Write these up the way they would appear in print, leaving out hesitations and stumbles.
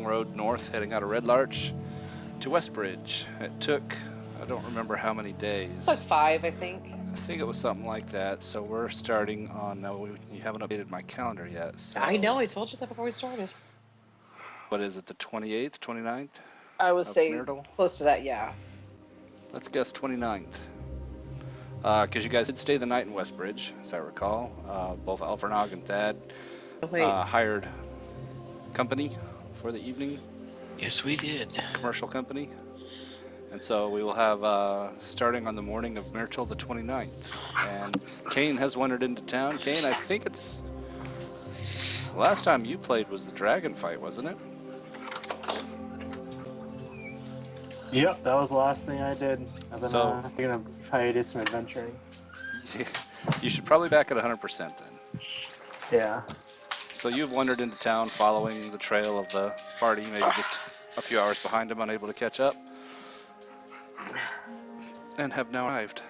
long road north heading out of Red Larch to Westbridge. It took, I don't remember how many days. It's like 5, I think. I think it was something like that. So we're starting on, you haven't updated my calendar yet. So I know, I told you that before we started. what is it, the 28th, 29th? I was Of saying Myrtle? close to that, yeah. Let's guess 29th. Because you guys did stay the night in Westbridge, as I recall. Both Alfernog and Thad Oh, wait. hired company for the evening, Yes, we did. commercial company. And so we will have, starting on the morning of Myrtle the 29th. And Kane has wandered into town. Kane, I think it's, the last time you played was the dragon fight, wasn't it? Yep, that was the last thing I did. I've been So- taking a hiatus from adventuring. You should probably back at 100% then. Yeah. So you've wandered into town following the trail of the party, maybe just a few hours behind him, unable to catch up, and have now arrived.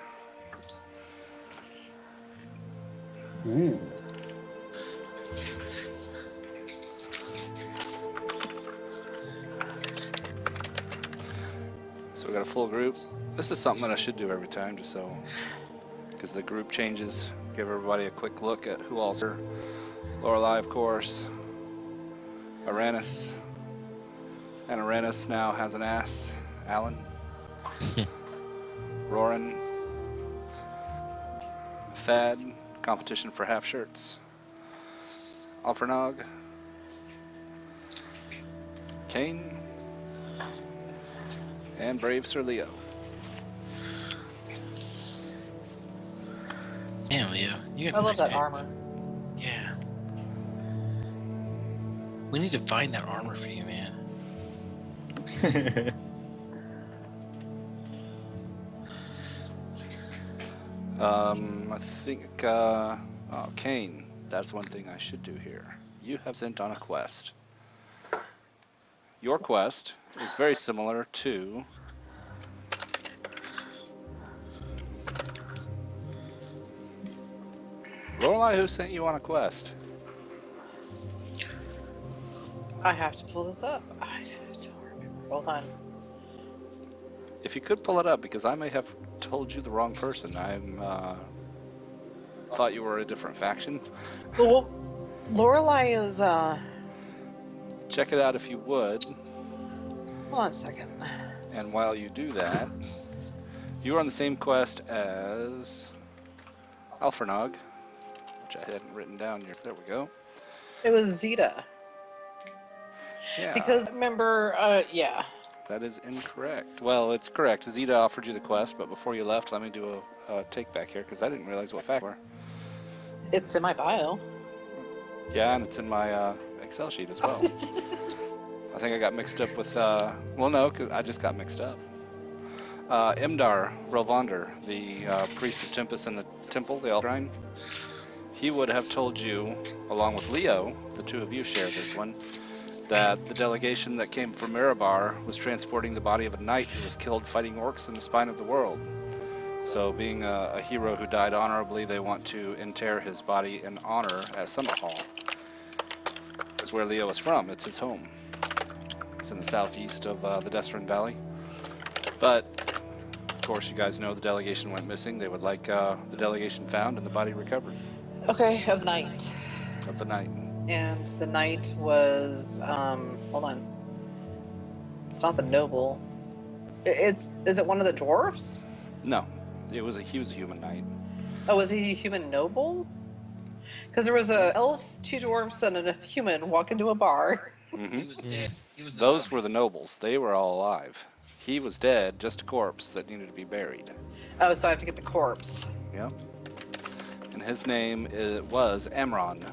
So we got a full group. This is something that I should do every time, just so, because the group changes, give everybody a quick look at who all's here. Lorelei, of course. Aranis. And Aranis now has an ass. Alan. Roran. Thad. Competition for half shirts. Alfernog. Kane. And brave Sir Leo. Damn, Leo. You got I a love nice that name. armor. Yeah. We need to find that armor for you, man. I think, Kane, that's one thing I should do here. You have sent on a quest. Your quest is very similar to Lorelei, who sent you on a quest. I have to pull this up. I don't remember. Hold on. If you could pull it up, because I may have told you the wrong person. Thought you were a different faction. Well, Lorelei is, Check it out if you would. hold on a second. And while you do that, you are on the same quest as Alfernog, which I hadn't written down here. There we go. It was Zeta. Yeah. Because, remember, yeah. That is incorrect. Well, it's correct. Zeta offered you the quest, but before you left, let me do a take back here, because I didn't realize what fact were. It's in my bio. Yeah, and it's in my Excel sheet as well. I think I got mixed up with, well, no, 'cause I just got mixed up. Imdar Relvander, the priest of Tempest in the temple, the Eldraine, he would have told you, along with Leo, the two of you share this one, that the delegation that came from Mirabar was transporting the body of a knight who was killed fighting orcs in the spine of the world. So being a hero who died honorably, they want to inter his body in honor at Summit Hall. That's where Leo is from. It's his home. It's in the southeast of the Destrin Valley. But, of course, you guys know the delegation went missing. They would like the delegation found and the body recovered Okay, of night. of the knight. And the knight was, hold on. It's not the noble. Is it one of the dwarfs? No, he was a human knight. Oh, was he a human noble? Because there was a elf, 2 dwarfs, and a human walk into a bar. Hmm. He was dead. He was the Those zombie. were the nobles. They were all alive. He was dead, just a corpse that needed to be buried. Oh, so I have to get the corpse. Yep. And his name was Amron.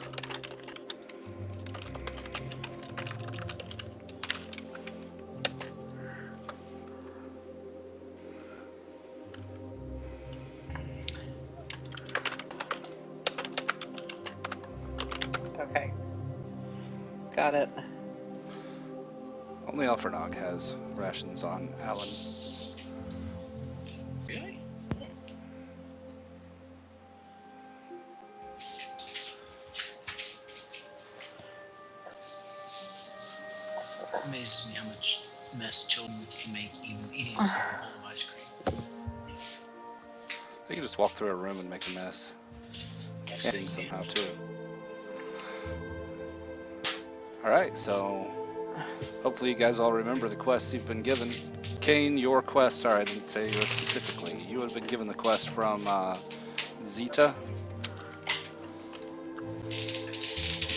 Okay. Got it. Only Alfernog has rations on Alan. Really? Amazes me how much mess children can make even eating a simple bowl of ice cream. You can just walk through a room and make a mess. Yes, And they can. somehow too. Alright, so hopefully you guys all remember the quests you've been given. Kane, your quest, sorry I didn't say yours specifically. You have been given the quest from Zeta.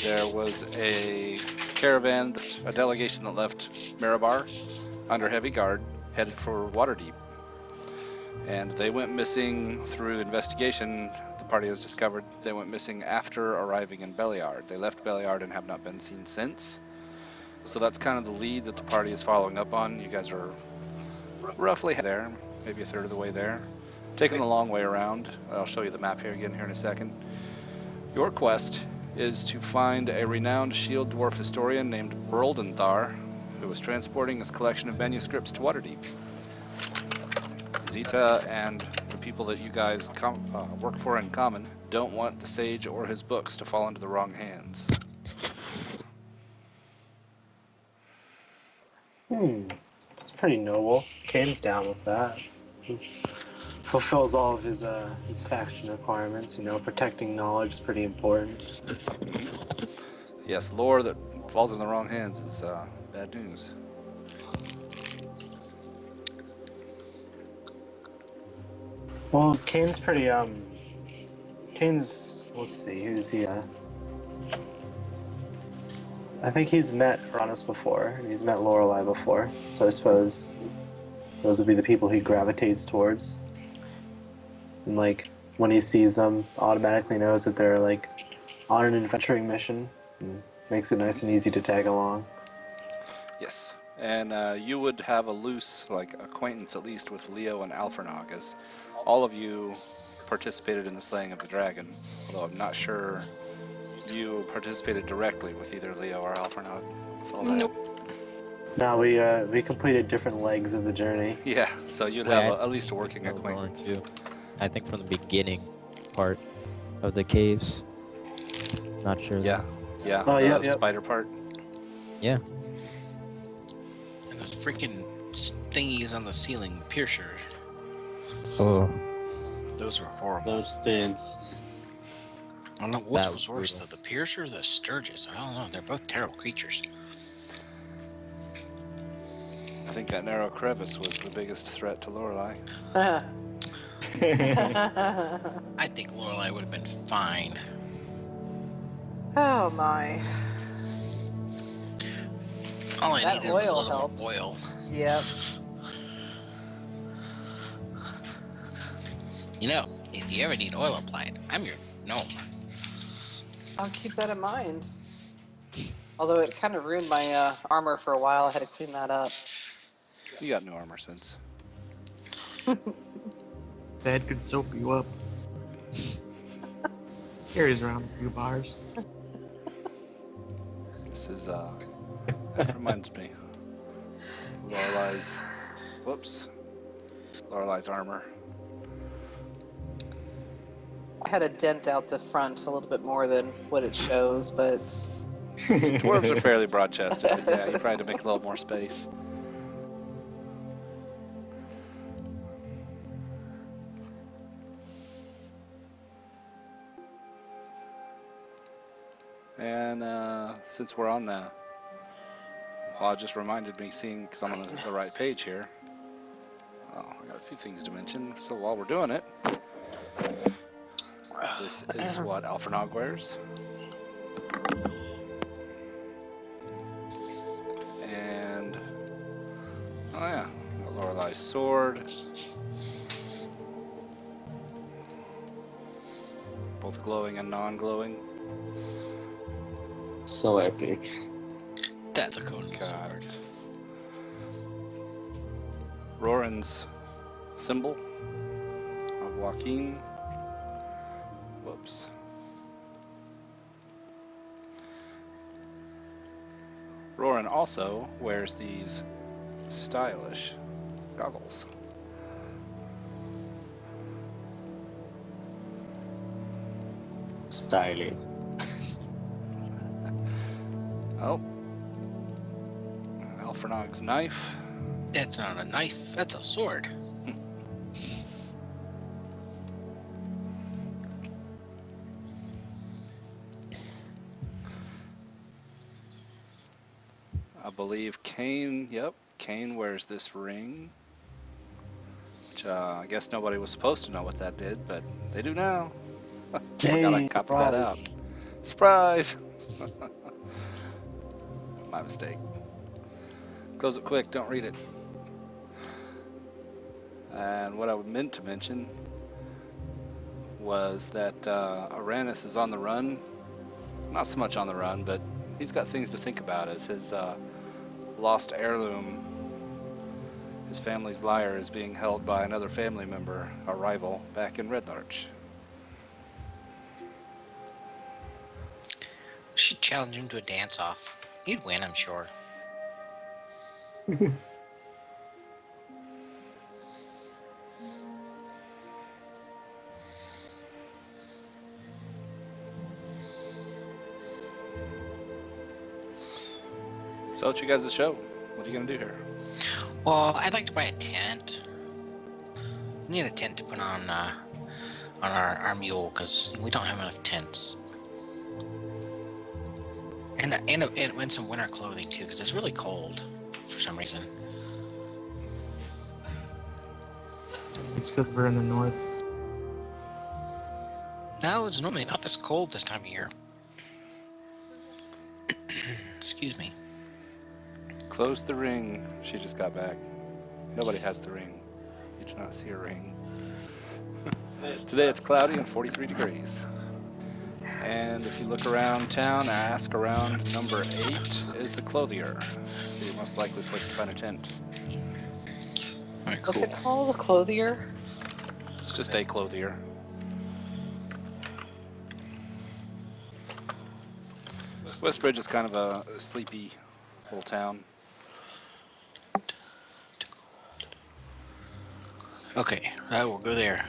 There was a caravan, a delegation that left Mirabar under heavy guard, headed for Waterdeep. And they went missing through investigation. The party has discovered they went missing after arriving in Beliard. They left Beliard and have not been seen since. So that's kind of the lead that the party is following up on. You guys are roughly there, maybe a third of the way there. Taking the long way around. I'll show you the map here again here in a second. Your quest is to find a renowned shield dwarf historian named Broldenthar, who was transporting his collection of manuscripts to Waterdeep. Zeta and the people that you guys work for in common don't want the sage or his books to fall into the wrong hands. It's pretty noble. Kane's down with that. He fulfills all of his faction requirements. You know, protecting knowledge is pretty important. Yes, lore that falls in the wrong hands is bad news. Well, Kane's pretty Kane's, let's see, who's he? I think he's met Uranus before, and he's met Lorelei before, so I suppose those would be the people he gravitates towards. And like, when he sees them, automatically knows that they're like on an adventuring mission, and makes it nice and easy to tag along. Yes, and you would have a loose acquaintance at least with Leo and Alfernog, as all of you participated in the slaying of the dragon, although I'm not sure you participated directly with either Leo or Alfernog. Nope. Now we completed different legs of the journey. Yeah, so you'd Yeah, have at least a working We're going acquaintance. to, I think from the beginning part of the caves. Not sure. Yeah, yeah, Oh, the yep, yep. spider part. Yeah. And those freaking thingies on the ceiling, piercers. Oh. Those were horrible. Those things. I don't know which That was was worse, brutal. the piercer or the Sturgis. I don't know. They're both terrible creatures. I think that narrow crevice was the biggest threat to Lorelei. I think Lorelei would have been fine. Oh my. All I That needed was a oil little helps. more oil. Yep. You know, if you ever need oil applied, I'm your gnome. I'll keep that in mind. Although it kind of ruined my armor for a while, I had to clean that up. You got new armor since. Dad could soap you up. Carries around a few bars. This is that reminds me. Lorelei's armor. I had to dent out the front a little bit more than what it shows, but Dwarves are fairly broad-chested, but yeah, you probably had to make a little more space. And since we're on the, well, it just reminded me, seeing, because I'm on the right page here. Oh, I got a few things to mention. So while we're doing it, this is what Alfernog wears. And, oh yeah, got Lorelei's sword. Both glowing and non-glowing. So epic. That's a cool Got sword. Roran's symbol of Joaquin. Whoops. Roran also wears these stylish goggles. Styling. Oh. Alfrenog's knife. That's not a knife. That's a sword. I believe Kane, yep, Kane wears this ring. Which I guess nobody was supposed to know what that did, but they do now. Forgot I Hey, copied that out. surprise. Surprise! My mistake. Close it quick, don't read it. And what I meant to mention was that Uranus is on the run. Not so much on the run, but he's got things to think about as his lost heirloom, his family's lyre, is being held by another family member, a rival, back in Red Larch. Should challenge him to a dance-off. He'd win, I'm sure. So what you guys' show? What are you gonna do here? Well, I'd like to buy a tent. We need a tent to put on our mule because we don't have enough tents. And some winter clothing too, because it's really cold for some reason. It's because we're in the north. No, it's normally not this cold this time of year. Excuse me. Close the ring. She just got back. Nobody has the ring. You do not see a ring. Today it's cloudy and 43 degrees. And if you look around town, ask around number 8 is the clothier. The most likely place to find a tent. All right, What's cool. it called? A clothier? It's just a clothier. Westbridge is kind of a sleepy little town. Okay, I will go there.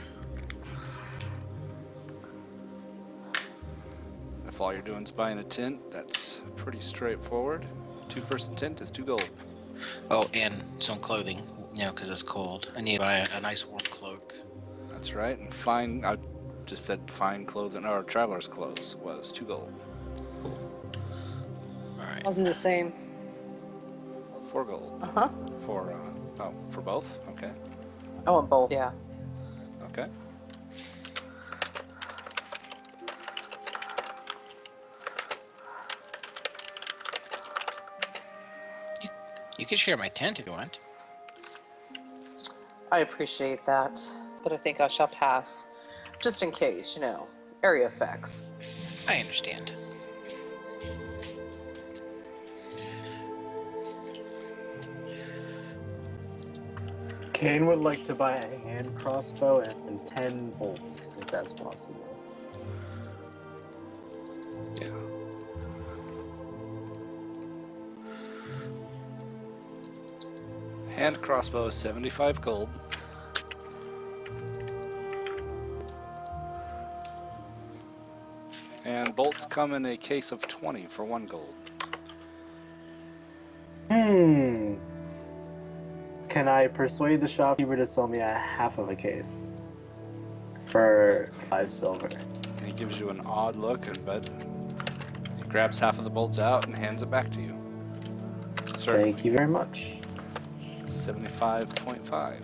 If all you're doing is buying a tent, that's pretty straightforward. 2-person tent is 2 gold. Oh, and some clothing, because it's cold. I need to buy a nice warm cloak. That's right. And fine, I just said fine clothing, or traveler's clothes was 2 gold. All right. I'll do the same. 4 gold. Uh-huh. For both? Okay. I want both, yeah. Okay. You can share my tent if you want. I appreciate that, but I think I shall pass. Just in case, area effects. I understand. Kane would like to buy a hand crossbow and 10 bolts, if that's possible. Yeah. Hand crossbow is 75 gold. And bolts come in a case of 20 for 1 gold. Can I persuade the shopkeeper to sell me a half of a case for 5 silver? And he gives you an odd look, but he grabs half of the bolts out and hands it back to you. Certainly. Thank you very much. 75.5.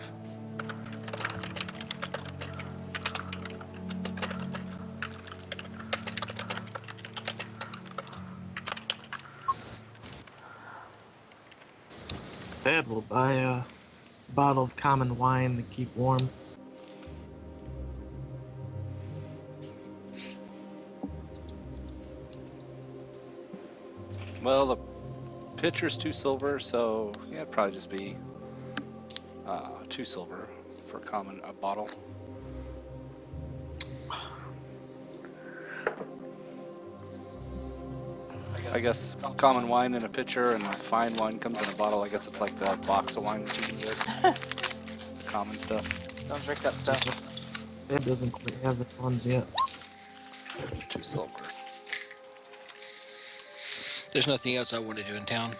Dad will buy a bottle of common wine to keep warm. Well, the pitcher's 2 silver, so yeah, it'd probably just be 2 silver for a bottle. I guess common wine in a pitcher and fine wine comes in a bottle. I guess it's like the box of wine that you can get. Common stuff. Don't drink that stuff. Dad doesn't quite have the funds yet. 2 silver. There's nothing else I want to do in town.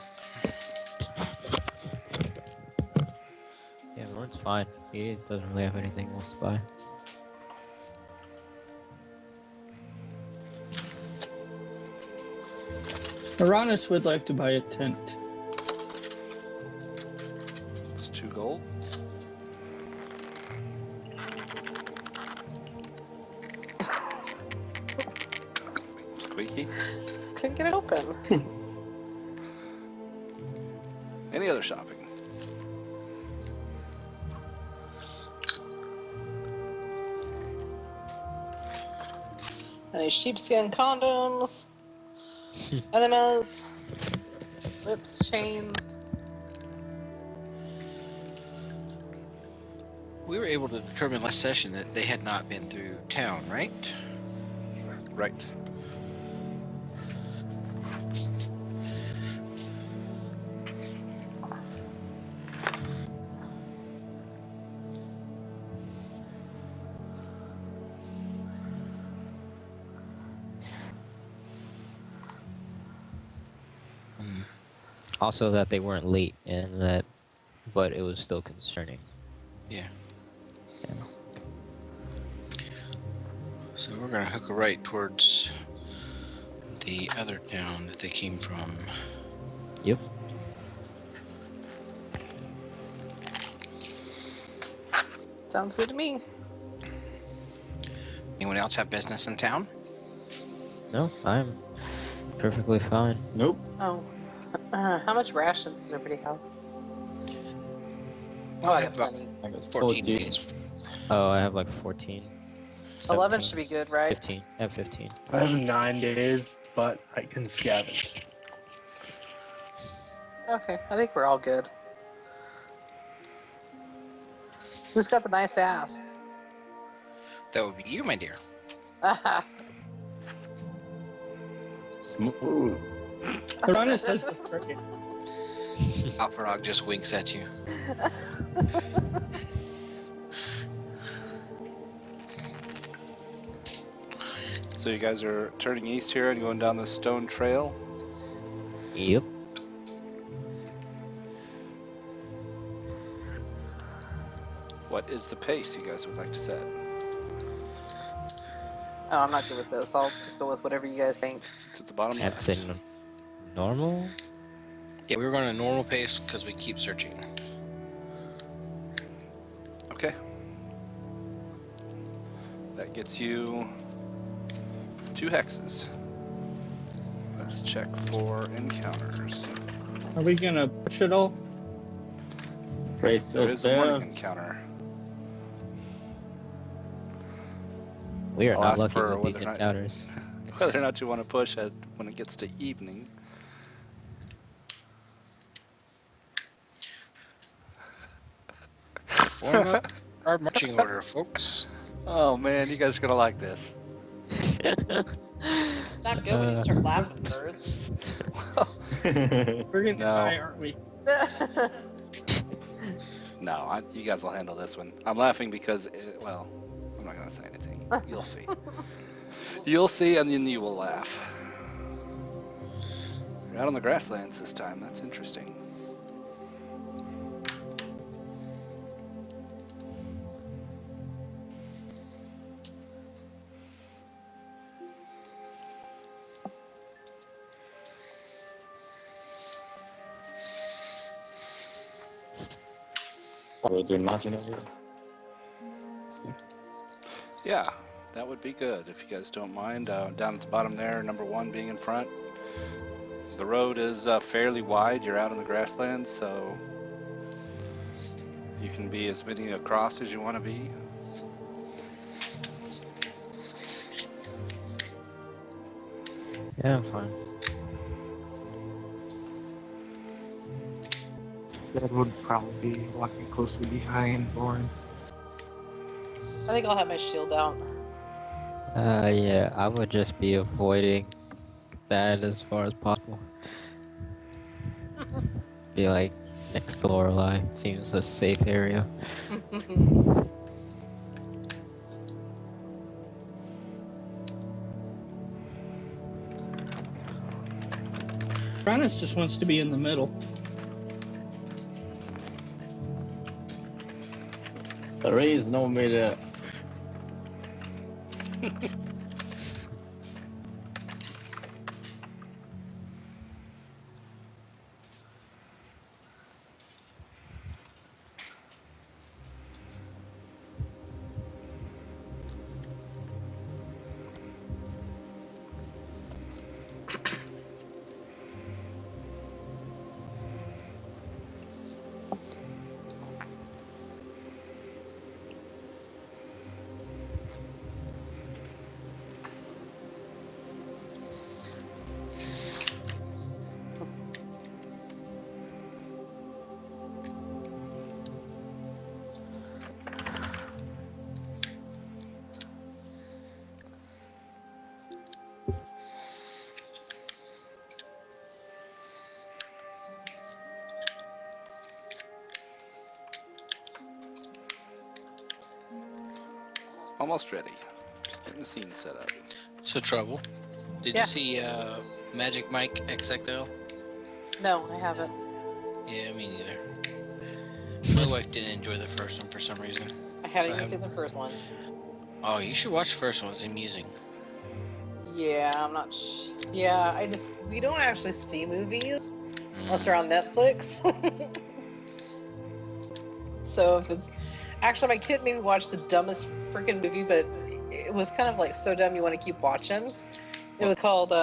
fine. He doesn't really have anything else to buy. Uranus would like to buy a tent. It's 2 gold. Squeaky. Couldn't get it open. Any other shopping? Any sheepskin condoms, enemas, whips, chains. We were able to determine last session that they had not been through town, right? Right. Also that they weren't late and that, but it was still concerning. Yeah. Yeah. So we're gonna hook a right towards the other town that they came from. Yep. Sounds good to me. Anyone else have business in town? No, I'm perfectly fine. Nope. Oh. How much rations does everybody have? Well, I I got have about plenty. I got 14 days. Oh, I have like 14. 11 17, should be good, right? 15. I have 15. I have 9 days, but I can scavenge. Okay, I think we're all good. Who's got the nice ass? That would be you, my dear. Smooth. Uranus has the frickin'. Alpharog just winks at you. So you guys are turning east here and going down the stone trail. Yep. What is the pace you guys would like to set? Oh, I'm not good with this. I'll just go with whatever you guys think. It's at the bottom I'd left. say normal. Yeah, we were going a normal pace because we keep searching. Okay. That gets you 2 hexes. Let's check for encounters. Are we gonna push it all? Brace There is a morning yourselves. encounter. We are I'll not ask lucky for with these whether or not- encounters. Whether or not you want to push it when it gets to evening. Form up our marching order, folks. Oh man, you guys are gonna like this. It's not good when you start laughing, birds. We're gonna No. die, aren't we? No, you guys will handle this one. I'm laughing because, well, I'm not gonna say anything. You'll see. You'll see, and then you will laugh. You're out on the grasslands this time. That's interesting. We're doing marching over. Yeah, that would be good if you guys don't mind. Down at the bottom there, number 1 being in front. The road is fairly wide. You're out on the grasslands, so you can be as many across as you want to be. Yeah, I'm fine. That would probably be walking closely behind Lauren. I think I'll have my shield out. Yeah, I would just be avoiding that as far as possible. Be like next to Lorelei. Seems a safe area. Uranus just wants to be in the middle. There is no middle. Almost ready. Just getting the scene set up. So Trouble. Did Yeah. you see Magic Mike XXL? No, I haven't. Yeah, me neither. My wife didn't enjoy the first one for some reason. I haven't So I even seen the first one. Oh, you should watch the first one. It's amusing. Yeah, I'm not. Yeah, we don't actually see movies unless Mm. they're on Netflix. So if it's actually, my kid made me watch the dumbest freaking movie, but it was kind of like so dumb you want to keep watching. It was called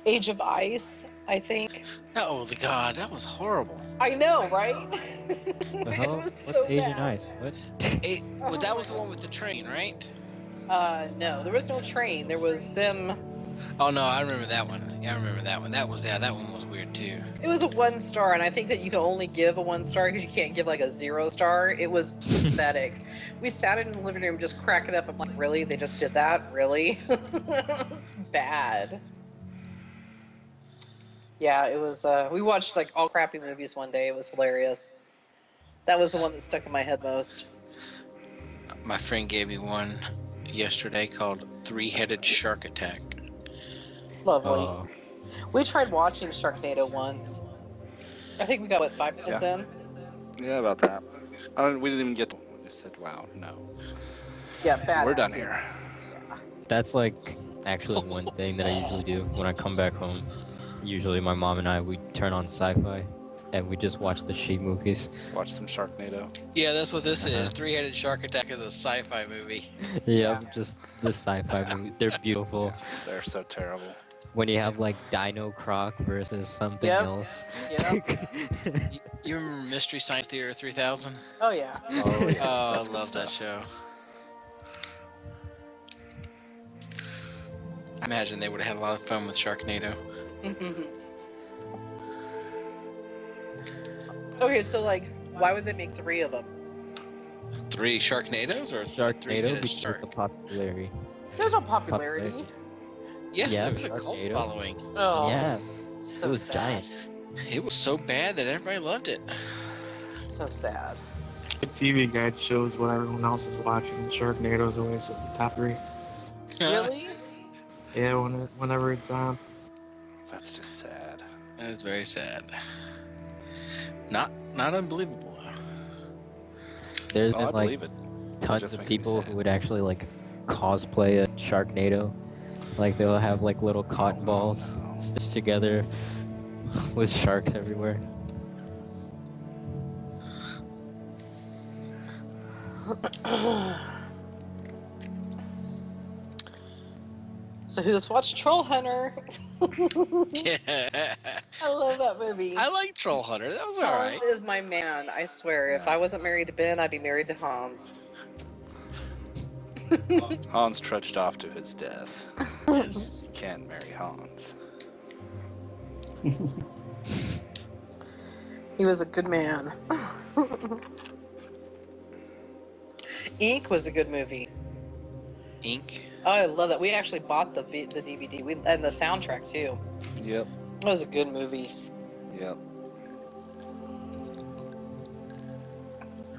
Age of Ice, I think. Oh, the God, that was horrible. I know, right? The hell? It was What's so Asian bad. Ice? What? Well, that was the one with the train, right? No, there was no train. There was them. Oh no, I remember that one. Yeah, I remember that one. That one was weird too. It was a 1 star, and I think that you can only give a 1 star because you can't give like a 0 star. It was pathetic. We sat in the living room just cracking up. I'm like, really? They just did that? Really? It was bad. Yeah, it was. We watched like all crappy movies one day. It was hilarious. That was the one that stuck in my head most. My friend gave me one yesterday called Three-Headed Shark Attack. Lovely. Oh, We tried watching Sharknado once. I think we got, what, 5 minutes in? Yeah, about that. We didn't even get to. We just said, "Wow, no, Yeah, bad. we're done acting. here." that's like actually one thing that I usually do when I come back home. Usually, my mom and I we turn on sci-fi, and we just watch the sheep movies. Watch some Sharknado. Yeah, that's what this Uh-huh. is. Three-Headed Shark Attack is a sci-fi movie. Yeah, just the sci-fi movie. They're beautiful. Yeah, they're so terrible. When you have like Dino Croc versus something Yep. else. Yeah. You remember Mystery Science Theater 3000? Oh, yeah. Oh, yes, Oh, I that's good love that stuff. show. I imagine they would have had a lot of fun with Sharknado. Okay, so, like, why would they make 3 of them? 3 Sharknados or Sharknado three-headed because of shark? the popularity. There's no popularity. Yes, Yeah, there was a cult Sharknado. following. Oh, Yeah, so it was sad. giant. It was so bad that everybody loved it. So sad. The TV guide shows what everyone else is watching. Sharknado's always in the top 3. Really? Yeah, whenever it's on. That's just sad. That is very sad. Not unbelievable. There's Oh, been I like believe it. tons just of makes me people sad. who would actually like cosplay a Sharknado. Like they'll have like little cotton balls stitched together with sharks everywhere. So who's watched Troll Hunter? Yeah. I love that movie. I like Troll Hunter. That was alright. Hans is my man, I swear. If I wasn't married to Ben, I'd be married to Hans. Hans trudged off to his death. Yes. Can't marry Hans. He was a good man. Ink was a good movie. Ink. Oh, I love that. We actually bought the DVD and the soundtrack too. Yep. It was a good movie. Yep.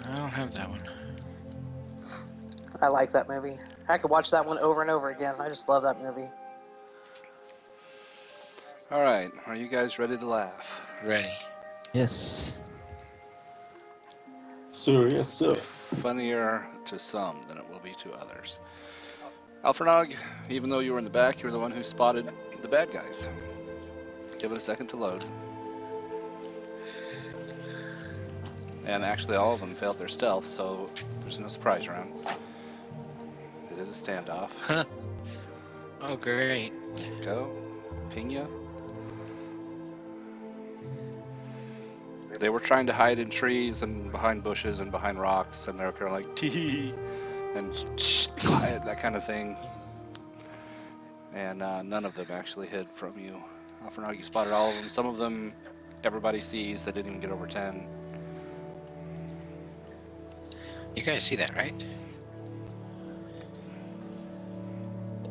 I don't have that one. I like that movie. I could watch that one over and over again. I just love that movie. All right. Are you guys ready to laugh? Ready. Yes. sir. Yes, sir. Funnier to some than it will be to others. Alfrenog, even though you were in the back, you're the one who spotted the bad guys. Give it a second to load. And actually all of them failed their stealth, so there's no surprise round. It is a standoff. Oh, great. Go. Pina. They were trying to hide in trees and behind bushes and behind rocks, and they were kind of like, tee and shh, be quiet, that kind of thing. And none of them actually hid from you. Alfrenog, you spotted all of them. Some of them everybody sees that didn't even get over 10. You guys see that, right?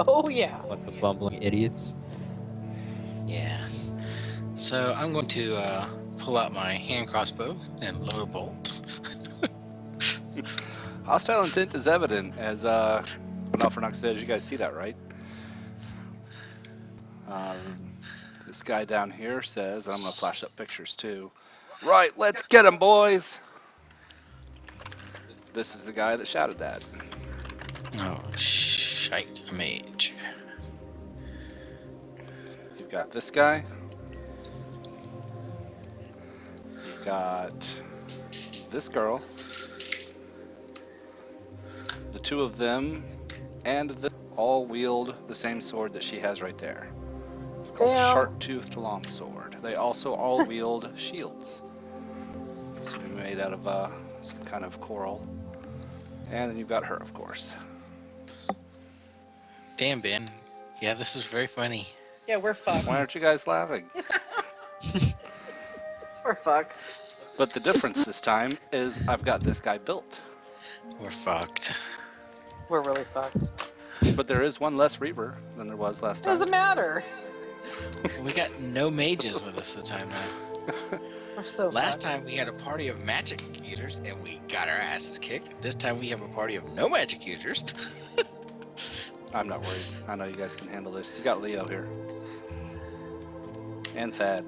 Oh yeah. What the bumbling idiots? Yeah. So I'm going to pull out my hand crossbow and load a bolt. Hostile intent is evident, as Alfrenog says. You guys see that, right? This guy down here says, I'm going to flash up pictures too. Right, let's get him, boys! This is the guy that shouted that. Oh, shite, a mage. You've got this guy. You've got this girl. The two of them and all wield the same sword that she has right there. It's called Damn. Sharp-Toothed Longsword. They also all wield shields. This would be made out of some kind of coral. And then you've got her, of course. Damn, Ben. Yeah, this is very funny. Yeah, we're fucked. Why aren't you guys laughing? We're fucked. But the difference this time is I've got this guy built. We're fucked. We're really fucked. But there is one less Reaver than there was last time. Doesn't matter. We got no mages with us this time now. We're so Last fucked. time we had a party of magic users and we got our asses kicked. This time we have a party of no magic users. I'm not worried. I know you guys can handle this. You got Leo here. And Thad.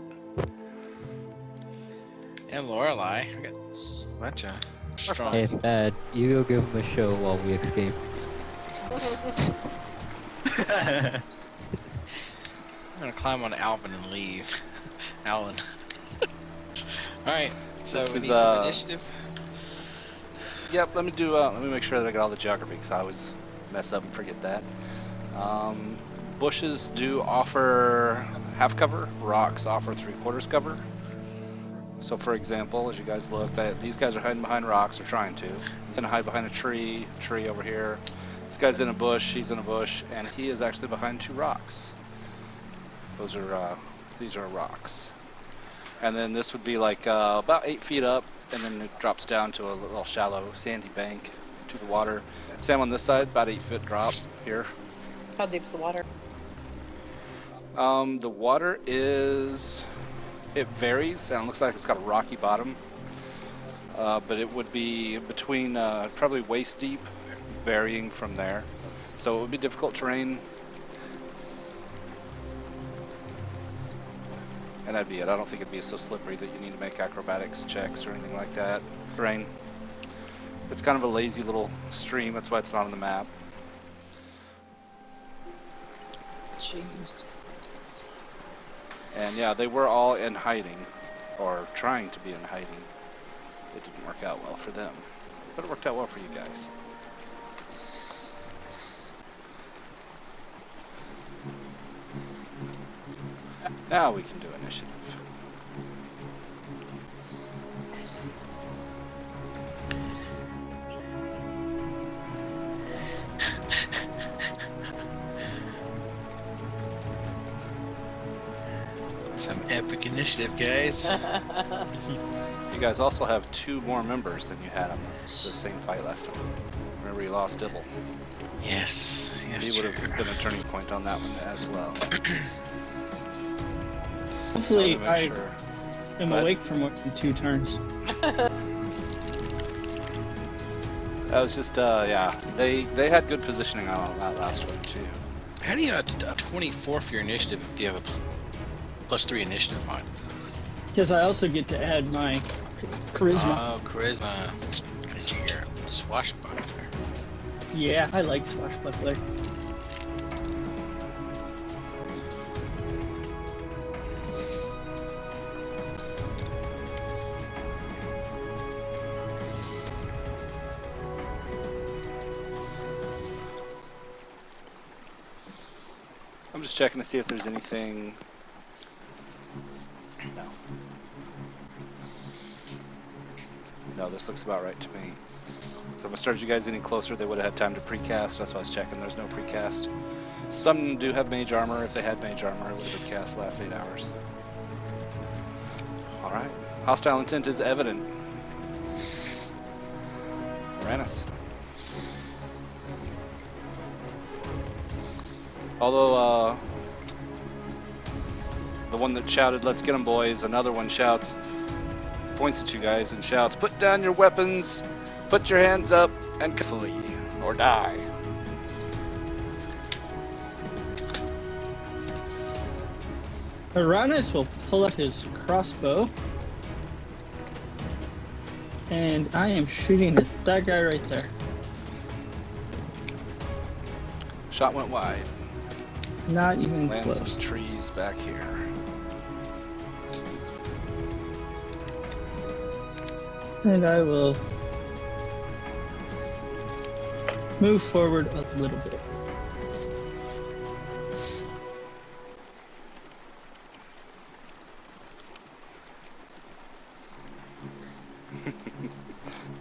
And Lorelei. I got a bunch of strong. Hey, Thad, you go give him a show while we escape. I'm gonna climb on Alvin and leave. Alan. Alright, so This we is, need some initiative. Yep, let me make sure that I got all the geography because I always mess up and forget that. Bushes do offer half cover, rocks offer 3/4 cover. So for example, as you guys look, these guys are hiding behind rocks, or trying to. They're gonna hide behind a tree over here. This guy's in a bush, he's in a bush, and he is actually behind 2 rocks. These are rocks. And then this would be like about 8 feet up, and then it drops down to a little shallow sandy bank to the water. Same on this side, about 8-foot drop here. How deep's the water? The water it varies, and it looks like it's got a rocky bottom. But it would be between probably waist deep, varying from there. So it would be difficult terrain. And that'd be it. I don't think it'd be so slippery that you need to make acrobatics checks or anything like that. Terrain. It's kind of a lazy little stream, that's why it's not on the map. Jeez. And yeah, they were all in hiding, or trying to be in hiding. It didn't work out well for them, but it worked out well for you guys. Now we can do initiative. Some epic initiative, guys. You guys also have 2 more members than you had on the same fight last time. Remember you lost Dibble. Yes, yes, He would true. have been a turning point on that one as well. Hopefully, Let me I make sure. am What? awake for more than 2 turns. That was just, yeah. They had good positioning on that last one too. How do you have a 24 for your initiative if you have a +3 initiative mod? Because I also get to add my charisma. Oh, charisma. Because you're a swashbuckler. Yeah, I like Swashbuckler. I'm just checking to see if there's anything. No. No, this looks about right to me. So if I started you guys any closer, they would have had time to precast. That's why I was checking. There's no precast. Some do have mage armor. If they had mage armor, it would have been cast the last 8 hours. Alright. Hostile intent is evident. Uranus. Although, the one that shouted, "Let's get 'em, boys," another one shouts, points at you guys and shouts, "Put down your weapons, put your hands up, and flee, or die." Uranus will pull out his crossbow. And I am shooting at that guy right there. Shot went wide. Not even Lands close. some trees back here. And I will move forward a little bit.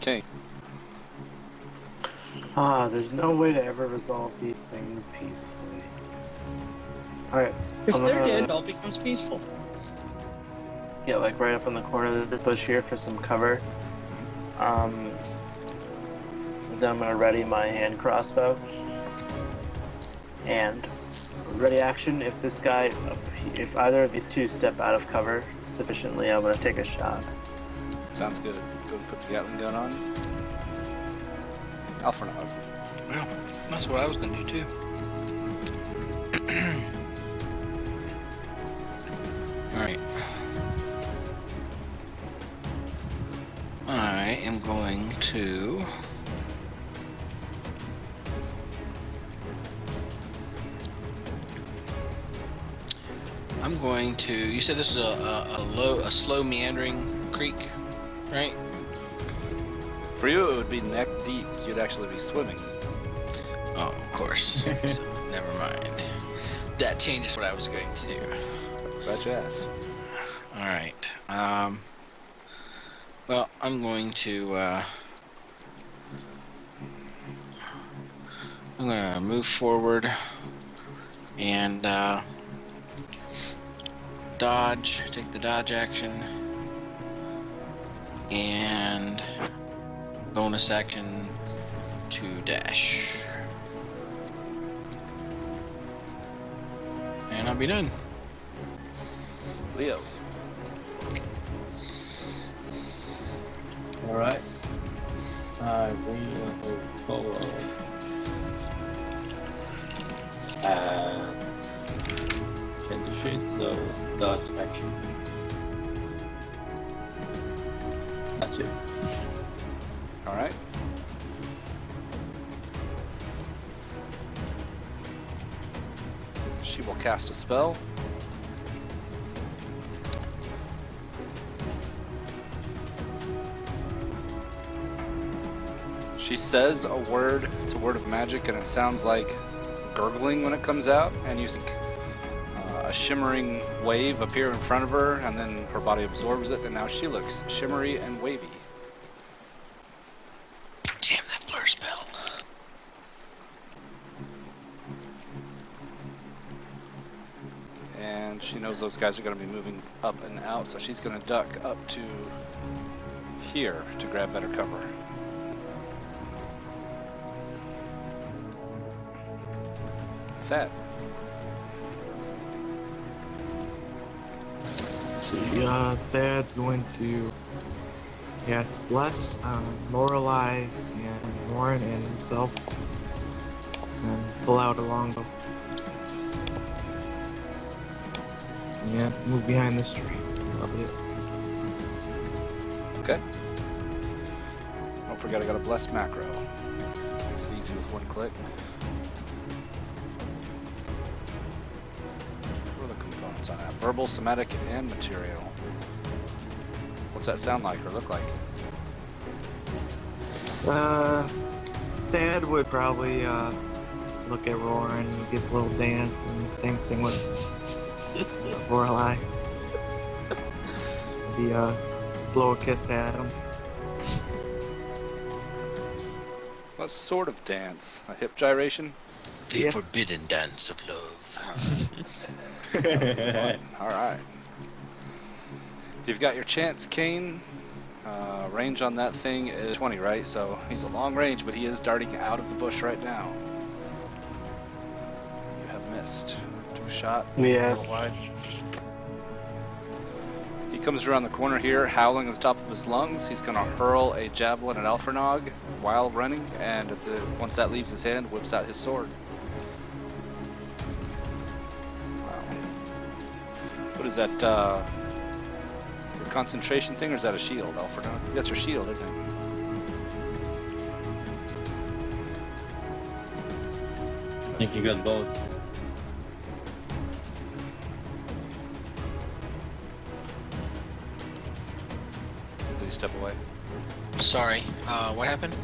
Okay. There's no way to ever resolve these things peacefully. Alright, If I'm they're gonna- dead, it all becomes peaceful. get like right up in the corner of this bush here for some cover. Then I'm gonna ready my hand crossbow. And ready action, if this guy, if either of these two step out of cover sufficiently, I'm gonna take a shot. Sounds good. Go put the Gatling gun on. Alfred. Well, that's what I was gonna do too. Alright. I am going to... You said this is a slow meandering creek, right? For you, it would be neck deep. You'd actually be swimming. Oh, of course. So, never mind. That changes what I was going to do. Glad you asked. Alright. Well, I'm going to, I'm gonna move forward and, dodge, take the dodge action, and bonus action to dash. And I'll be done. Leo. Alright. I will follow. Candy sheet, so dodge action. That's it. Alright. She will cast a spell. She says a word, it's a word of magic, and it sounds like gurgling when it comes out, and you see a shimmering wave appear in front of her, and then her body absorbs it, and now she looks shimmery and wavy. Damn that blur spell. And she knows those guys are going to be moving up and out, so she's going to duck up to here to grab better cover. Thad. See, Thad's going to cast Bless on Lorelei and Warren and himself, and pull out a longbow. Yeah, move behind this tree. That'll be it. Okay. Don't forget I got a blessed macro. Makes it easy with one click. What are the components on that? Verbal, somatic, and material. What's that sound like or look like? Thad would probably look at Roaring and give a little dance, and same thing with Lorelei. Maybe blow a kiss at him. What sort of dance? A hip gyration? The Yeah. forbidden dance of love. Alright. You've got your chance, Kane. Range on that thing is 20, right? So he's a long range, but he is darting out of the bush right now. You have missed. Took a shot. Yeah. A little wide. He comes around the corner here, howling at the top of his lungs. He's going to hurl a javelin at Alfernog while running, and once that leaves his hand, whips out his sword. Wow. What is that, your concentration thing, or is that a shield, Alfernog? That's your shield, isn't it? I think you got both. Please step away. Sorry, what happened?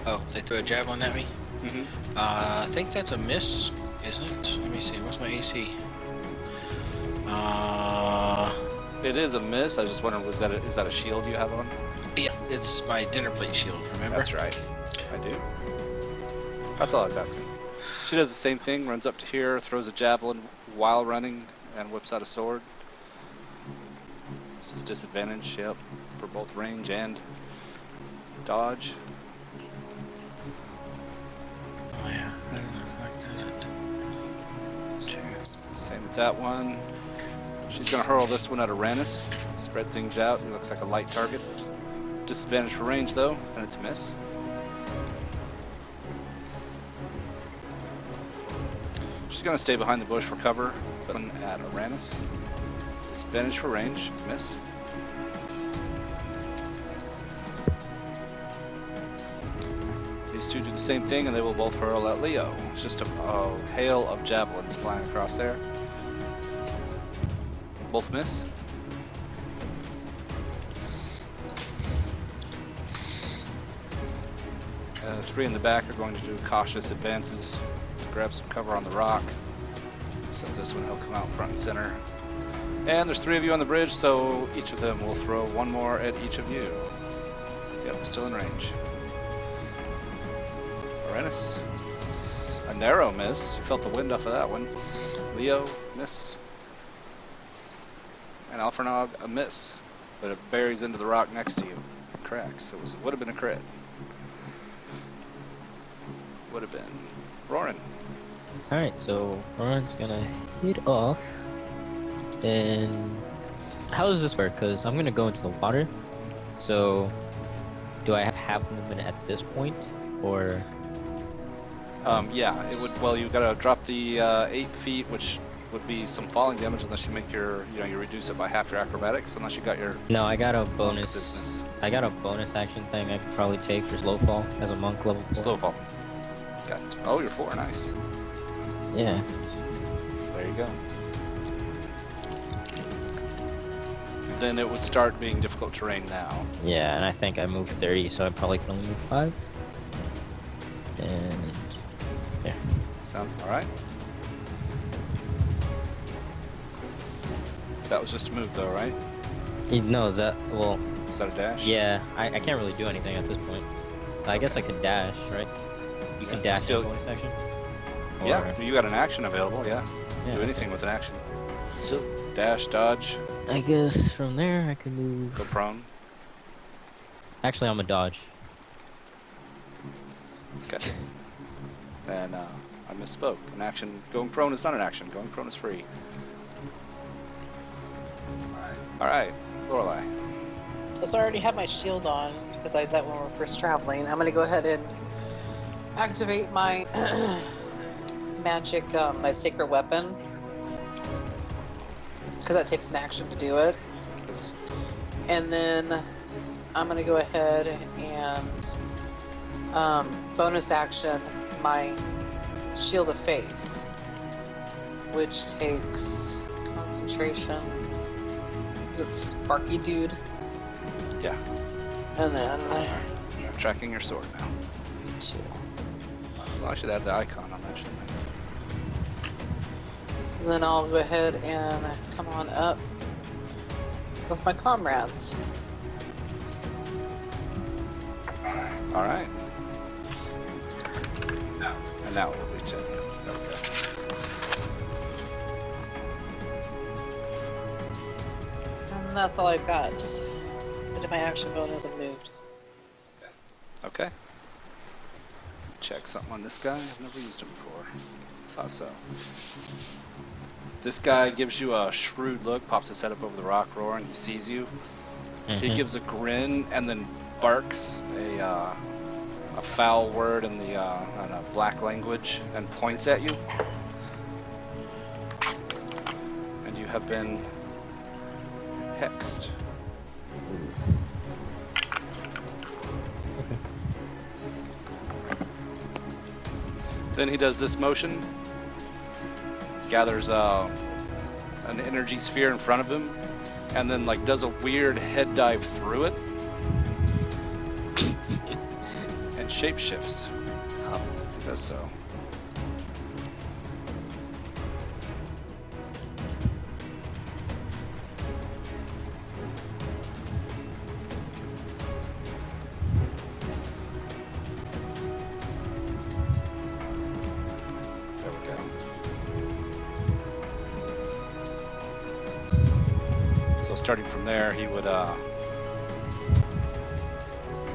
Oh, they threw a javelin at me? Mm-hmm. I think that's a miss, isn't it? Let me see, what's my AC? It is a miss. I was just wondering, is that a shield you have on? Yeah, it's my dinner plate shield, remember? That's right. I do. That's all I was asking. She does the same thing, runs up to here, throws a javelin while running, and whips out a sword. This is disadvantage, yep, for both range and dodge. Oh yeah, I don't know if does it. Same with that one. She's gonna hurl this one at Uranus. Spread things out. It looks like a light target. Disadvantage for range though, and it's a miss. She's gonna stay behind the bush for cover, but at Uranus. Disadvantage for range, miss. These two do the same thing, and they will both hurl at Leo. It's just a hail of javelins flying across there. Both miss. The three in the back are going to do cautious advances to grab some cover on the rock. So this one, he'll come out front and center. And there's three of you on the bridge, so each of them will throw one more at each of you. Yep, still in range. Uranus. A narrow miss. You felt the wind off of that one. Leo, miss. And Alfernog, a miss. But it buries into the rock next to you. It cracks. Would have been a crit. Would have been. Roaring. Alright, so Roran's gonna hit off. And how does this work? Because I'm gonna go into the water. So do I have half movement at this point? Or Yeah, it would. Well, you've got to drop the 8 feet, which would be some falling damage unless you make your, you reduce it by half your acrobatics, unless you got your no, I got a monk bonus. business. I got a bonus action thing I could probably take for slow fall as a monk level 4. Slow fall. Got it. Oh, you're 4. Nice. Yeah. There you go. Then it would start being difficult terrain now. Yeah, and I think I moved 30, so I probably can only move 5. And yeah. Sound all right? That was just a move, though, right? No, that well, Was that a dash? yeah. I can't really do anything at this point. I guess I could dash, right? You can dash still- in bonus action. Yeah, you got an action available. Yeah. Yeah, Do anything with an action. So Dash, dodge, I guess from there I can move. go prone. Actually, I'm a dodge. Okay. And I misspoke. An action. Going prone is not an action. Going prone is free. All right, Lorelei. So I already have my shield on because I did that when we were first traveling. I'm gonna go ahead and activate my magic, my sacred weapon, because that takes an action to do it. And then I'm gonna go ahead and bonus action my Shield of Faith, which takes concentration. Is it Sparky Dude? Yeah. And then I'm tracking your sword now. 2. Well, I should add the icon on that, shouldn't And then I'll go ahead and come on up with my comrades. I? All right. And now it'll be 10. Okay. And that's all I've got. So did my action bonus have moved? Okay. Check something on this guy. I've never used him before. Thought so. This guy gives you a shrewd look, pops his head up over the rock roar, and he sees you. He gives a grin and then barks a foul word in the black language and points at you. And you have been hexed. Then he does this motion, gathers an energy sphere in front of him, and then like does a weird head dive through it, and shapeshifts as he does so. There we go. So starting from there, he would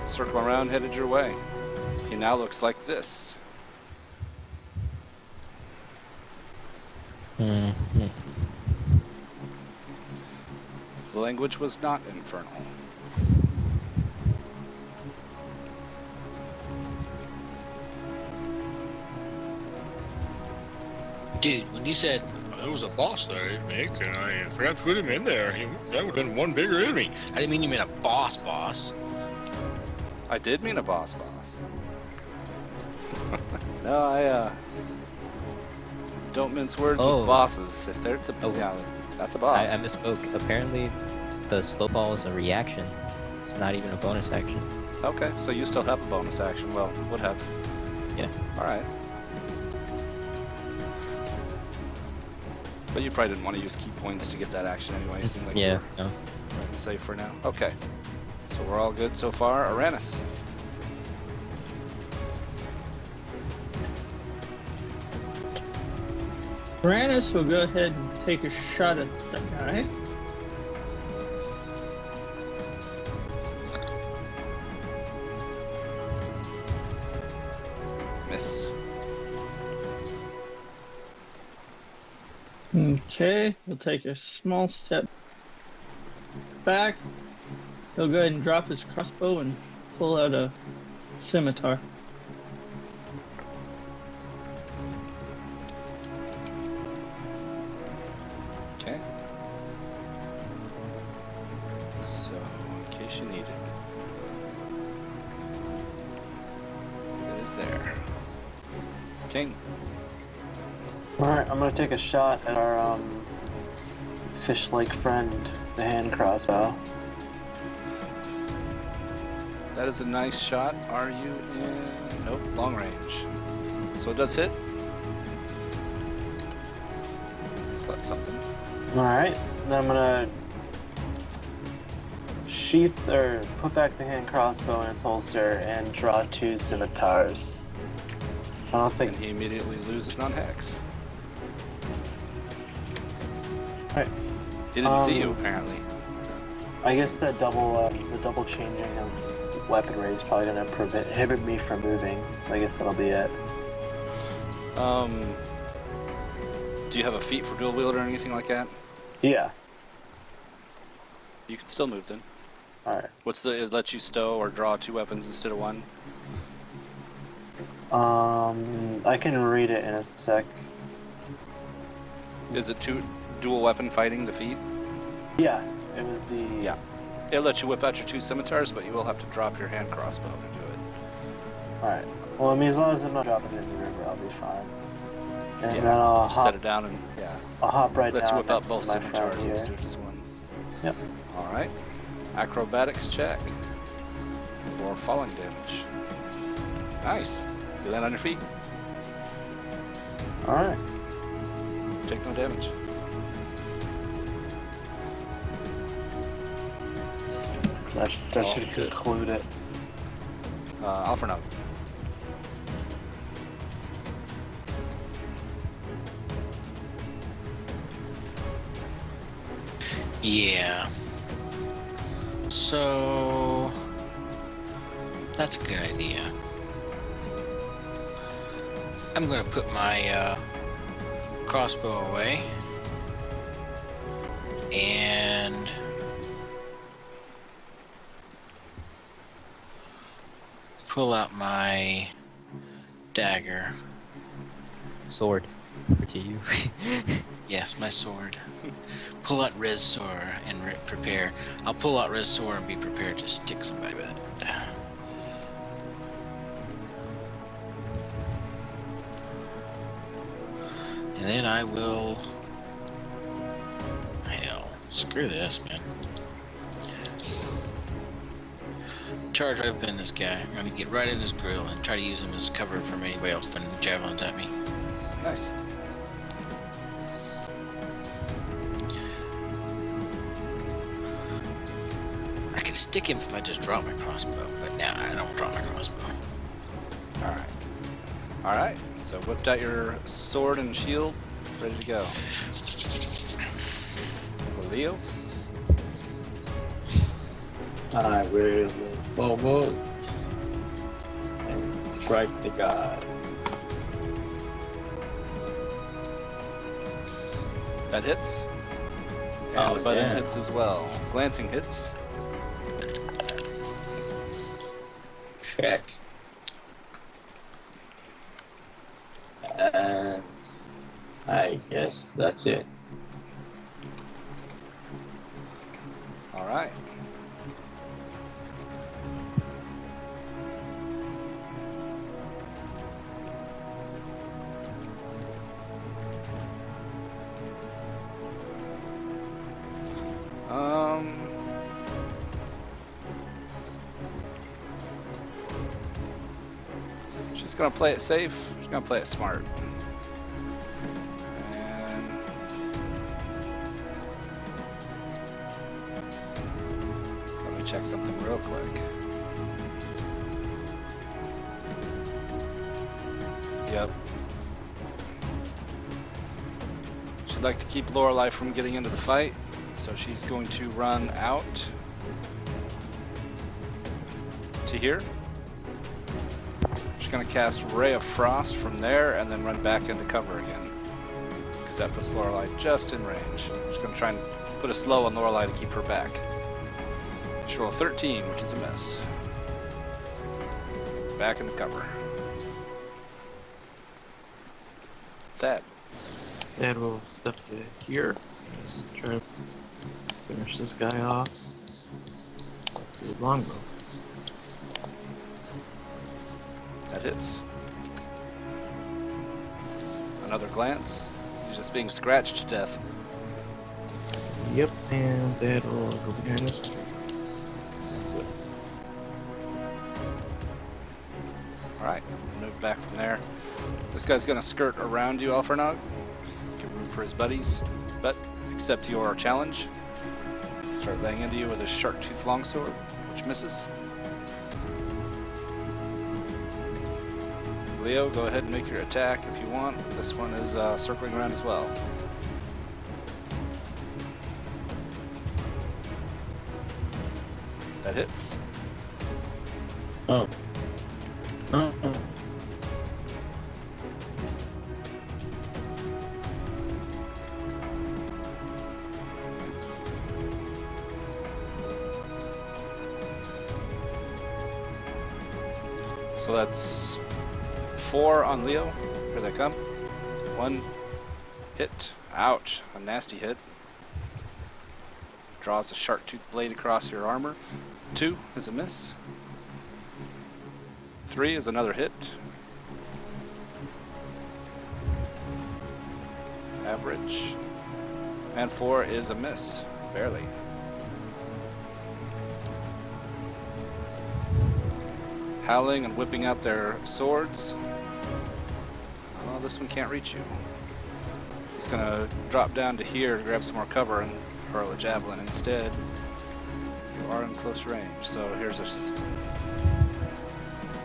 circle around, headed your way. He now looks like this. The language was not infernal. Dude, when you said there was a boss there, Nick, and I forgot to put him in there, that would have been one bigger enemy. I didn't mean you meant a boss. I did mean a boss. No, I don't mince words Oh. with bosses. If there's a yeah, that's a boss. I misspoke. Apparently, the slow fall is a reaction. It's not even a bonus action. Okay, so you still have a bonus action. Well, would have. Yeah. All right. But you probably didn't want to use key points to get that action anyway. It seemed like Yeah. you No. were safe for now. Okay. So we're all good so far. Aranis. Uranus will go ahead and take a shot at that guy. Miss. Okay, he'll take a small step back. He'll go ahead and drop his crossbow and pull out a scimitar. Okay. So, in case you need it, it is there. King. Alright, I'm gonna take a shot at our fish-like friend, the hand crossbow. That is a nice shot. Are you in? Nope, long range. So it does hit. Select something. Alright, then I'm gonna sheath or put back the hand crossbow in its holster and draw 2 scimitars. I don't And think. he immediately loses on hex. Alright. He didn't see you apparently. I guess the double changing of weaponry is probably gonna prohibit me from moving, so I guess that'll be it. Do you have a feat for dual wield or anything like that? Yeah. You can still move then. Alright. What's the? It lets you stow or draw 2 weapons instead of 1. I can read it in a sec. Is it 2 dual weapon fighting the feat? Yeah, it was the. Yeah. It'll let you whip out your 2 scimitars, but you will have to drop your hand crossbow to do it. Alright. Well, I mean, as long as I'm not dropping it in the river, I'll be fine. And Yeah, then I'll just set hop, it down and I'll hop right let's down whip out next both to my friend scimitars. Let's here. do it as one. Yep. All right. Acrobatics check for falling damage. Nice. You land on your feet. Alright. Take no damage. That should conclude it. Alfrenog. Yeah. So that's a good idea. I'm gonna put my crossbow away and pull out my dagger. Sword. Over to you. Yes, my sword. Pull out Res Sword and prepare. I'll pull out Res Sword and be prepared to stick somebody with it. And then I will... Hell, screw this, man. Charge right up in this guy. I'm gonna get right in his grill and try to use him as cover from anybody else throwing javelins at me. Nice. I could stick him if I just drop my crossbow, but now I don't drop my crossbow. All right. All right. So whipped out your sword and shield, ready to go. Leo. I will move forward and strike the guy. That hits. And Oh, the button yeah. hits as well. Glancing hits. Check. And I guess that's it. All right. She's gonna play it safe. She's gonna play it smart. And let me check something real quick. Yep. She'd like to keep Lorelei from getting into the fight, so she's going to run out to here. She's going to cast Ray of Frost from there and then run back into cover again, because that puts Lorelei just in range. She's going to try and put a slow on Lorelei to keep her back. She rolled 13, which is a miss. Back into cover. That. Dad will step to here and try to finish this guy off with longbow. That hits. Another glance. He's just being scratched to death. Yep, and Dad will go behind this tree. That's it. Alright, move back from there. This guy's gonna skirt around you, Alfernog. Give room for his buddies, but accept your challenge. Start laying into you with his shark tooth longsword, which misses. Leo, go ahead and make your attack if you want. This one is circling around as well. That hits. Oh. Oh. So that's 4 on Leo. Here they come. 1 hit. Ouch. A nasty hit. draws a shark tooth blade across your armor. 2 is a miss. 3 is another hit. Average. And 4 is a miss. Barely. Howling and whipping out their swords. Oh, this one can't reach you. He's gonna drop down to here to grab some more cover and hurl a javelin instead. You are in close range, so here's a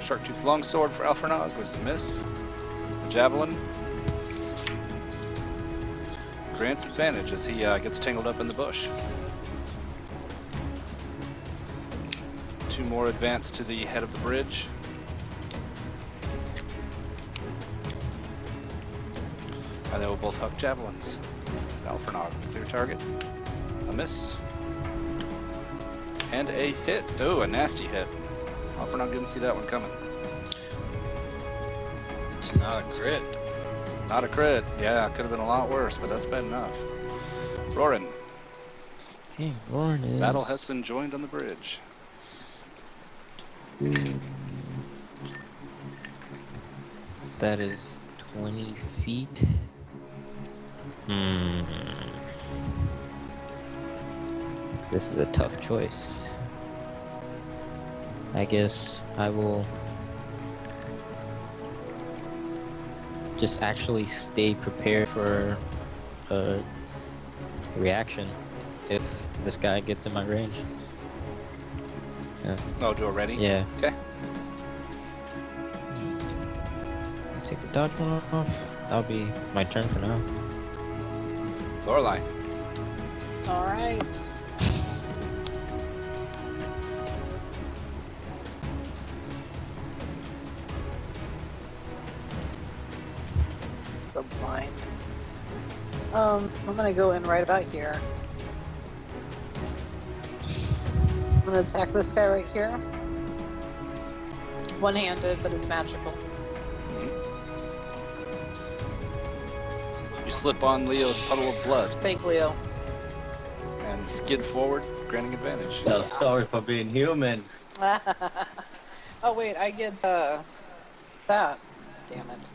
Sharktooth Longsword for Alphinaud was a miss. A javelin grants advantage as he gets tangled up in the bush. 2 more advance to the head of the bridge. And they will both huck javelins. Alphinaud, clear target. A miss. And a hit. Oh, a nasty hit. Alphinaud didn't see that one coming. It's not a crit. Not a crit. Yeah, could have been a lot worse, but that's bad enough. Roran. Okay, Roran is... Battle has been joined on the bridge. That is 20 feet. This is a tough choice. I guess I will just actually stay prepared for a reaction if this guy gets in my range. Yeah. Oh, do it ready? Yeah. Okay. Take the dodge one off. That'll be my turn for now. Lorelei. All right. So blind. I'm gonna go in right about here. I'm gonna attack this guy right here. One-handed, but it's magical. You slip on Leo's puddle of blood Thanks, Leo. and skid forward, granting advantage. No, sorry for being human. Oh wait, I get that. Damn it.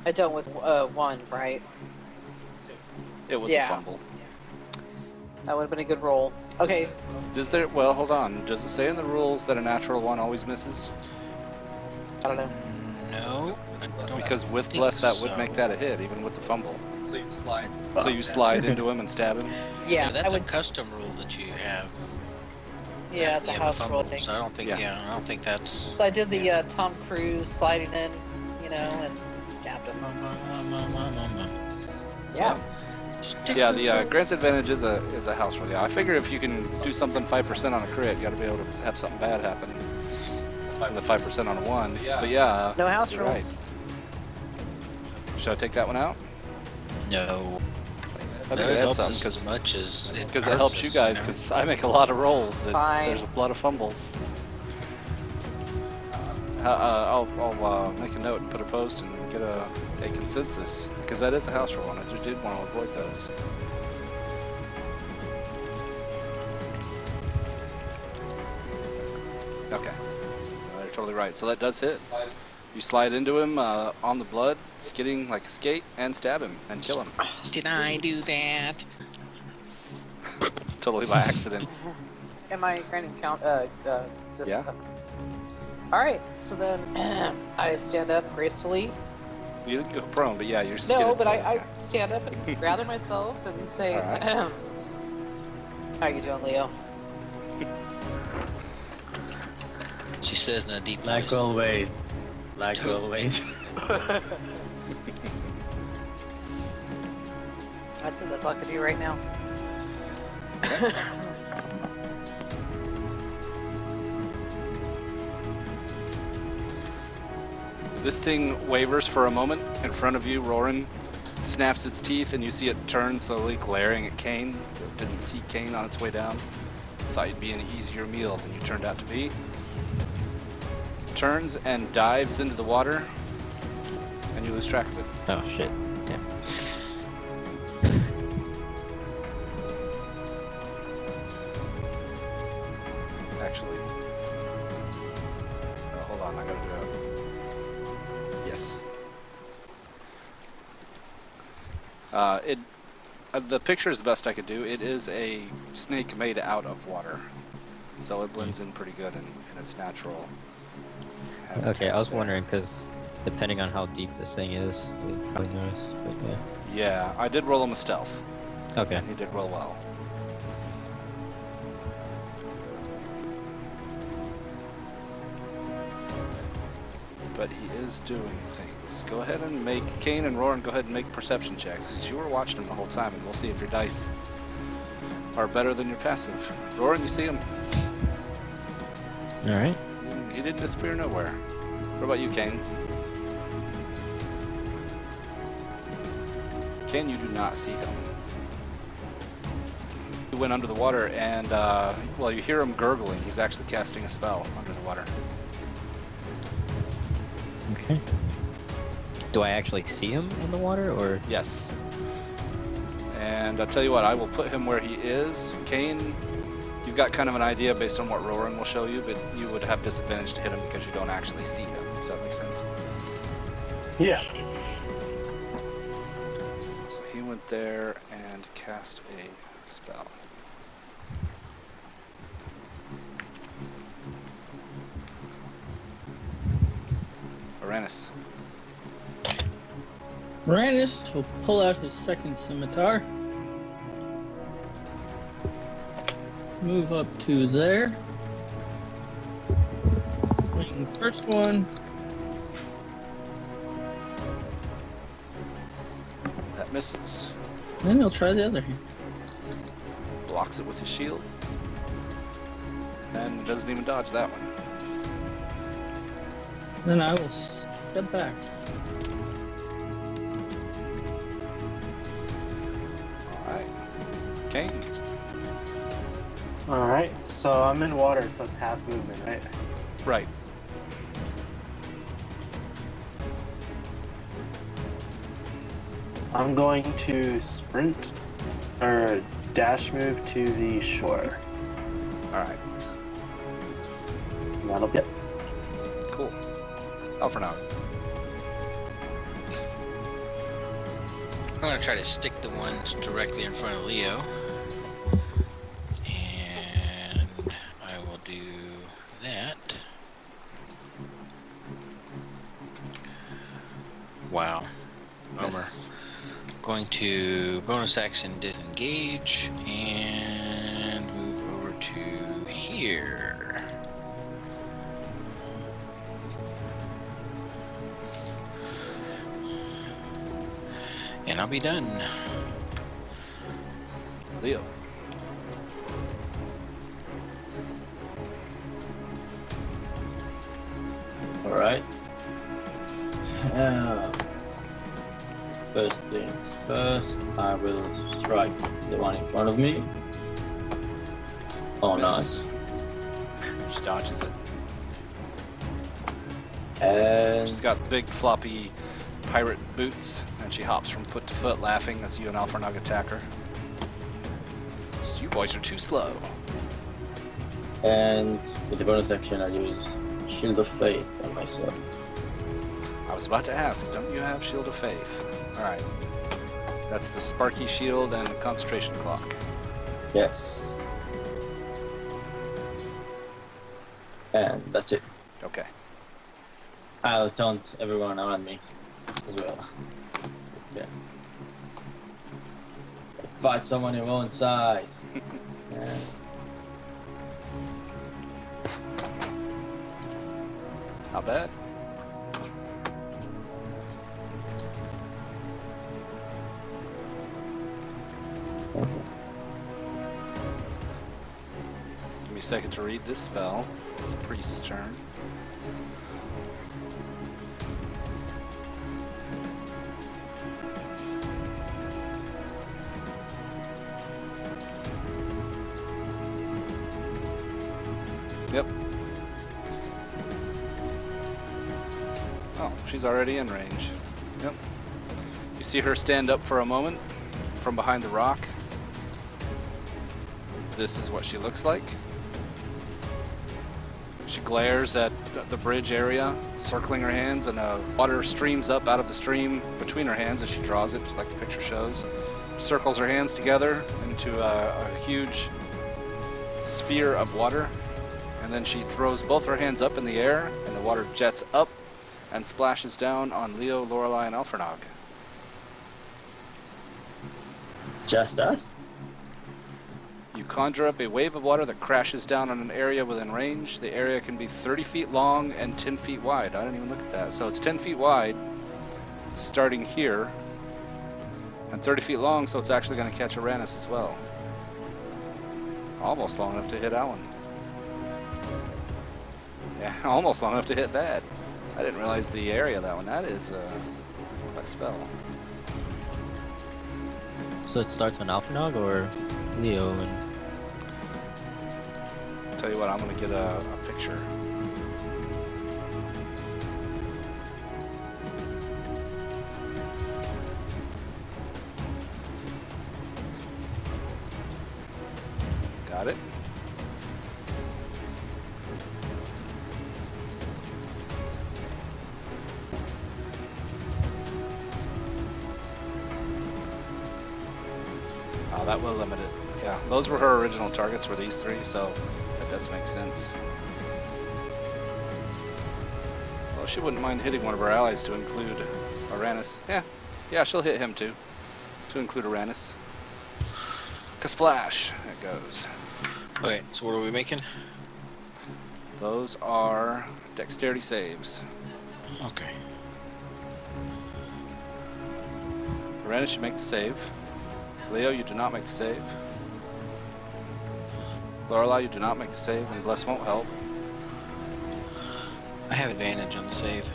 I dealt with 1, right? It was Yeah. a fumble. That would have been a good roll. Okay, Does there? Well, hold on. Does it say in the rules that a natural 1 always misses? I don't know. No, I don't Because with think bless, that so. would make that a hit, even with the fumble. So you slide. So you slide into him and stab him. Yeah, that's I would. a custom rule that you have. Yeah, it's a the house rule, I fumble, think. So I don't think. Yeah. Yeah, I don't think that's. So I did the Tom Cruise sliding in, you know, and stabbed him. Yeah. Yeah, the grants advantage is a house rule. Yeah, I figure if you can do something 5% on a crit, you got to be able to have something bad happen. The 5% on a 1. But yeah, No house you're rules. right. Should I take that one out? No. I No, think it it helps adds us something as much as it because it helps you hurts us, guys. know? Because I make a lot of rolls that Fine. there's a lot of fumbles. I'll make a note and put a post and get a consensus because that is a house rule and I just did want to avoid those. Okay, you're totally right. So that does hit. You slide into him on the blood, skidding like a skate, and stab him and kill him. Did I do that? Totally by accident. Am I granting count? Just, Yeah. All right. So then I stand up gracefully. You didn't go prone, but yeah, you're skidded. No, but I stand up and gather myself and say, All right. "How you doing, Leo?" She says in a deep Like voice. always. Like Totally. always. That's it. That's all I can do right now. This thing wavers for a moment in front of you. Roran snaps its teeth, and you see it turn slowly, glaring at Kane. Didn't see Kane on its way down. Thought you'd be an easier meal than you turned out to be. Turns and dives into the water, and you lose track of it. Oh shit. Damn. on, I gotta do it. Yes. The picture is the best I could do. It is a snake made out of water, so it blends in pretty good in its natural habitat. Okay, I was there. wondering because depending on how deep this thing is, you'd probably notice. But yeah. Yeah, I did roll him a stealth, Okay. and he did roll well. But he is doing things. Go ahead and make Kane and Roran go ahead and make perception checks, because you were watching him the whole time, and we'll see if your dice are better than your passive. Roran, you see him? All right. He didn't disappear nowhere. What about you, Kane? Kane, you do not see him. He went under the water, and well, you hear him gurgling. He's actually casting a spell under the water. Okay. Do I actually see him in the water, or? Yes. And I'll tell you what, I will put him where he is. Kane, you've got kind of an idea based on what Roran will show you, but you would have disadvantage to hit him because you don't actually see him. Does that make sense? Yeah. So he went there and cast a spell. Uranus. Uranus will pull out his second scimitar. Move up to there. Swing the first one. That misses. Then he'll try the other hand. Blocks it with his shield. And doesn't even dodge that one. Then I will step back. Alright. Kane. Alright, so I'm in water, so it's half movement, right? Right. I'm going to sprint or dash move to the shore. Alright. That'll be it. Cool. Out for now. I'm gonna try to stick the ones directly in front of Leo. And I will do that. Wow. Bummer. Miss. Going to bonus action disengage and move over to here. And I'll be done. Leo. Alright. First things first, I will strike the one in front of me. Oh, Miss. nice. She dodges it. And She's got big floppy pirate boots, and she hops from foot to foot laughing as you and Alfrenog attack her. You boys are too slow. with the bonus action, I use Shield of Faith on myself. I was about to ask, don't you have Shield of Faith? Alright. That's the Sparky Shield and the Concentration Clock. Yes. And that's it. Okay. I'll taunt everyone around me as well. Yeah. Fight someone your own size. Yeah. Not bad. Give me a second to read this spell. It's a priest's turn. Yep. Oh, she's already in range. Yep. You see her stand up for a moment from behind the rock. This is what she looks like. She glares at the bridge area, circling her hands, and water streams up out of the stream between her hands as she draws it, just like the picture shows. Circles her hands together into a huge sphere of water, and then she throws both her hands up in the air, and the water jets up and splashes down on Leo, Lorelei, and Alphinaud. Just us? You conjure up a wave of water that crashes down on an area within range. The area can be 30 feet long and 10 feet wide. I didn't even look at that. So it's 10 feet wide, starting here, and 30 feet long, so it's actually going to catch Uranus as well. Almost long enough to hit Alan. Yeah, almost long enough to hit that. I didn't realize the area of that one. That is by spell. So it starts on Alphinaud or Leo and... Tell you what, I'm gonna get a picture. Got it. Oh, that will limit it. Yeah, those were her original targets, were these three, so that does make sense. Well, she wouldn't mind hitting one of her allies to include Uranus. Yeah, she'll hit him too, to include Uranus. Kasplash, it goes. Okay, so what are we making? Those are dexterity saves. Okay. Uranus, you make the save. Leo, you do not make the save. Lorelei, you do not make the save, and Bless won't help. I have advantage on the save.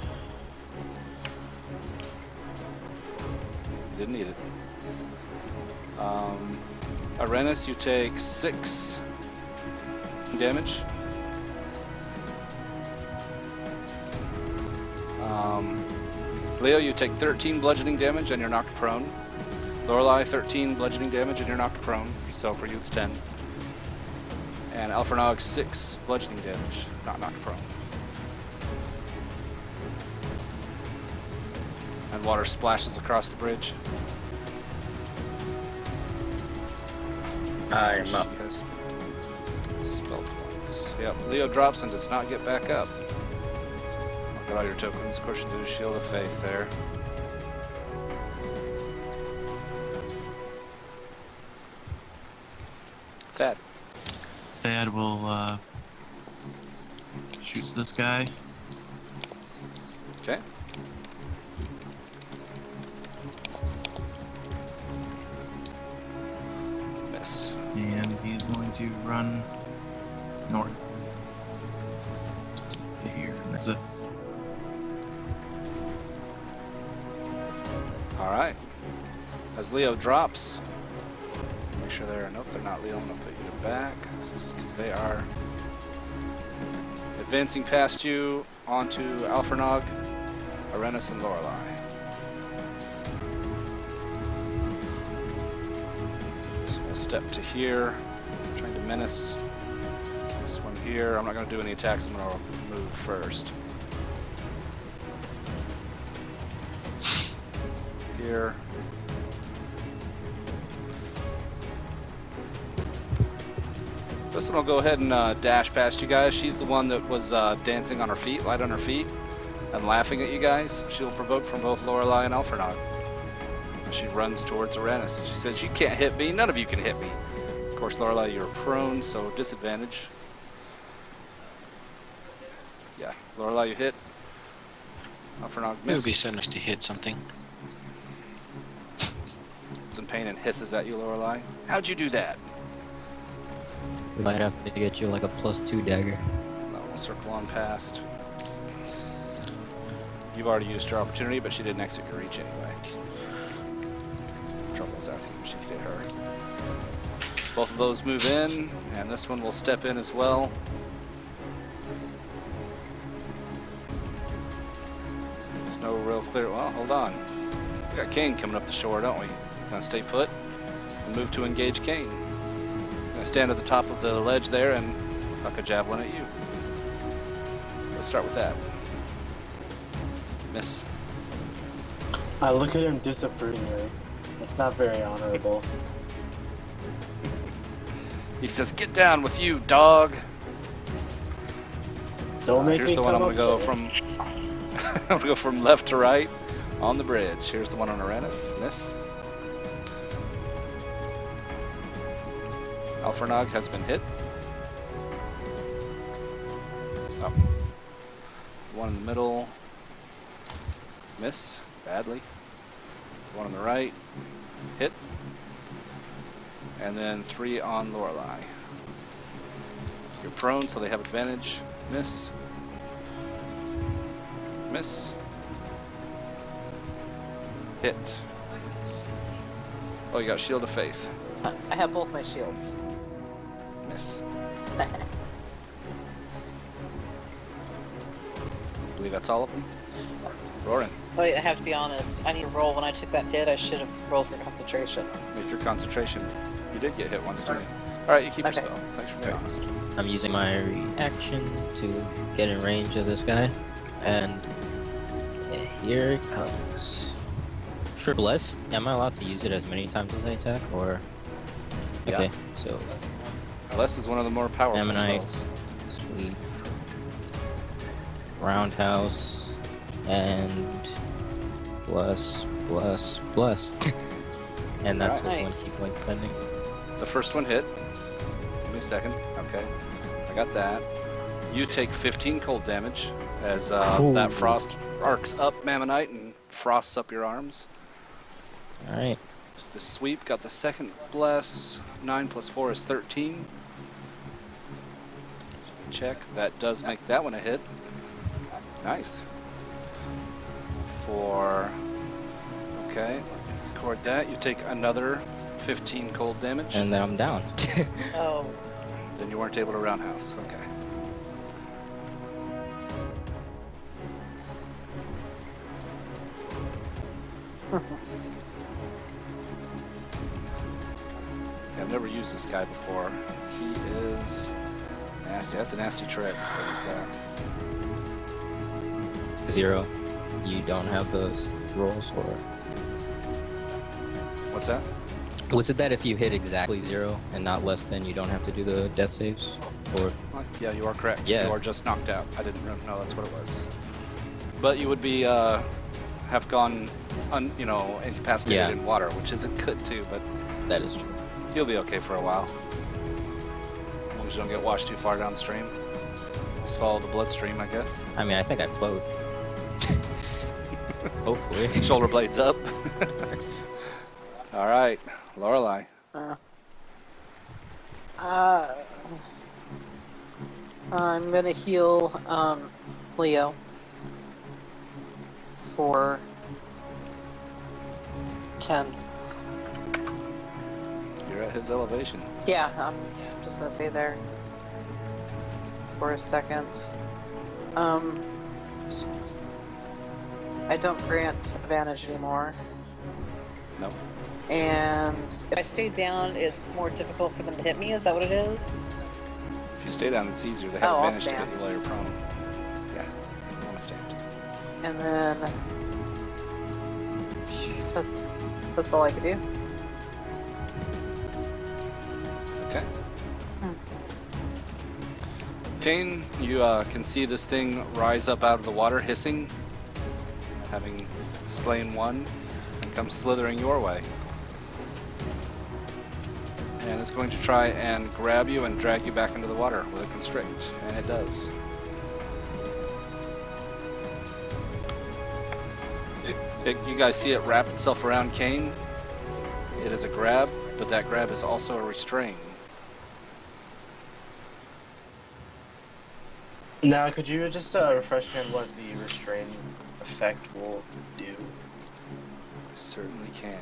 Didn't need it. Uranus, you take 6 damage. Leo, you take 13 bludgeoning damage and you're knocked prone. Lorelei, 13 bludgeoning damage and you're knocked prone, so for you it's 10. And Alphinaud, 6 bludgeoning damage, not knocked prone. And water splashes across the bridge. I'm up. She has spell points. Yep, Leo drops and does not get back up. Look at all your tokens. Of course, you lose Shield of Faith there. Thad. Thad will shoot this guy. Okay. Miss. And he's going to run north. Here, that's it. Alright. As Leo drops, make sure they're, nope, they're not Leo. I'm going to put you back, just because they are advancing past you onto Alphinaud, Uranus, and Lorelei. So we'll step to here, trying to menace this one here. I'm not going to do any attacks, I'm going to move first. Here. This one will go ahead and dash past you guys. She's the one that was dancing on her feet, light on her feet, and laughing at you guys. She'll provoke from both Lorelei and Alphinaud. She runs towards Uranus. She says, "You can't hit me. None of you can hit me." Of course, Lorelei, you're prone, so disadvantage. Yeah, Lorelei, you hit. Alphinaud It would miss. be so nice to hit something. It's in pain and hisses at you, Lorelei. How'd you do that? We might have to get you like a +2 dagger. No, we'll circle on past. You've already used your opportunity, but she didn't exit your reach anyway. Trouble is asking if she could hit her. Both of those move in, and this one will step in as well. There's no real clear. Well, hold on. We got Kane coming up the shore, don't we? Gonna stay put and move to engage Kane. Gonna stand at the top of the ledge there and huck a javelin at you. start with that. Miss. I look at him disapprovingly. That's not very honorable. He says, "Get down with you, dog." Don't make Here's me the one come I'm gonna up go there. from. I'm gonna go from left to right on the bridge. Here's the one on Uranus. Miss. Alfernog has been hit. Oh. One in the middle. Miss. Badly. One on the right. Hit. And then 3 on Lorelei. You're prone, so they have advantage. Miss. Miss. Hit. Oh, you got Shield of Faith. I have both my shields. Miss. Believe that's all of them. Roaring. Wait, I have to be honest. I need to roll. When I took that hit, I should have rolled for concentration. Make your concentration. You did get hit once, didn't you? Alright, you keep your Okay. spell. Thanks for being honest. I'm using my reaction to get in range of this guy, and here it comes. For Bless, am I allowed to use it as many times as I attack, or? Yeah. Okay, so Bless is one of the more powerful Ammonite, spells. Sweep, Roundhouse, and Bless. And that's Alright. with Nice. 1 key point spending. The first one hit. Give me a second. Okay. I got that. You take 15 cold damage as Ooh. that frost arcs up Mammonite and frosts up your arms. Alright. It's the sweep. Got the second bless. 9 plus 4 is 13. Check. That does make that one a hit. Nice. Okay. Record that. You take another 15 cold damage. And then I'm down. Oh, Then you weren't able to roundhouse. Okay. Yeah, I've never used this guy before. He is nasty. That's a nasty trick. But, 0. You don't have those rolls, or what's that? was it that if you hit exactly 0 and not less than, you don't have to do the death saves? Or Yeah, you are correct. Yeah. You are just knocked out. I didn't know that's what it was. But you would be have gone, incapacitated Yeah. in water, which isn't good too. But that is true. you'll be okay for a while. As long as you don't get washed too far downstream. Just follow the bloodstream, I guess. I mean, I think I float. Hopefully. Shoulder blades up. All right, Lorelei. I'm gonna heal Leo for 10. You're at his elevation. Yeah, I'm just gonna stay there for a second. Shit. I don't grant advantage anymore. Nope. And if I stay down, it's more difficult for them to hit me. Is that what it is? If you stay down, it's easier. They have Oh, I'll advantage to stand. get you while you're prone. Yeah, you want to stand. And then that's all I could do. Okay. Kane, you can see this thing rise up out of the water, hissing, having slain one, and come slithering your way. And it's going to try and grab you and drag you back into the water with a constrict, and it does. You guys see it wrap itself around Kane. It is a grab, but that grab is also a restrain. Now, could you just refresh me on what the restrain effect will do? Certainly can.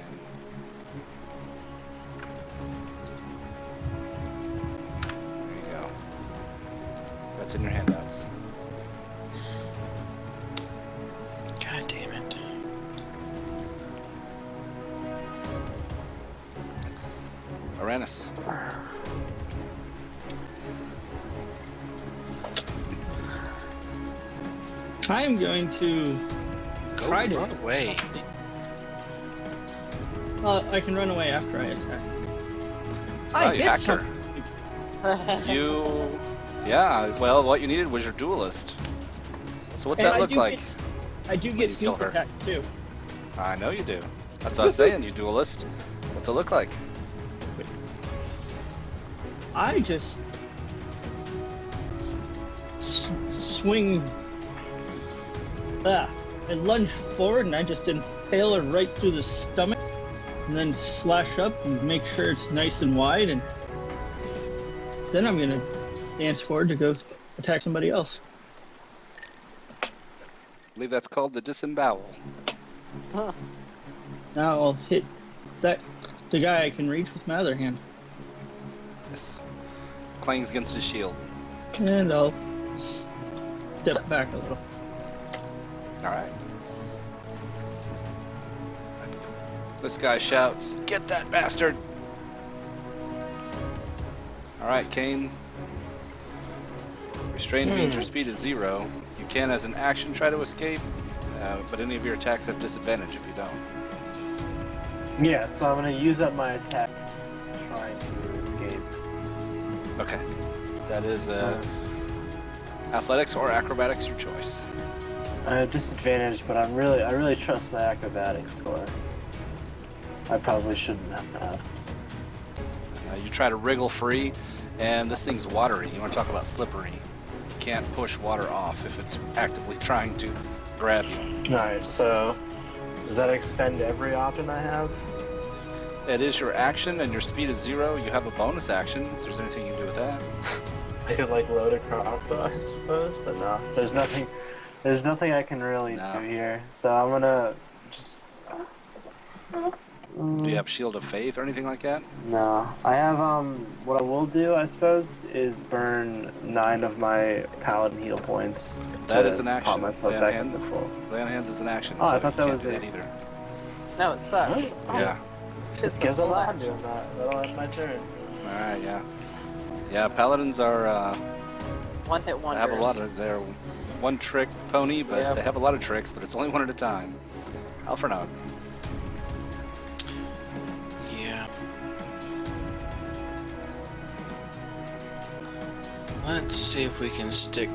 There you go. That's in your handouts. God damn it. Uranus. I'm going to Go try to run away. I can run away after I attack. Oh, you get hacked her. something. You, yeah. Well, what you needed was your duelist. So what's And that look like? I do get you kill sneak her? attack too. I know you do. That's what I was saying. You duelist. What's it look like? I just swing and lunge forward, and I just impale her right through the stomach, and then slash up and make sure it's nice and wide, and then I'm gonna dance forward to go attack somebody else. I believe that's called the disembowel. Huh. Now I'll hit the guy I can reach with my other hand, Yes. Clangs against his shield. and I'll step back a little. All right. This guy shouts, "Get that bastard!" All right, Kane. Restrained means your speed is 0. You can, as an action, try to escape, but any of your attacks have disadvantage if you don't. Yeah, so I'm gonna use up my attack trying to escape. Okay. That is athletics or acrobatics, your choice. I have disadvantage, but I really trust my acrobatics score. I probably shouldn't have. You try to wriggle free, and this thing's watery. You want to talk about slippery. You can't push water off if it's actively trying to grab you. Alright, so does that expend every option I have? It is your action, and your speed is 0. You have a bonus action, if there's anything you can do with that. I could like load a crossbow, I suppose, but no. There's nothing I can really No. do here. So I'm gonna just Do you have Shield of Faith or anything like that? No. I have what I will do, I suppose, is burn 9 of my paladin heal points. That to is an action. Pop myself Lay on back hand. into full. Lay on hands is an action. Oh, I so thought you that can't was do it. either. No, it sucks. Yeah. It's Guess a I'm full not action. doing that. That'll end my turn. Alright, yeah. Yeah, paladins are, One hit wonders. have a lot of, they're one trick pony, but Yep. they have a lot of tricks, but it's only one at a time. Alfernog. Yeah. Let's see if we can stick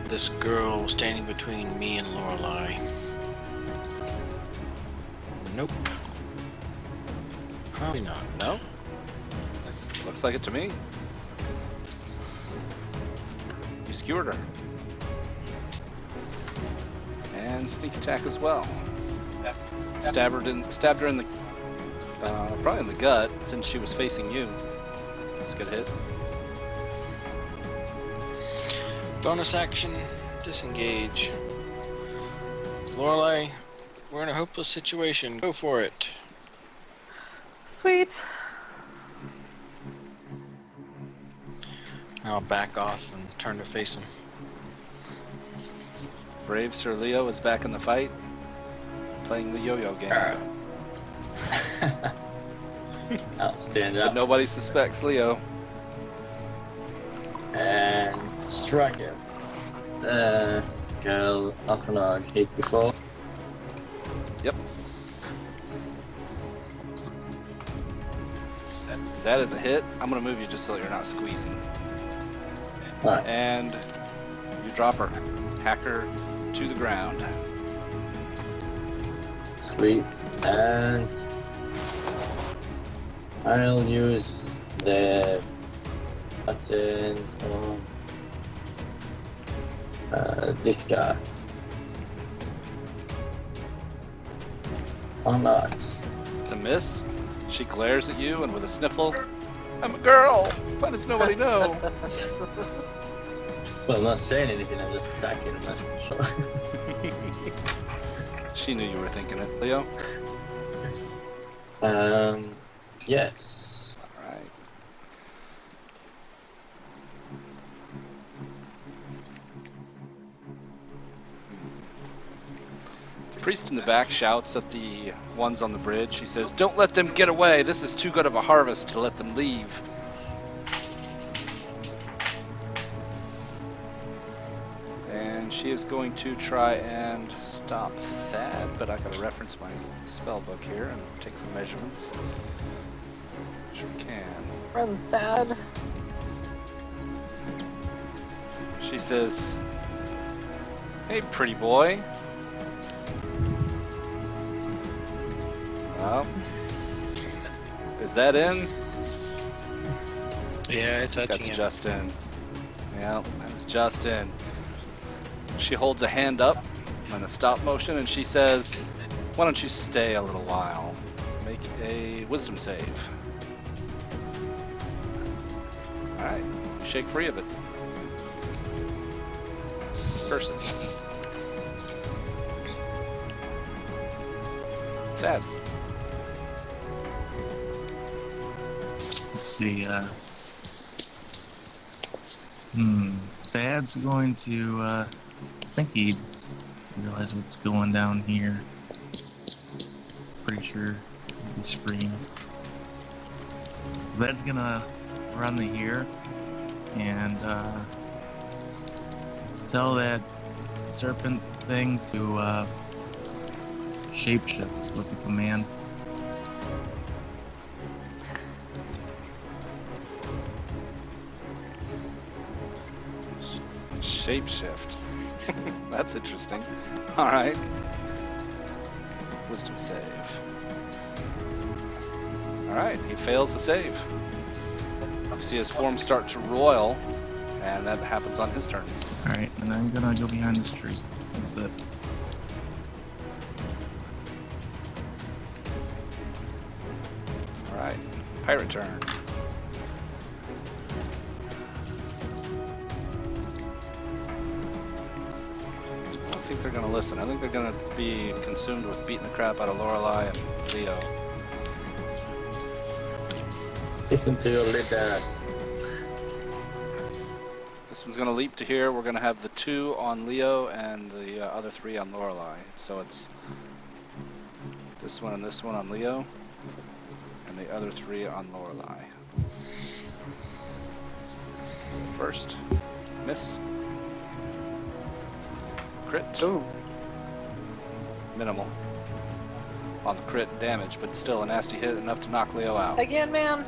this girl standing between me and Lorelei. Nope. Probably not. No? Looks like it to me. You skewered her. And sneak attack as well. Stabbed her in the, probably in the gut, since she was facing you. That's a good hit. Bonus action, disengage. Lorelei, we're in a hopeless situation. Go for it. Sweet. I'll back off and turn to face him. Brave Sir Leo is back in the fight, playing the yo-yo game. I'll stand But up nobody suspects Leo. and strike it. Girl, Alfernog hit before. Yep. That is a hit. I'm gonna move you just so you're not squeezing. Alright, And you drop her. Hack her to the ground. sweet. And I'll use the button on this guy. Or not. It's a miss. She glares at you and with a sniffle, "I'm a girl! Why does nobody know?" Well, I'm not saying anything, I'm just attacking, that's for sure. She knew you were thinking it. Leo? Yes. Alright. The priest in the back shouts at the ones on the bridge. He says, "Don't let them get away. This is too good of a harvest to let them leave." And and she is going to try and stop Thad, but I gotta reference my spell book here and take some measurements. Which we can. Run, Thad. She says, "Hey, pretty boy." Well, is that in? Yeah, it's touching That's it. Justin. Yeah, that's Justin. She holds a hand up in a stop motion and she says, "Why don't you stay a little while? Make a wisdom save." Alright, shake free of it. Curses. Thad. Let's see, Thad's going to, I think he realized what's going down here. Pretty sure he screams. Thad's gonna run to here and, tell that serpent thing to, shapeshift with the command. Shapeshift. That's interesting. Alright. Wisdom save. Alright, he fails the save. You see his form start to roil, and that happens on his turn. Alright, and I'm gonna go behind this tree. That's it. Alright, pirate turn. I don't think they're gonna listen. I think they're gonna be consumed with beating the crap out of Lorelei and Leo. Listen to your leaders. This one's gonna leap to here. We're gonna have the 2 on Leo and the other 3 on Lorelei. So it's this one and this one on Leo, and the other 3 on Lorelei. First, miss. Crit. Ooh. Minimal on the crit damage, but still a nasty hit, enough to knock Leo out. Again, man.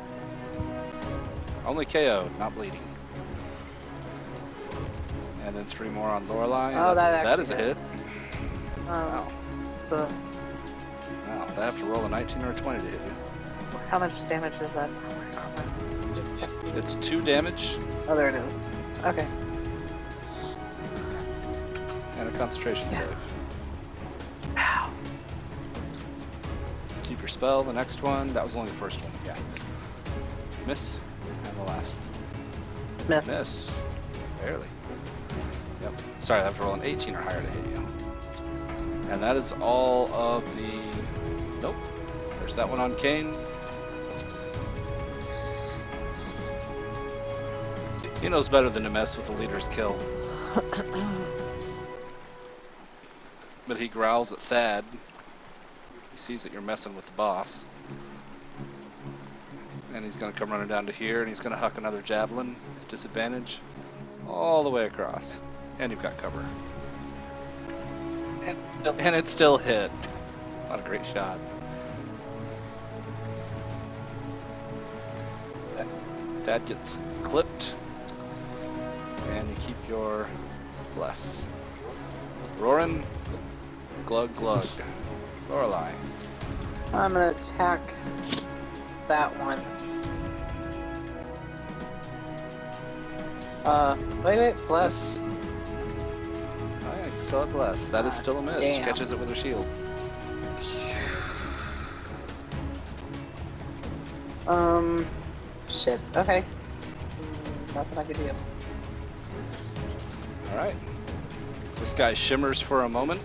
Only KO'd, not bleeding. And then 3 more on Lorelei. Oh, that that is a actually hit. Wow. So that's, Wow, they have to roll a 19 or a 20 to hit you. how much damage is that? It's 2 damage Oh, there it is. Okay. and a concentration Yeah. save. Ow. Keep your spell. The next one, that was only the first one. Yeah. Miss. And the last one. Miss. Miss. Barely. Yep. Sorry, I have to roll an 18 or higher to hit you. And that is all of the... Nope. There's that one on Kane. He knows better than to mess with the leader's kill. But he growls at Thad. He sees that you're messing with the boss. And he's gonna come running down to here and he's gonna huck another javelin with disadvantage all the way across. And you've got cover. And it still hit. What a great shot. Thad gets clipped. And you keep your bless. Roarin', glug glug. Lorelei. I'm gonna attack that one. Wait, bless. Oh yeah, you still have bless. That is still a miss. Damn. Catches it with her shield. Shit. Okay. Nothing I could do. Alright. This guy shimmers for a moment.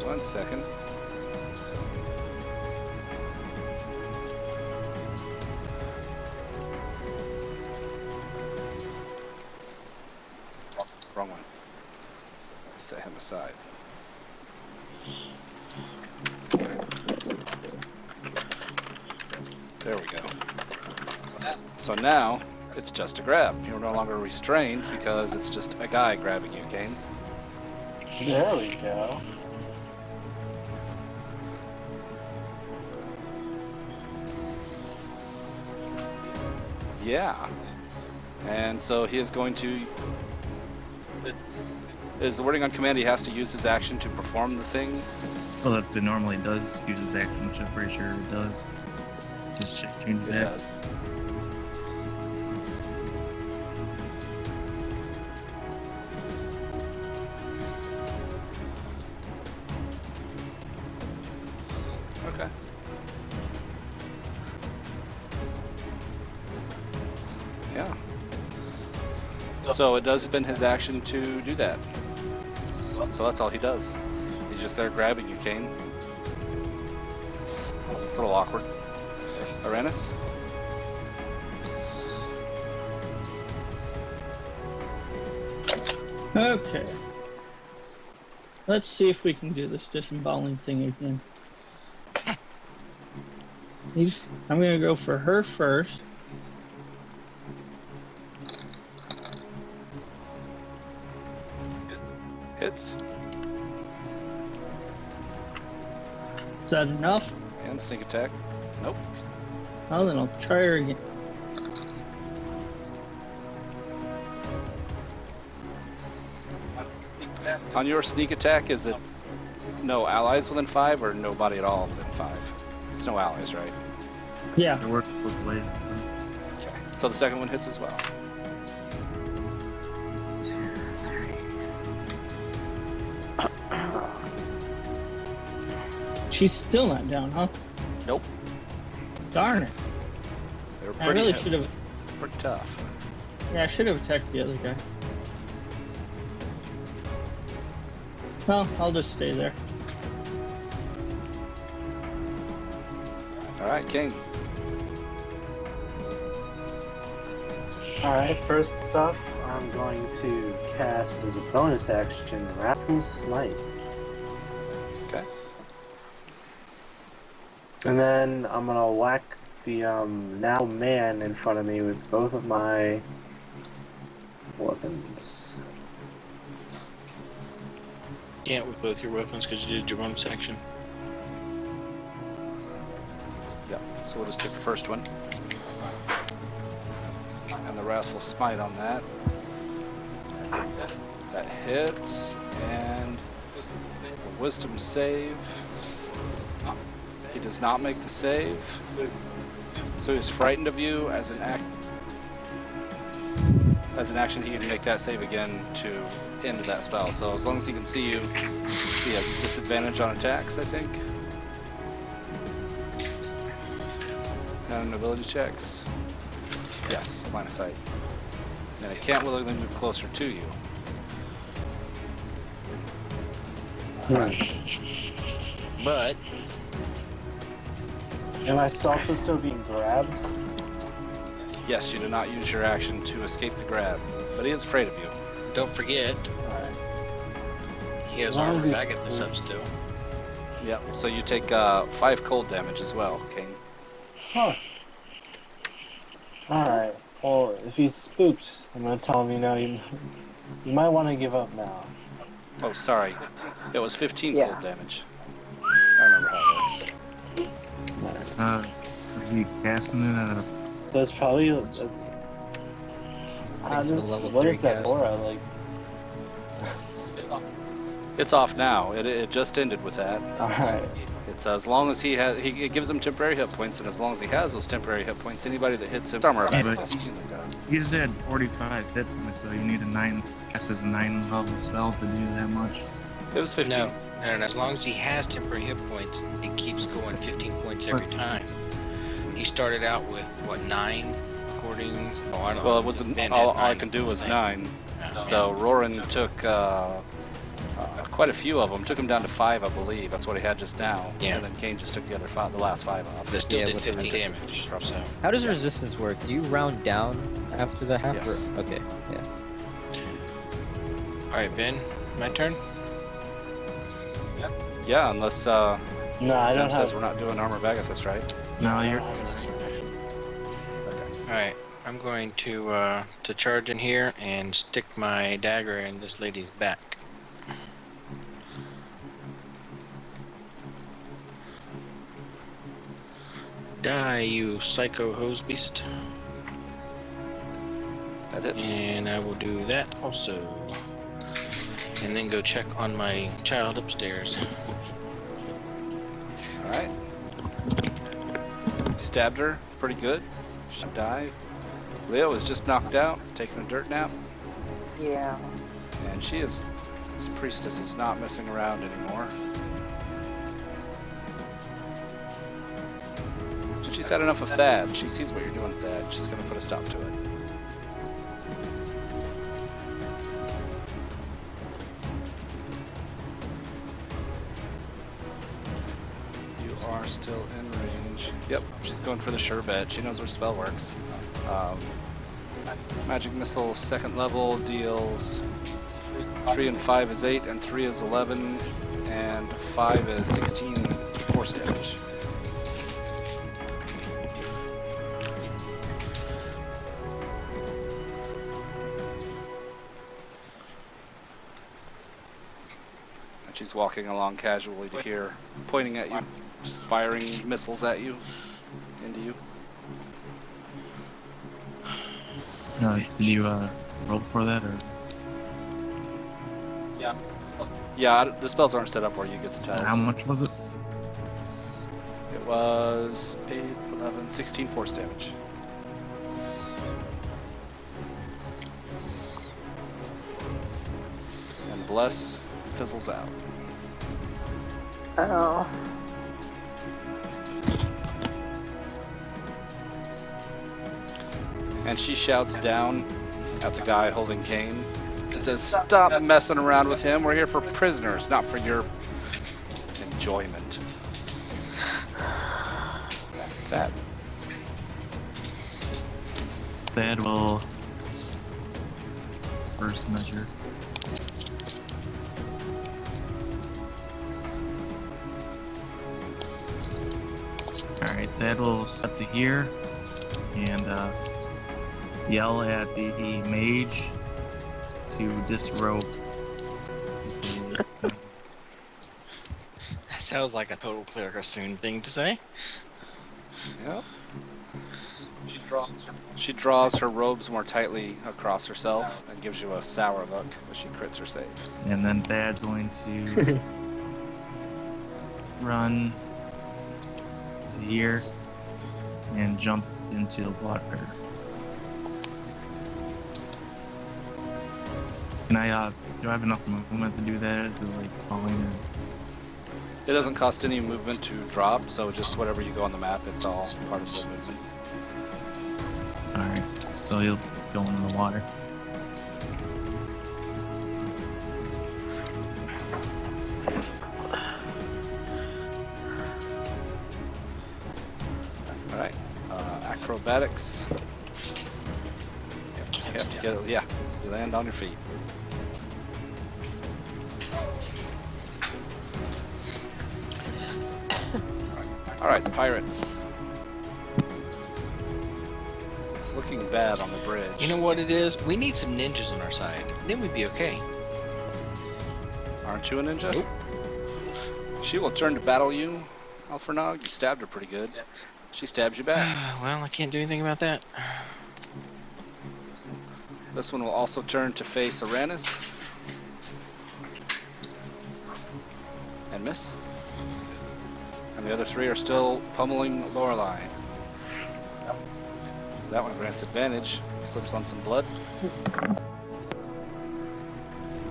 One second. Wrong one. Set him aside. There we go. So now it's just a grab. You're no longer restrained because it's just a guy grabbing you, Kane. There we go. Yeah. And so he is going to. Is the wording on command he has to use his action to perform the thing? Well, it normally does use his action, which I'm pretty sure it does. Just change It that. does. Okay. Yeah. So it does spend his action to do that. So that's all he does. He's just there grabbing you, Kane. It's a little awkward. Aranus? Okay. Let's see if we can do this disemboweling thing again. I'm gonna go for her first. Hits. Is that enough? And sneak attack. Nope. Well, then I'll try her again. On your sneak attack, is it no allies within 5 or nobody at all within 5? It's no allies, right? Yeah. It works both ways. Okay. So the second one hits as well. She's still not down, huh? Nope. Darn it. They were I pretty, really should have. pretty tough. Yeah, I should have attacked the other guy. Well, I'll just stay there. All right, King. Alright, first off, I'm going to cast as a bonus action Wrathful Smite. Okay. And then I'm gonna whack the now man in front of me with both of my weapons. Can't with both your weapons because you did your bonus action. Yep. So we'll just take the first one. And the Wrathful Smite on that. That hits. And a Wisdom save. He does not make the save. So he's frightened of you. As an action, he can make that save again to end that spell. So as long as he can see you, he has disadvantage on attacks, I think. And ability checks. Yes, line of sight. And it can't willingly move closer to you. But Am I also still being grabbed? Yes, you do not use your action to escape the grab, but he is afraid of you. don't forget, Alright. he has As long armor as he's- back at this up still. Yep. So you take 5 cold damage as well, King. Huh. Alright. Well, if he's spooked, I'm gonna tell him, you might want to give up now. Oh, sorry. It was 15 Yeah. cold damage. I remember how it works. Is he casting it at a... So it's probably. it's a level What 3 is that cast. aura like? It's off now. It just ended with that. Alright. It's as long as he has, it gives him temporary hit points, and as long as he has those temporary hit points, anybody that hits him, armor Yeah, back. but- You just had 45 hit points, so you need a 9, cast as a 9 level spell to do that much. It was 15. No, and as long as he has temporary hit points, it keeps going 15 points every time. He started out with, what, 9? According... Oh, I don't Well, know. it wasn't. Ben All had I can do was I think. 9. Yeah. So Roran took quite a few of them. Took him down to 5, I believe. That's what he had just now. Yeah. And then Kane just took the other 5, the last 5 off. But it still Yeah, did with the 15 damage. So, How does resistance work? Do you round down after the half? Yes. Or... Okay, yeah. alright, Ben, my turn? Yeah, unless No, I Sam don't says have. we're not doing armor Bagathus, right? No, you're... I don't have any actions. Alright, I'm going to charge in here and stick my dagger in this lady's back. Die, you psycho hose beast. That hits. And I will do that also. And then go check on my child upstairs. Alright. Stabbed her. Pretty good. She died. Leo is just knocked out, taking a dirt nap. Yeah. And this priestess is not messing around anymore. She's had enough of Thad. She sees what you're doing, Thad. She's gonna put a stop to it. You are still in range. Yep, she's going for the sure bet. She knows her spell works. Magic missile, second level, deals 3 and 5 is 8, and 3 is 11, and 5 is 16 force damage. And she's walking along casually to here, pointing at you, just firing missiles at you, into you. Did you roll for that, or Yeah, the spells aren't set up where you get the tiles. how much was it? It was 8, 11, 16 force damage. And bless fizzles out. Oh. And she shouts down at the guy holding Cain and says, "Stop messing around with him. We're here for prisoners, not for your enjoyment." That. Thad will first measure. Alright, Thad will step to here and yell at the mage to disrobe. That sounds like a total Cleric Soon thing to say. Yep. She draws her robes more tightly across herself and gives you a sour look as she crits her save. And then Thad's going to run to here and jump into the water. Can I, do I have enough movement to do that? Is it like falling or? It doesn't cost any movement to drop, so just whatever you go on the map, it's all part of the movement. Alright, so he'll go into the water. Alright, acrobatics. Yep, yeah, you land on your feet. Alright, pirates. It's looking bad on the bridge. You know what it is? We need some ninjas on our side. Then we'd be okay. Aren't you a ninja? Nope. She will turn to battle you, Alfernog. You stabbed her pretty good. She stabs you back. Well, I can't do anything about that. This one will also turn to face Aranis. And miss. And the other three are still pummeling Lorelei. That one grants advantage. Slips on some blood.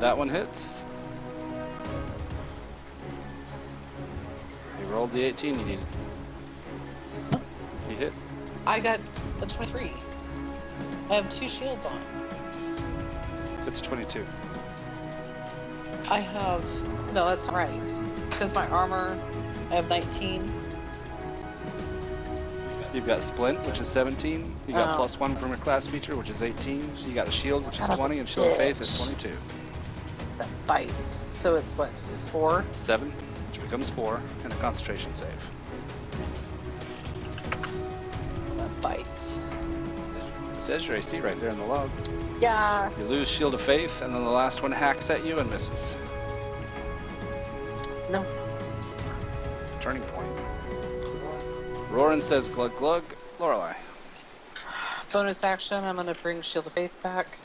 That one hits. He rolled the 18 he needed. He hit. I got a 23. I have 2 shields on. It's 22. I have... No, that's not right. Because my armor, I have 19. You've got Splint, which is 17. You got Oh. +1 from your class feature, which is 18. You got the Shield, which is Son of a 20, and Shield of Faith is bitch. 22. That bites. So it's what, 4? 7, which becomes 4, and a concentration save. That bites. says your AC right there in the log. Yeah. You lose Shield of Faith, and then the last one hacks at you and misses. No. Turning point. Roran says glug glug. Lorelei. Bonus action, I'm gonna bring Shield of Faith back.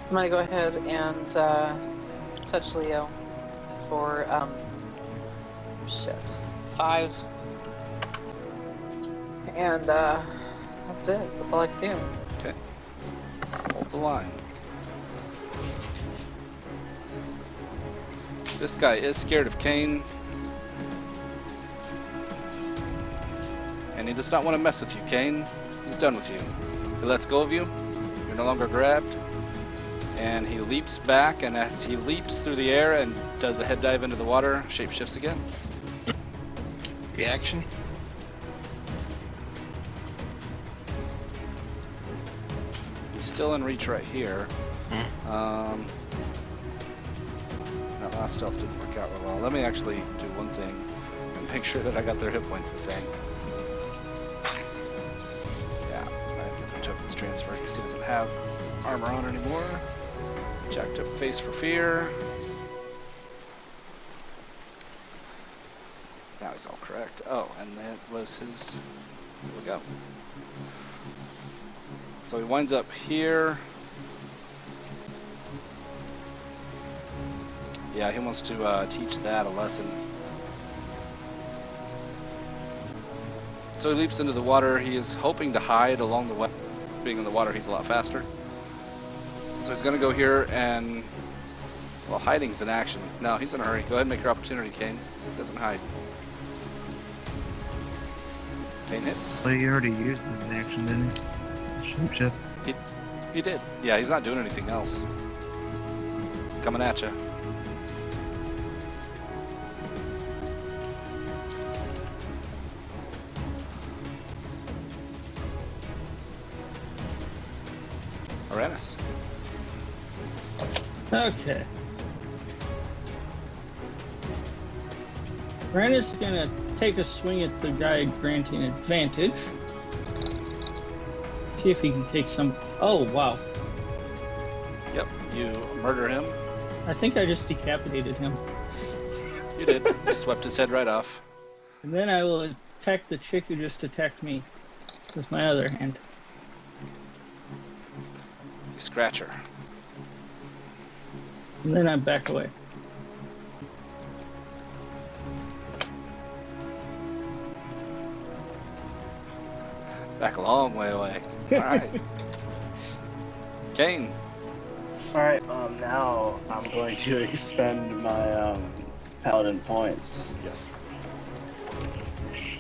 I'm gonna go ahead and touch Leo for shit. 5. And that's it. That's all I can do. Okay. Hold the line. This guy is scared of Kane. And he does not want to mess with you, Kane. He's done with you. He lets go of you. You're no longer grabbed. And he leaps back, and as he leaps through the air and does a head dive into the water, shapeshifts again. Reaction? He's still in reach right here. That last stealth didn't work out real well. Let me actually do one thing and make sure that I got their hit points the same. Yeah, I get their tokens transferred because he doesn't have armor on anymore. Jacked up face for fear. Now he's all correct. Oh, and that was his. Here we go. So he winds up here. Yeah, he wants to teach that a lesson. So he leaps into the water. He is hoping to hide along the way. Being in the water, he's a lot faster. So he's going to go here and... Well, hiding's an action. No, he's in a hurry. Go ahead and make your opportunity, Kane. He doesn't hide. Kane hits. Well, you already used his action, didn't you? Shapeshift. He did. Yeah, he's not doing anything else. Coming at you. Uranus. Okay. Uranus is gonna take a swing at the guy granting advantage. See if he can take some. Oh, wow. Yep, you murder him. I think I just decapitated him. You did. You swept his head right off. And then I will attack the chick who just attacked me with my other hand. You scratch her. And then I back away. Back a long way away. Alright. Kane. Alright, now I'm going to expend my paladin points. Yes.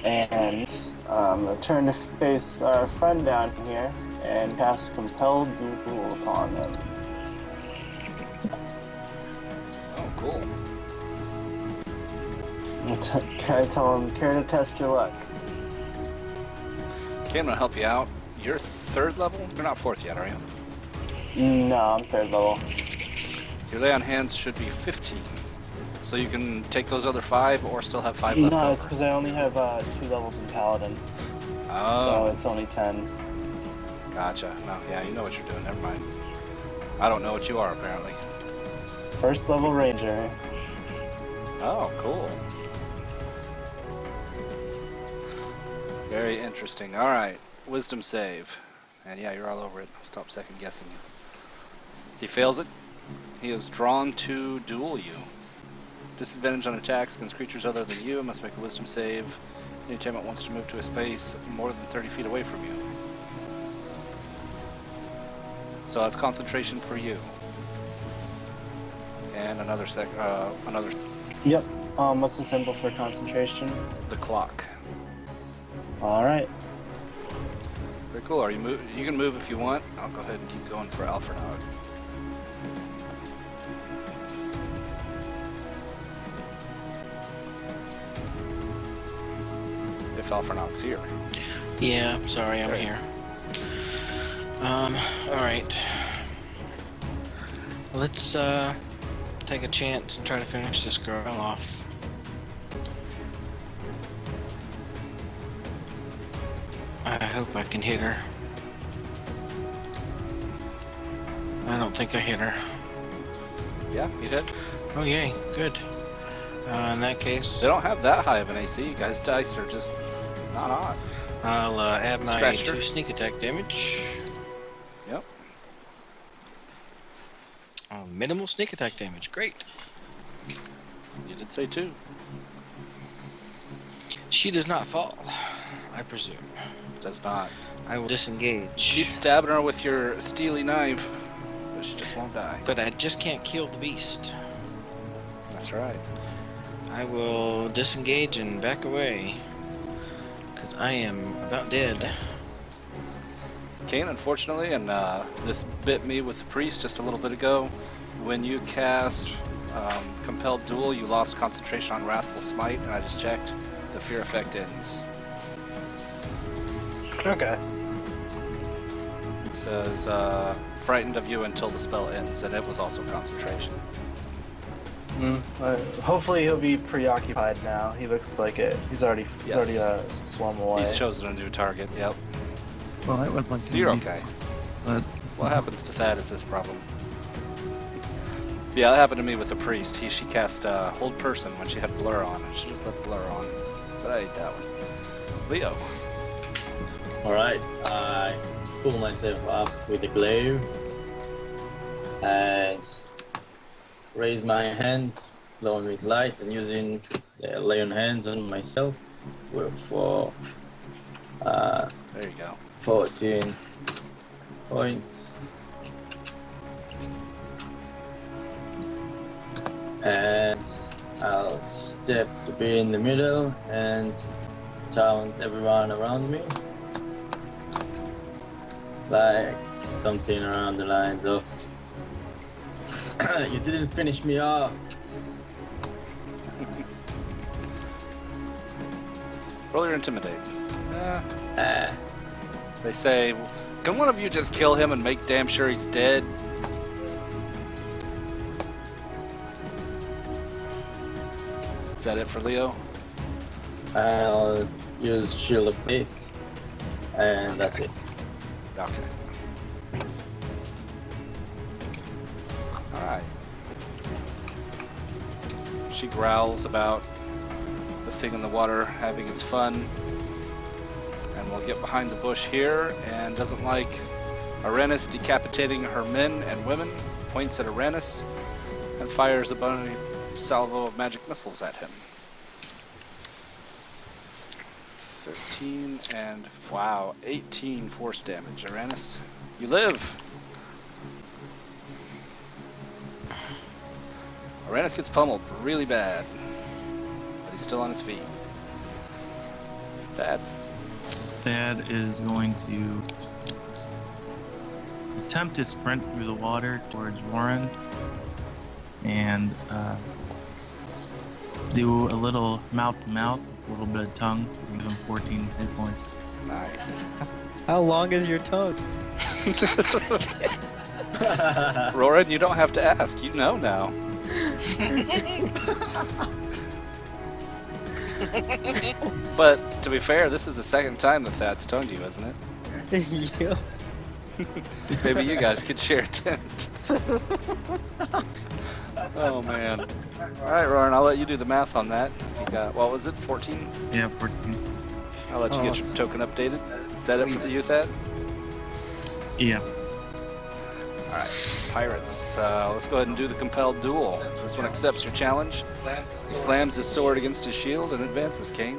And I'm going to turn to face our friend down here and cast Compelled Duel upon him. Oh, cool. Can I tell him, care to test your luck? Kane, I'm gonna help you out. You're 3rd level? You're not 4th yet, are you? No, I'm 3rd level. Your lay on hands should be 15. So you can take those other 5 or still have 5 left No, over. it's because I only have 2 levels in Paladin. Oh. So it's only 10. Gotcha. No, yeah, you know what you're doing. Never mind. I don't know what you are, apparently. 1st level Ranger. Oh, cool. Very interesting. All right, wisdom save. And yeah, you're all over it. Stop second guessing you. He fails it. He is drawn to duel you. Disadvantage on attacks against creatures other than you. Must make a wisdom save. Anytime it wants to move to a space more than 30 feet away from you. So that's concentration for you. And another another. Yep. What's the symbol for concentration? The clock. Alright. Very cool. Are you move? You can move if you want. I'll go ahead and keep going for Alphinaud. If Alphinaud's here. Yeah, sorry, I'm There he here. Alright. Let's take a chance and try to finish this girl off. I hope I can hit her. I don't think I hit her. Yeah, you did. Oh yay, good. In that case, They don't have that high of an AC. You guys' dice are just not on. I'll add my Scratch her. 2 sneak attack damage. Yep. Minimal sneak attack damage, great. You did say 2. She does not fall, I presume. Does not. I will disengage. Keep stabbing her with your steely knife, but she just won't die. But I just can't kill the beast. That's right. I will disengage and back away. Because I am about dead. Kane, unfortunately, and this bit me with the priest just a little bit ago. When you cast Compelled Duel, you lost concentration on Wrathful Smite, and I just checked. The fear effect ends. Okay. It says, frightened of you until the spell ends, and it was also concentration. Hopefully he'll be preoccupied now. He looks like it. He's already swum away. He's chosen a new target, yep. Well, I would like to. You're leave, okay. But What happens to Thad is his problem. Yeah, that happened to me with the priest. She cast Hold Person when she had Blur on, and she just left Blur on. But I ate that one. Leo. Alright, I pull myself up with a glaive and raise my hand, blowing with light and using the lay on hands on myself for There you go. 14 points. And I'll step to be in the middle and taunt everyone around me. Like something around the lines of you didn't finish me off. Roll your Intimidate. They say, can one of you just kill him and make damn sure he's dead? Is that it for Leo? I'll use Shield of Faith, and that's it. Okay. Alright. She growls about the thing in the water having its fun. And we'll get behind the bush here, and doesn't like Arenis decapitating her men and women, points at Arenis, and fires a bunny salvo of magic missiles at him. 13 and, wow, 18 force damage. Arenis, you live! Arenis gets pummeled really bad, but he's still on his feet. Thad. Thad is going to attempt to sprint through the water towards Warren and do a little mouth-to-mouth, a little bit of tongue, and give him 14 hit points. Nice. How long is your tongue? Roran, you don't have to ask. You know now. But to be fair, this is the second time that Thad's tongued you, isn't it? Yeah. Maybe you guys could share a tent. Oh man. Alright, Roran, I'll let you do the math on that. You got, what was it, 14? Yeah, 14. I'll let you get your token updated. Is that it for you, Thad? Yeah. Alright, Pirates. Let's go ahead and do the Compelled Duel. This one accepts your challenge. He slams his sword against his shield and advances, Kane.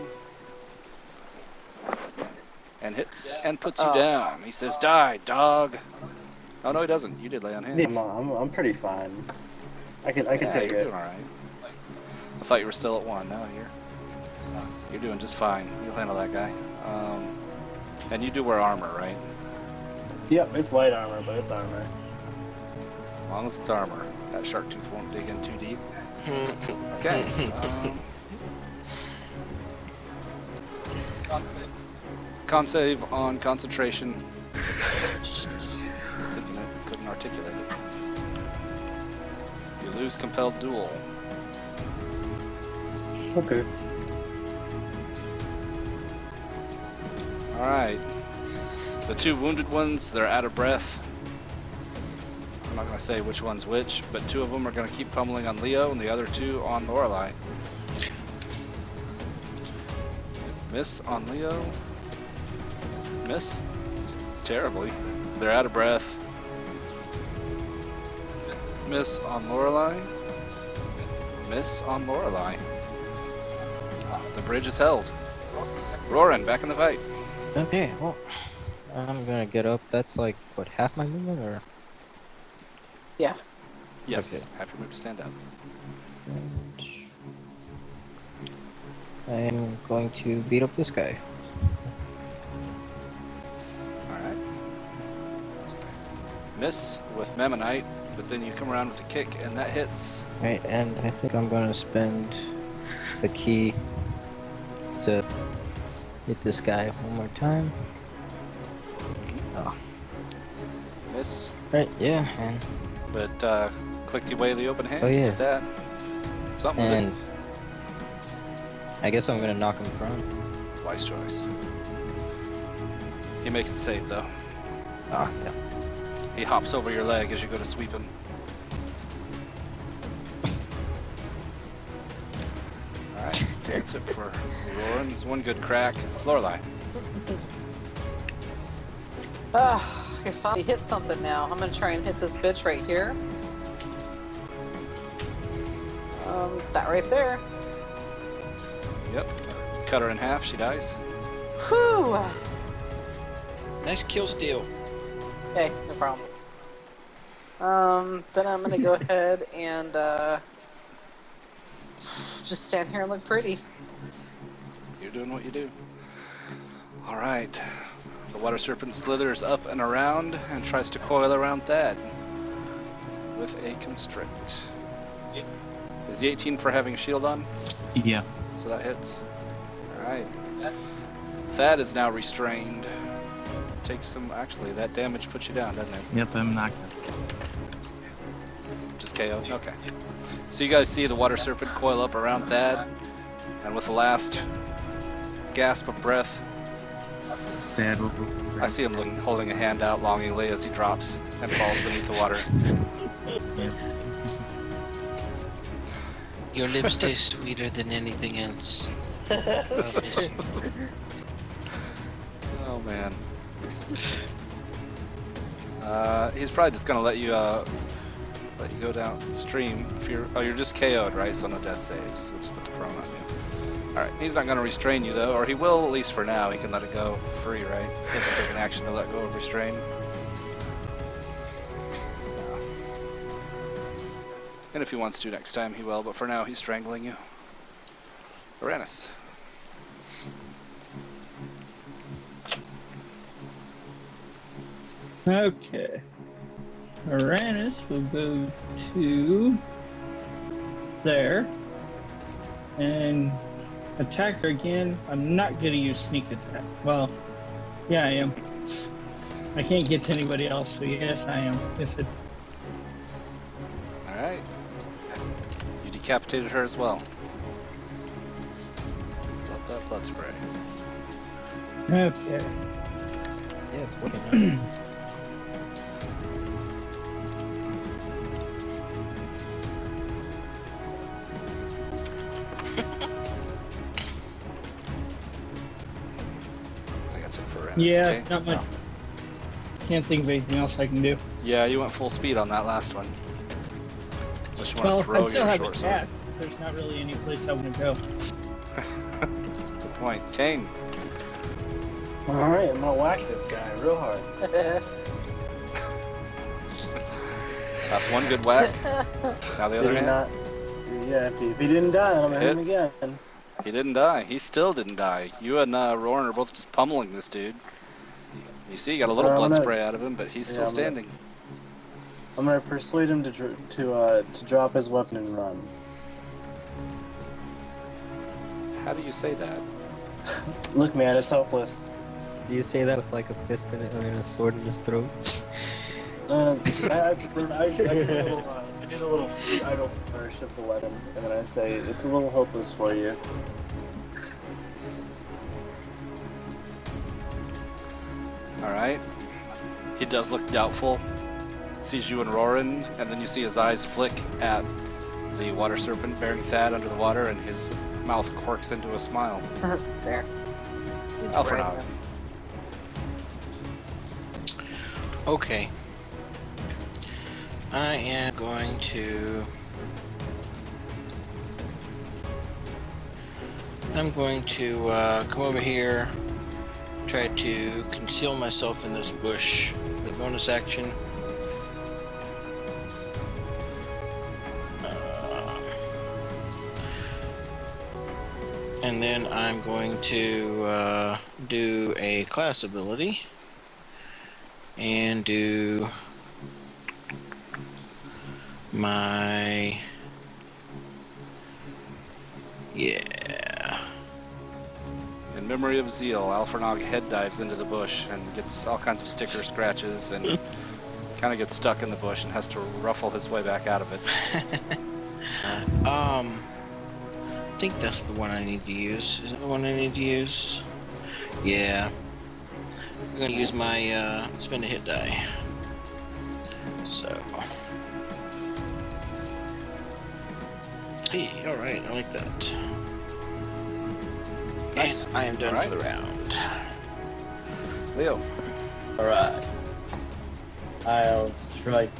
And hits and puts you down. He says, die, dog. Oh, no, he doesn't. You did lay on hands. I'm pretty fine. I can take you're it. doing alright. I thought you were still at 1. No, you're doing just fine. You'll handle that guy. And you do wear armor, right? Yep, it's light armor, but it's armor. As long as it's armor. That shark tooth won't dig in too deep. Okay. Con save on concentration. Just thinking I couldn't articulate it. You Zeus compelled duel. Okay. Alright. The two wounded ones, they're out of breath. I'm not going to say which one's which, but two of them are going to keep pummeling on Leo and the other two on Lorelei. Miss on Leo. Miss. Terribly. They're out of breath. Miss on Lorelei. Miss on Lorelei. The bridge is held. Roran, back in the fight. Okay, well, I'm gonna get up. That's like, what, half my movement, or? Yeah. Yes, Okay. have your move to stand up. And I'm going to beat up this guy. Alright. Miss with Memmonite, but then you come around with a kick and that hits. Right, and I think I'm gonna spend the key to hit this guy one more time. Oh. Miss. Right, yeah, and But clicked away the open hand. Oh, yeah. Did that. Something with and I guess I'm gonna knock him prone. it. Wise choice. He makes the save though. Ah, yeah. He hops over your leg as you go to sweep him. Alright, that's it for Roran. There's one good crack. Lorelei. I finally hit something now. I'm gonna try and hit this bitch right here. That right there. Yep. Cut her in half, she dies. Whew. Nice kill steal. Okay, no problem. Then I'm gonna go ahead and just stand here and look pretty. You're doing what you do. Alright. The water serpent slithers up and around and tries to coil around Thad with a constrict. Is the 18 for having a shield on? Yeah. So that hits. Alright. Thad is now restrained. Takes some. Actually, that damage puts you down, doesn't it? Yep, I'm knocked. Just KO? Okay. So you guys see the water serpent coil up around Thad, and with the last gasp of breath, Dad will I see him holding a hand out longingly as he drops and falls beneath the water. Your lips taste sweeter than anything else. Oh man. He's probably just gonna let you go downstream. If you're just KO'd, right? So no death saves. So just put the prone on you. All right. He's not gonna restrain you though, or he will at least for now. He can let it go free, right? He doesn't take an action to let go of restrain. And if he wants to next time, he will. But for now, he's strangling you. Uranus. Okay. Uranus will go to there and attack her again. I'm not going to use sneak attack. Well, yeah, I am. I can't get to anybody else, so yes, I am. If it... All right. You decapitated her as well. Love that blood spray. Okay. Yeah, it's working out. I think that's it for Uranus. Yeah, Okay. not much. Can't think of anything else I can do. Yeah, you went full speed on that last one. Unless you want Well, to throw I still your have a short sword. cat. There's not really any place I want to go. Good point. Kane. Alright, I'm gonna whack this guy real hard. That's one good whack. Now the other Did he hand. not? Yeah, if he didn't die, I'm gonna hit him Hits. again. He didn't die. He still didn't die. You and Roran are both just pummeling this dude. You see, you got a little I'm blood gonna- spray out of him, but he's still Yeah, I'm gonna- standing. I'm gonna persuade him to drop his weapon and run. How do you say that? Look, man, it's hopeless. Do you say that with like a fist in it, I mean a sword in his throat? I give a little I do the little idle flourish of the weapon, and then I say, it's a little hopeless for you. Alright. He does look doubtful. Sees you and Roran, and then you see his eyes flick at the water serpent bearing Thad under the water, and his mouth quirks into a smile. There. He's Alphinaud. right. Okay. I am going to... come over here, try to conceal myself in this bush. The bonus action. And then I'm going to do a class ability and do my In memory of Zeal, Alphinaud head dives into the bush and gets all kinds of sticker scratches and kind of gets stuck in the bush and has to ruffle his way back out of it. I think that's the one I need to use. Is that the one I need to use? Yeah. I'm gonna use my spend a hit die. So. Hey, alright, I like that. Nice. And I am done Alright. for the round. Leo. Alright. I'll strike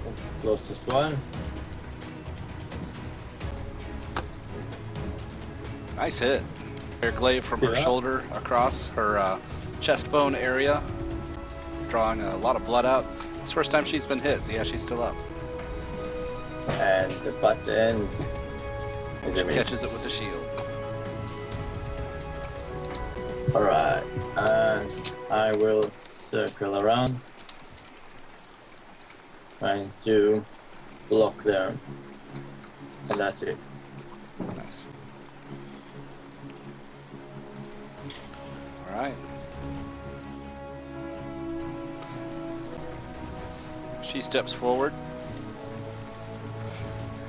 the closest one. Nice hit. Air glaive from her Still up? shoulder across her chest bone area, drawing a lot of blood out. It's the first time she's been hit, so yeah, she's still up. And the butt end is She a miss. catches it with the shield. Alright, and I will circle around, trying to block there, and that's it. Nice. Alright. She steps forward.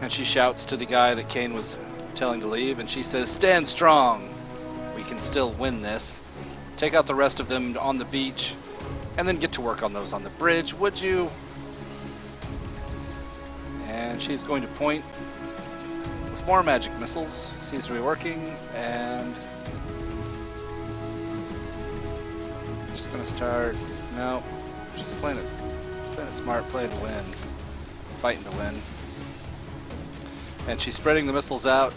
And she shouts to the guy that Kane was telling to leave, and she says, "Stand strong! We can still win this. Take out the rest of them on the beach, and then get to work on those on the bridge, would you?" And she's going to point with more magic missiles. Seems to be working, and she's gonna start. No, she's playing it smart, playing to win, fighting to win. And she's spreading the missiles out.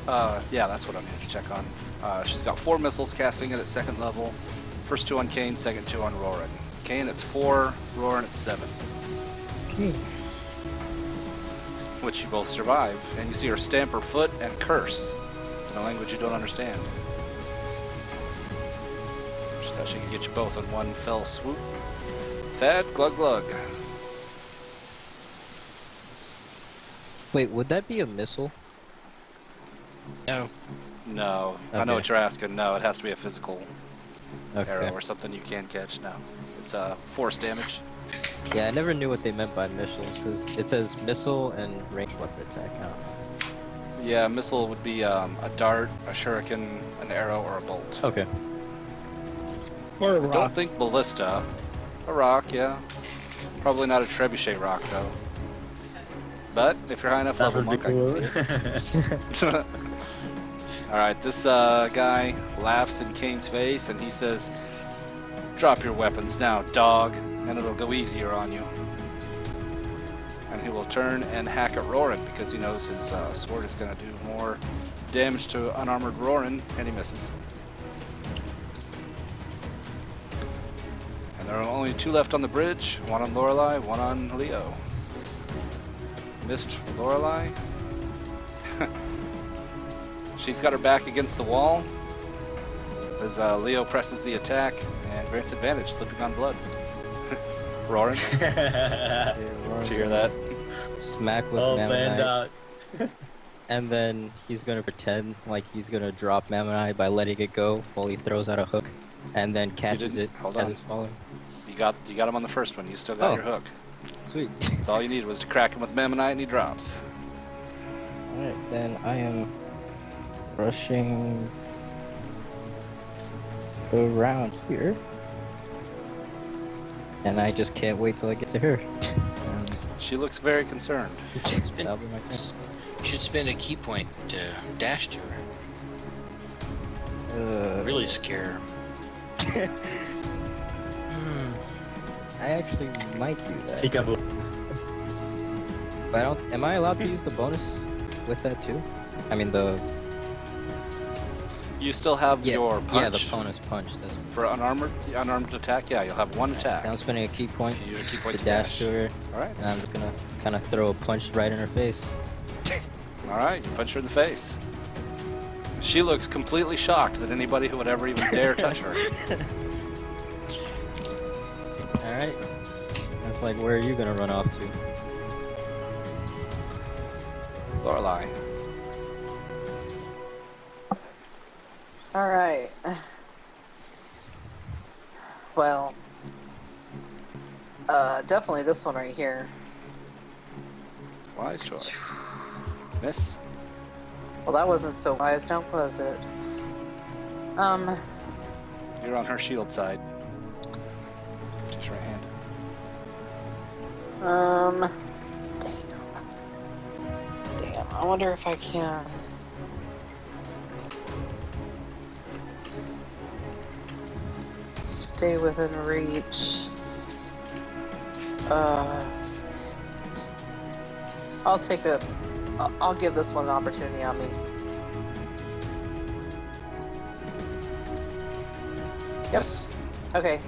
Yeah, that's what I need to check on. She's got 4 missiles casting it at 2nd level. First 2 on Kane, second 2 on Roran. Kane, it's 4. Roran, it's 7. Okay. Which you both survive. And you see her stamp her foot and curse in a language you don't understand. Just thought she could get you both in one fell swoop. Thad, glug glug. Wait, would that be a missile? No. No, I know Okay. what you're asking. No, it has to be a physical Okay. arrow or something you can catch. No, it's force damage. Yeah, I never knew what they meant by missiles because it says missile and ranged weapon attack. I don't know. Yeah, missile would be a dart, a shuriken, an arrow, or a bolt. Okay. Or a I rock. don't think ballista. A rock, yeah. Probably not a trebuchet rock though. But if you're high enough That level would be monk, cool. I can see it. Alright, this guy laughs in Kane's face and he says, "Drop your weapons now, dog, and it'll go easier on you." And he will turn and hack at Roran because he knows his sword is going to do more damage to unarmored Roran, and he misses. And there are only 2 left on the bridge, one on Lorelei, one on Leo. Missed Lorelei. She's got her back against the wall as Leo presses the attack and grants advantage, slipping on blood. Roaring. Did you hear that? Smack with All Mammonite. banned out. And then he's gonna pretend like he's gonna drop Mammonite by letting it go while he throws out a hook, and then catches didn't? it Hold as on. it's falling. You got him on the first one. You still got Oh. your hook. Sweet. That's all you needed was to crack him with Memmonite and he drops. Alright, then I am rushing around here. And I just can't wait till I get to her. She looks very concerned. That'll be my turn. You should spend a key point to dash to her. Really scare her. I actually might do that. Peekaboo. But I don't. Am I allowed to use the bonus with that too? I mean the. You still have your punch. Yeah, the bonus punch. That's For unarmed attack, yeah, you'll have one attack. I'm spending a key point You use a key point to dash to her, Alright. and I'm just gonna kind of throw a punch right in her face. Alright, you punch her in the face. She looks completely shocked that anybody who would ever even dare touch her. Alright. That's like, where are you gonna run off to? Lorelei. All right. Well, definitely this one right here. Wise choice. Miss? Well, that wasn't so wise, now was it? You're on her shield side. She's right-handed. Damn, I wonder if I can. Stay within reach. I'll give this one an opportunity on me. Yep. Yes. Okay.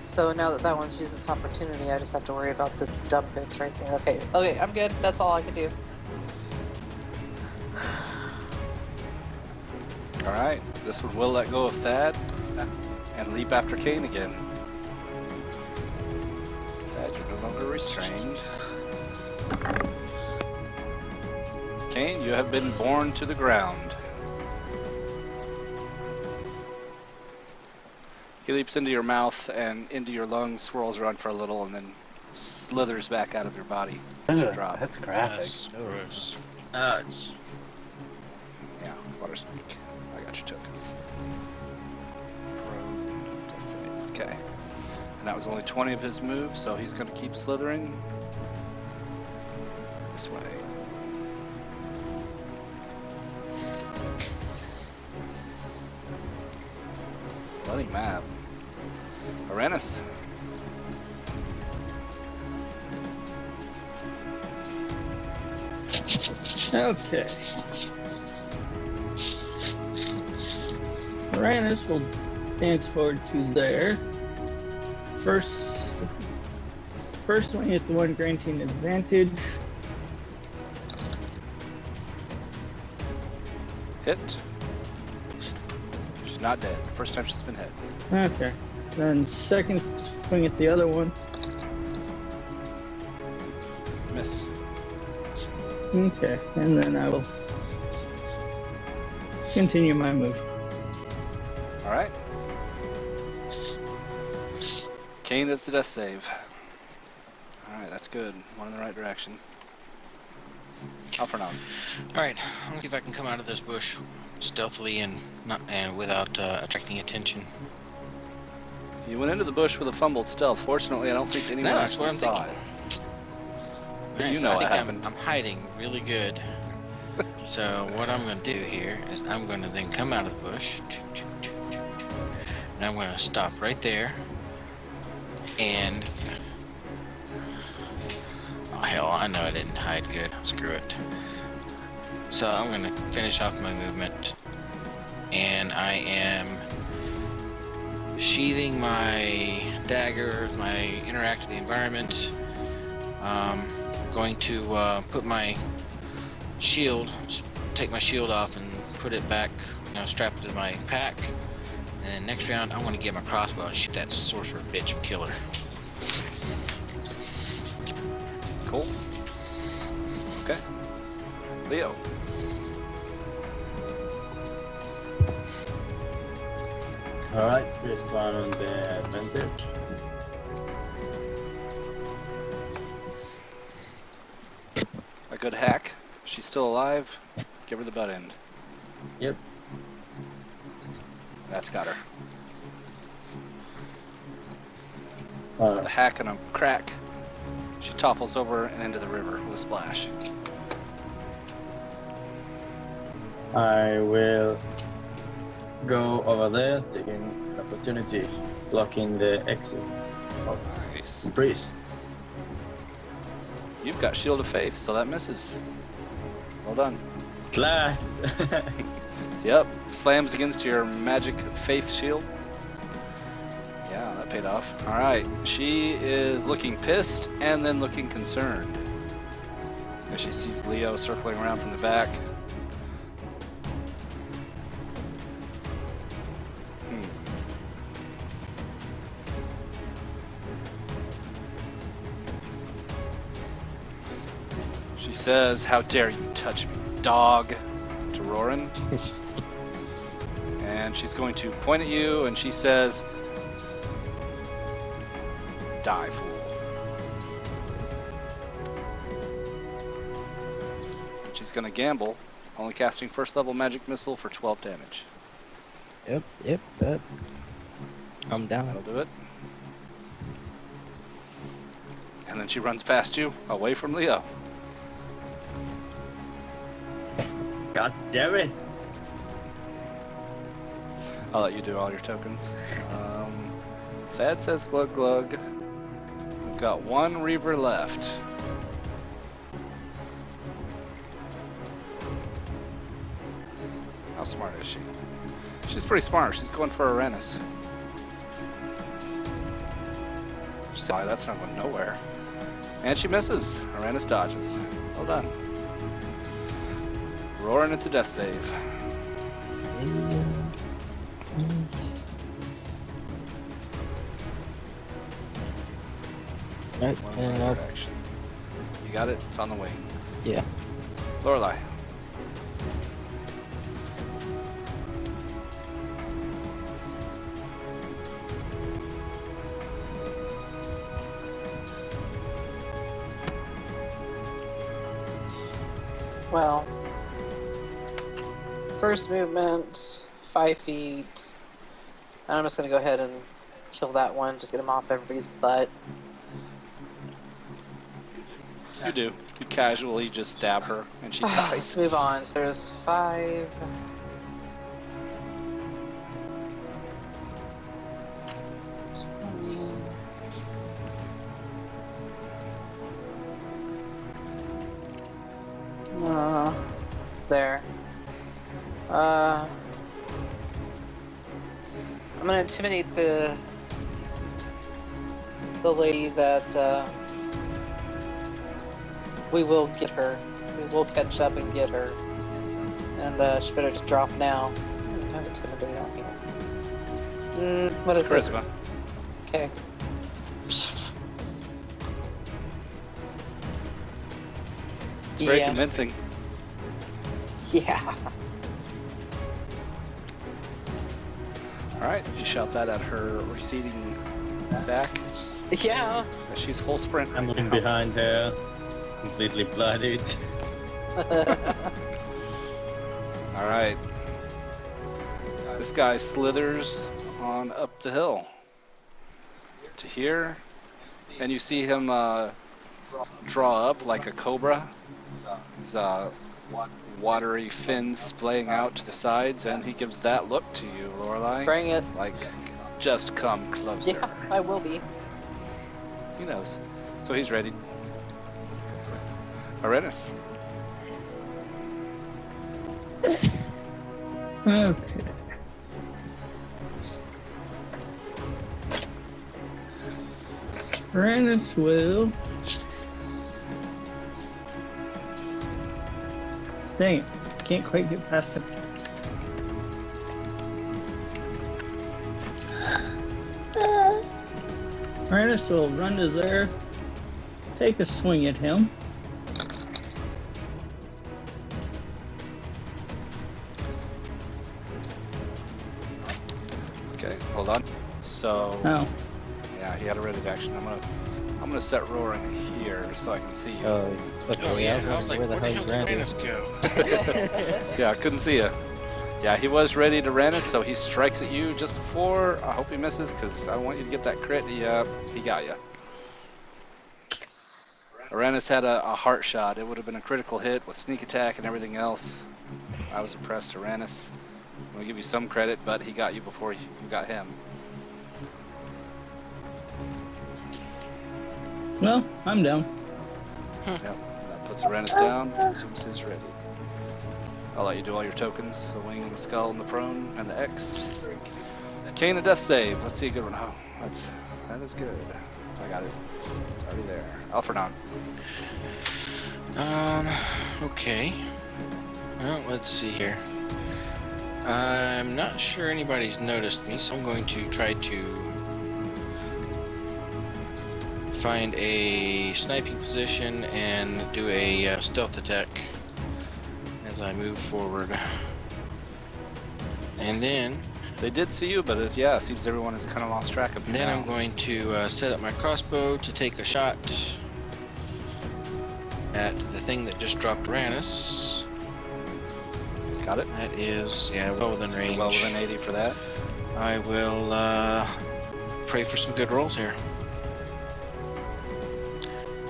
So now that that one's used its opportunity, I just have to worry about this dumb bitch right there. Okay. Okay, I'm good. That's all I can do. Alright, this one will let go of Thad and leap after Kane again. Thad, you're no longer restrained. Kane, you have been borne to the ground. He leaps into your mouth and into your lungs, swirls around for a little, and then slithers back out of your body. Ugh, Drop. that's graphic. Yes, gross. Ouch. Yeah, water snake. I got your tokens. Death save. Okay. And that was only 20 of his moves, so he's going to keep slithering this way. Bloody map. Arenas. Okay. Uranus will dance forward to there. First one hit the one granting advantage. Hit. She's not dead. First time she's been hit. Okay. Then second swing at the other one. Miss. Okay. And then I will continue my move. Alright. Kane, that's the death save. Alright, that's good. One in the right direction. Alphrenon. Alright, I'll see if I can come out of this bush stealthily and without attracting attention. You went into the bush with a fumbled stealth. Fortunately, I don't think anyone No, that's what actually I'm saw thinking. it. But Alright, you so know I what think happened. I'm hiding really good. So what I'm going to do here is I'm going to then come out of the bush. And I'm going to stop right there. And... oh, hell, I know I didn't hide good. Screw it. So I'm going to finish off my movement. And I am sheathing my dagger, my interact with the environment. Going to put my shield, take my shield off and put it back, strap it to my pack. And then next round, I want to get my crossbow and shoot that sorcerer bitch and kill her. Cool. Okay. Leo. Alright, first one on the advantage. A good hack. She's still alive. Give her the butt end. Yep. That's got her. Uh, The hack and a crack. She topples over and into the river with a splash. I will go over there, taking opportunity, blocking the exit of Nice. the priest. You've got Shield of Faith, so that misses. Well done. At last! Yep. Slams against your magic faith shield. Yeah, that paid off. Alright. She is looking pissed and then looking concerned. As she sees Leo circling around from the back. She says, "How dare you touch me, dog," to Roran. And she's going to point at you and she says, "Die, fool." And she's going to gamble, only casting first level magic missile for 12 damage. Yep, that. I'm down. That'll do it. And then she runs past you, away from Leo. God damn it! I'll let you do all your tokens. Thad says glug glug. We've got one Reaver left. How smart is she? She's pretty smart. She's going for Arenas. Sorry, that's not going nowhere. And she misses. Arenas dodges. Well done. Roaring into death save. Right, One and more action. You got it? It's on the way. yeah. Lorelei. Well, first movement, 5 feet. I'm just gonna go ahead and kill that one. Just get him off everybody's butt. You do. You casually just stab her and she Let's dies. move on. So there's 5. There. I'm gonna intimidate the lady that we will get her. We will catch up and get her. And she better just drop now. I don't have intimidate on here. What is Charisma. it? Okay. It's very convincing. Yeah. Alright, you shout that at her receding back Yeah. as she's full sprint. I'm right looking now. behind her, completely bloodied. Alright. This guy slithers on up the hill to here, and you see him draw up like a cobra. His watery fins splaying out to the sides, and he gives that look to you, Lorelei. Bring it. Like, just come closer. Yeah, I will be. He knows. So he's ready. Arenas. Okay. Brandis will. Dang it. Can't quite get past him. Brandis will run to there, take a swing at him. Okay, hold on. So Oh, yeah, he had a ready action. I'm gonna set Roaring here. here so I can see you. Oh, okay. Oh yeah, I was wondering like, where the hell you ran Uranus go? Yeah, I couldn't see you. Yeah, he was ready to Uranus, so he strikes at you just before. I hope he misses, because I don't want you to get that crit. He got you. Uranus had a heart shot. It would have been a critical hit with sneak attack and everything else. I was impressed, Uranus. I'm going to give you some credit, but he got you before you got him. No, I'm down. Yep, that puts Uranus down, consumes his ready. I'll let you do all your tokens, the wing, the skull, and the prone, and the X. Kane, a death save. Let's see a good one. Oh, that is good. I got it. It's already there. Alfredon. Okay. Well, let's see here. I'm not sure anybody's noticed me, so I'm going to try to find a sniping position and do a stealth attack as I move forward. And then They did see you, but it seems everyone has kind of lost track of you. Then now. I'm going to set up my crossbow to take a shot at the thing that just dropped Uranus. Got it. That is, well within range. Well within 80 for that. I will pray for some good rolls here.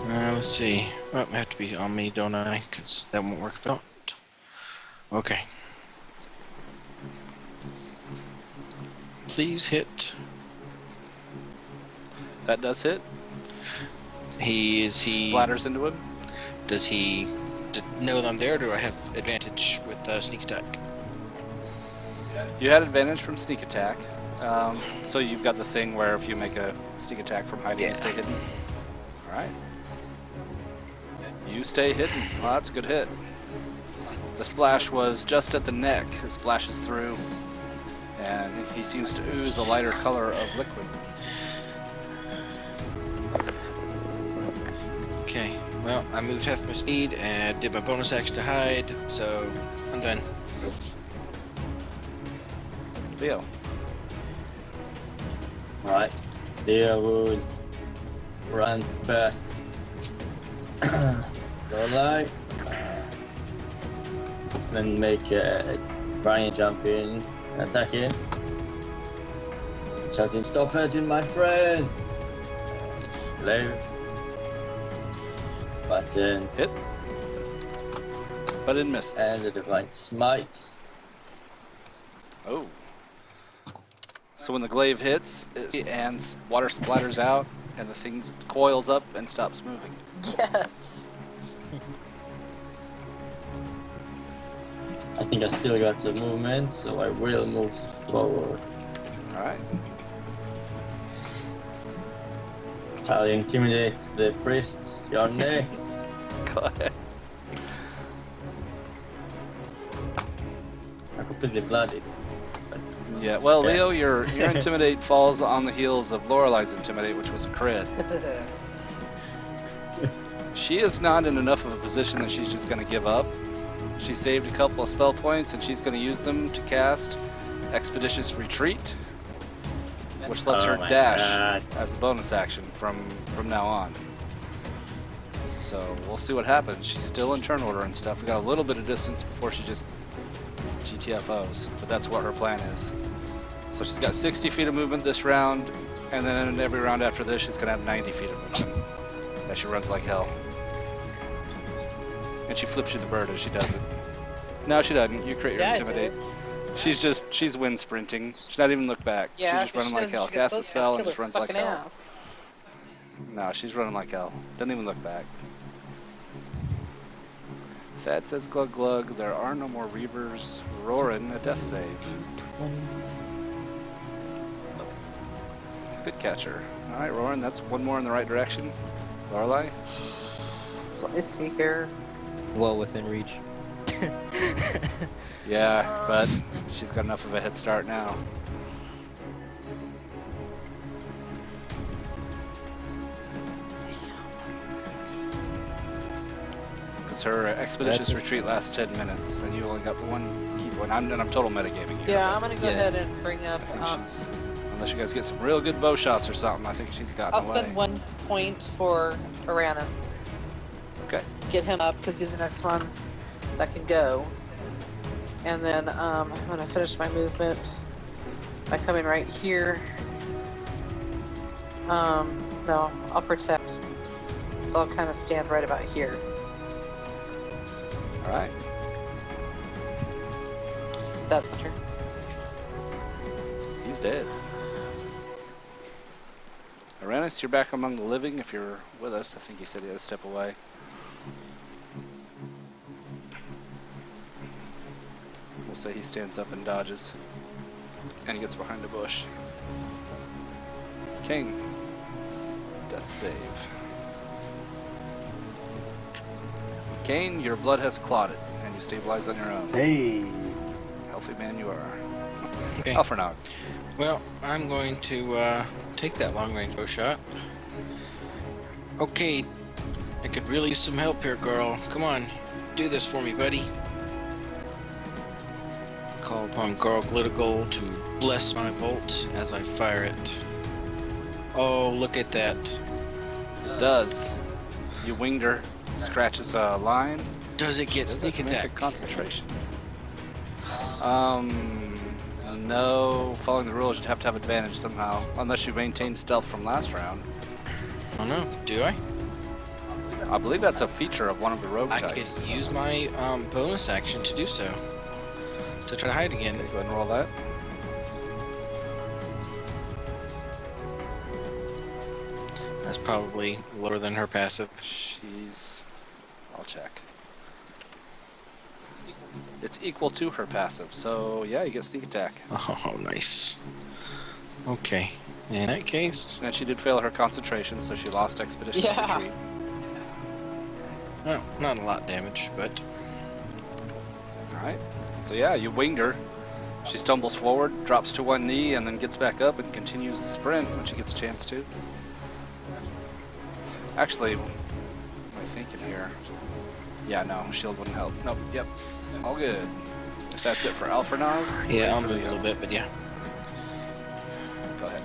Let's see. Oh, it have to be on me, don't I? Because that won't work if I don't. Okay. Please hit. That does hit. He Splatters into him. Does he know that I'm there, or do I have advantage with sneak attack? You had advantage from sneak attack. So you've got the thing where if you make a sneak attack from hiding, you stay hidden. Alright. You stay hidden. Well, that's a good hit. The splash was just at the neck. It splashes through, and he seems to ooze a lighter color of liquid. Okay, well, I moved half my speed and did my bonus action to hide, so I'm done. Leo. Right. Leo would run fast. Don't lie. Then make Brian jump in, attack him. Shouting, "Stop hurting my friends!" Low. Button. Hit. But it misses. And the divine smite. Oh. So when the glaive hits, and water splatters out, and the thing coils up and stops moving. Yes. I think I still got the movement, so I will move forward. Alright. I'll intimidate the priest. You're next. Go ahead. I'm completely bloodied. Yeah, well, Okay. Leo, your intimidate falls on the heels of Lorelei's intimidate, which was a crit. She is not in enough of a position that she's just going to give up. She saved a couple of spell points, and she's going to use them to cast Expeditious Retreat, which lets Oh her my dash God. as a bonus action from now on. So we'll see what happens. She's still in turn order and stuff. We got a little bit of distance before she just GTFOs, but that's what her plan is. So she's got 60 feet of movement this round, and then every round after this she's gonna have 90 feet of movement as she runs like hell. And she flips you the bird as she does it. No, she doesn't. You create your Yeah, I intimidate. did. She's wind sprinting. She's not even look back. Yeah, she's just running like hell. Casts a spell and just runs like hell. No, she's running like hell. Doesn't even look back. Thad says glug glug. There are no more Reavers. Roarin, a death save. Good catcher. Alright, Roarin, that's one more in the right direction. Lorelei? Let me see here. Well within reach. Yeah, but she's got enough of a head start now. Because her expeditious retreat lasts 10 minutes, and you only got the one key point. I'm total metagaming here. Yeah, but I'm gonna go Yeah. ahead and bring up. I think she's Unless you guys get some real good bow shots or something, I think she's gotten I'll away. spend 1 point for Uranus. Okay. Get him up because he's the next one that can go. And then I'm gonna finish my movement by coming right here. No, I'll protect. So I'll kind of stand right about here. All right. That's my turn. He's dead. Uranus, you're back among the living if you're with us. I think he said he had to step away. We'll say he stands up and dodges. And he gets behind a bush. King. Death save. Kane, your blood has clotted, and you stabilize on your own. Hey. Healthy man you are. Okay. Alphrenog. Well, I'm going to take that long-range bow shot. Okay, I could really use some help here, girl. Come on, do this for me, buddy. Call upon Garl Glittigal to bless my bolt as I fire it. Oh, look at that. Does. You winged her, scratches a line. Does it get Does sneak that make a attack? concentration? No. Following the rules, you'd have to have advantage somehow, unless you maintain stealth from last round. Oh no, do I? I believe that's a feature of one of the rogue I types. could use my bonus action to do so. To try to hide again. Okay, go ahead and roll that. That's probably lower than her passive. She's... I'll check. It's equal to her passive, so yeah, you get sneak attack. Oh, nice. Okay. In that case, And she did fail her concentration, so she lost expeditious Yeah. retreat. well, not a lot of damage, but Alright. So yeah, you winged her. She stumbles forward, drops to one knee, and then gets back up and continues the sprint when she gets a chance to. Actually, what am I thinking here? Yeah, no, shield wouldn't help. Nope, yep. All good. If that's it for Alphrenog. yeah, I'll ready for move a Leo. little bit, but yeah. Go ahead.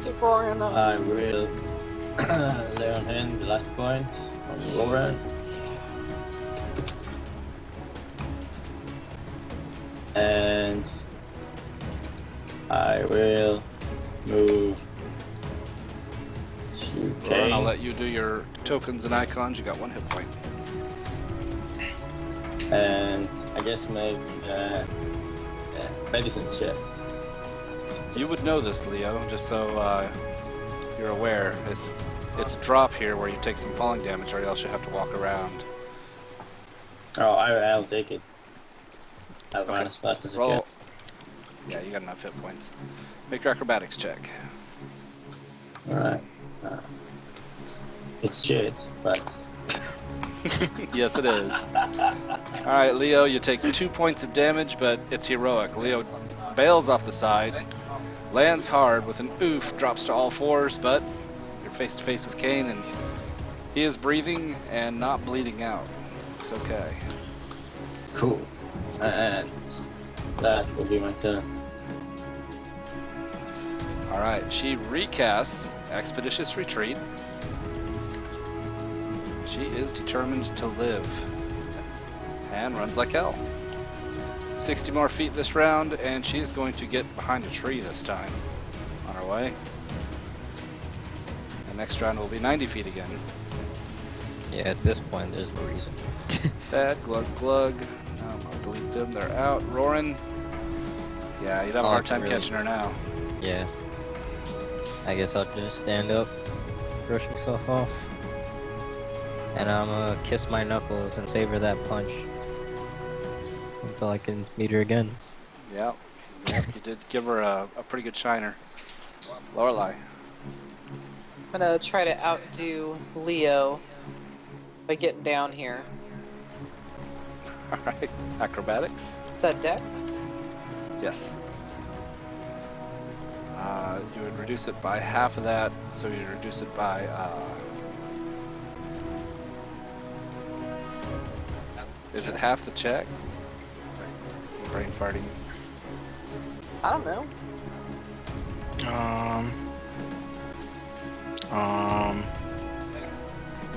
Keep roaring up. I will lay on hand the last point on Lauren. And I will move to Lauren, I'll Kane let you do your tokens and icons. You got 1 hit point. and I guess make medicine check. You would know this, Leo, just so you're aware. It's a drop here where you take some falling damage, or else you have to walk around. Oh, I'll take it. I'll run as fast as I can. Roll. Yeah, you got enough hit points. Make your acrobatics check. Alright. It's shit, but Yes, it is. All right, Leo, you take 2 points of damage, but it's heroic. Leo bails off the side, lands hard with an oof, drops to all fours, but you're face to face with Kane, and he is breathing and not bleeding out. It's okay. cool. And that will be my turn. All right, she recasts Expeditious Retreat. She is determined to live and runs like hell. 60 more feet this round, and she's going to get behind a tree this time on her way. The next round will be 90 feet again. Yeah, at this point, there's no reason. Thad, Glug, Glug. I'll delete them. They're out. Roaring. Yeah, you'd have a Oh, hard time really? catching her now. Yeah. I guess I'll just stand up, brush myself off, and I'm gonna kiss my knuckles and savor that punch until I can meet her again. Yep. Yep, you did give her a pretty good shiner. Lorelei. I'm gonna try to outdo Leo by getting down here. All right. Acrobatics. Is that Dex? Yes. You would reduce it by half of that, so you'd reduce it by is it half the check? Brain farting. I don't know. I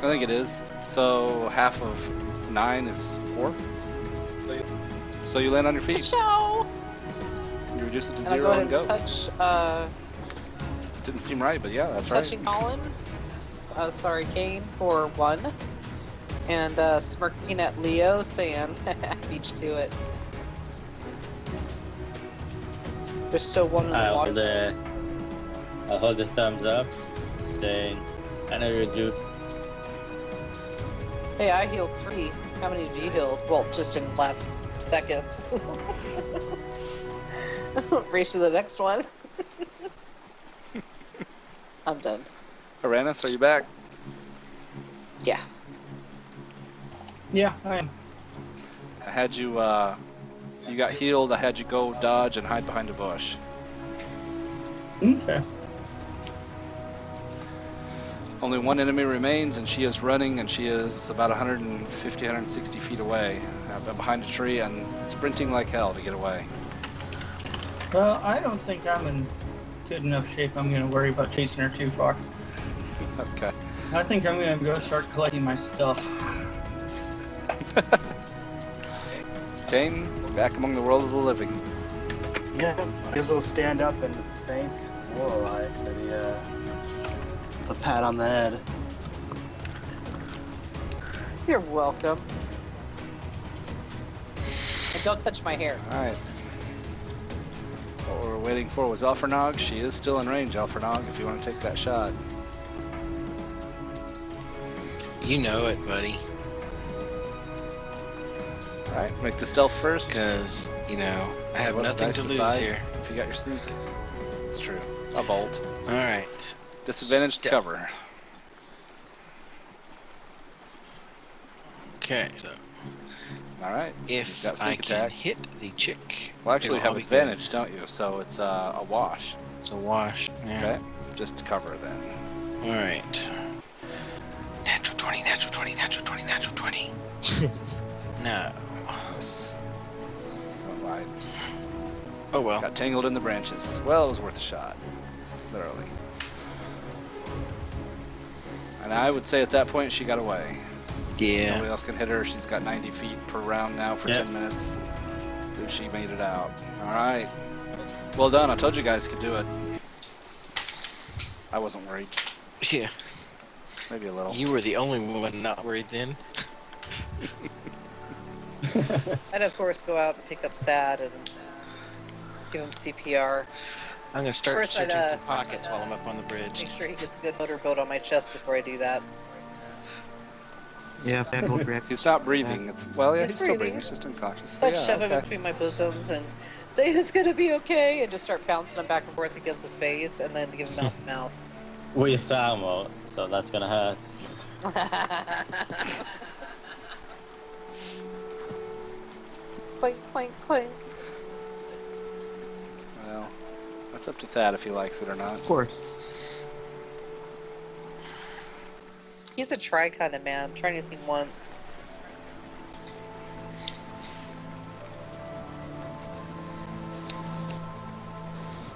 think it is. So half of 9 is 4. So you land on your feet. Ciao. You reduce it to And I 0 go ahead and and go. touch, Didn't seem right, but yeah, that's touching right. Colin. Kane for 1. And smirking at Leo, saying, beat you to it. There's still one in the water. I'll hold the thumbs up, saying, I know you do. Hey, I healed 3. How many did you heal? Well, just in last second. Race to the next one. I'm done. Uranus, are you back? Yeah. Yeah, I am. I had you, you got healed. I had you go dodge and hide behind a bush. Okay. Only one enemy remains, and she is running, and she is about 150, 160 feet away, behind a tree, and sprinting like hell to get away. Well, I don't think I'm in good enough shape. I'm going to worry about chasing her too far. Okay. I think I'm going to go start collecting my stuff. Kane, back among the world of the living. Yeah, I guess I'll stand up and thank Lorelei for the pat on the head. You're welcome. And don't touch my hair. Alright. What we're waiting for was Alfernog. She is still in range, Alfernog, if you want to take that shot. You know it, buddy. Alright, make the stealth first. Because, you know, I have Let the nothing dice to lose decide here. If you got your sneak. It's true. A bolt. Alright. Disadvantage to Stealth. cover. Okay, so Alright. if You've got I sneak can attack. hit the chick, Well, actually, you it'll have all be advantage, don't you? So it's a wash. good. It's a wash. Yeah. Okay? Just to cover then. Alright. Natural 20, natural 20, natural 20, natural 20. No. Yes. Oh, I Oh well. got tangled in the branches. Well, it was worth a shot. Literally. And I would say at that point she got away. Yeah. Nobody else can hit her. She's got 90 feet per round now for Yeah. 10 minutes. If she made it out. Alright. Well done. I told you guys could do it. I wasn't worried. Yeah. Maybe a little. You were the only one not worried then. I'd of course go out and pick up Thad and give him CPR. I'm gonna start First, I'd, searching through pockets while I'm up on the bridge. Make sure he gets a good motorboat on my chest before I do that. Yeah, Thad will grab. He's not breathing. It's, well, yeah, He's he's still breathing. breathing. He's just unconscious. So I'd Yeah, shove him okay. between my bosoms and say it's gonna be okay, and just start bouncing him back and forth against his face, and then give him mouth to mouth. With ammo, so that's gonna hurt. Clink, clink, clink. Well, that's up to Thad if he likes it or not. Of course. He's a try kind of man. Try anything once.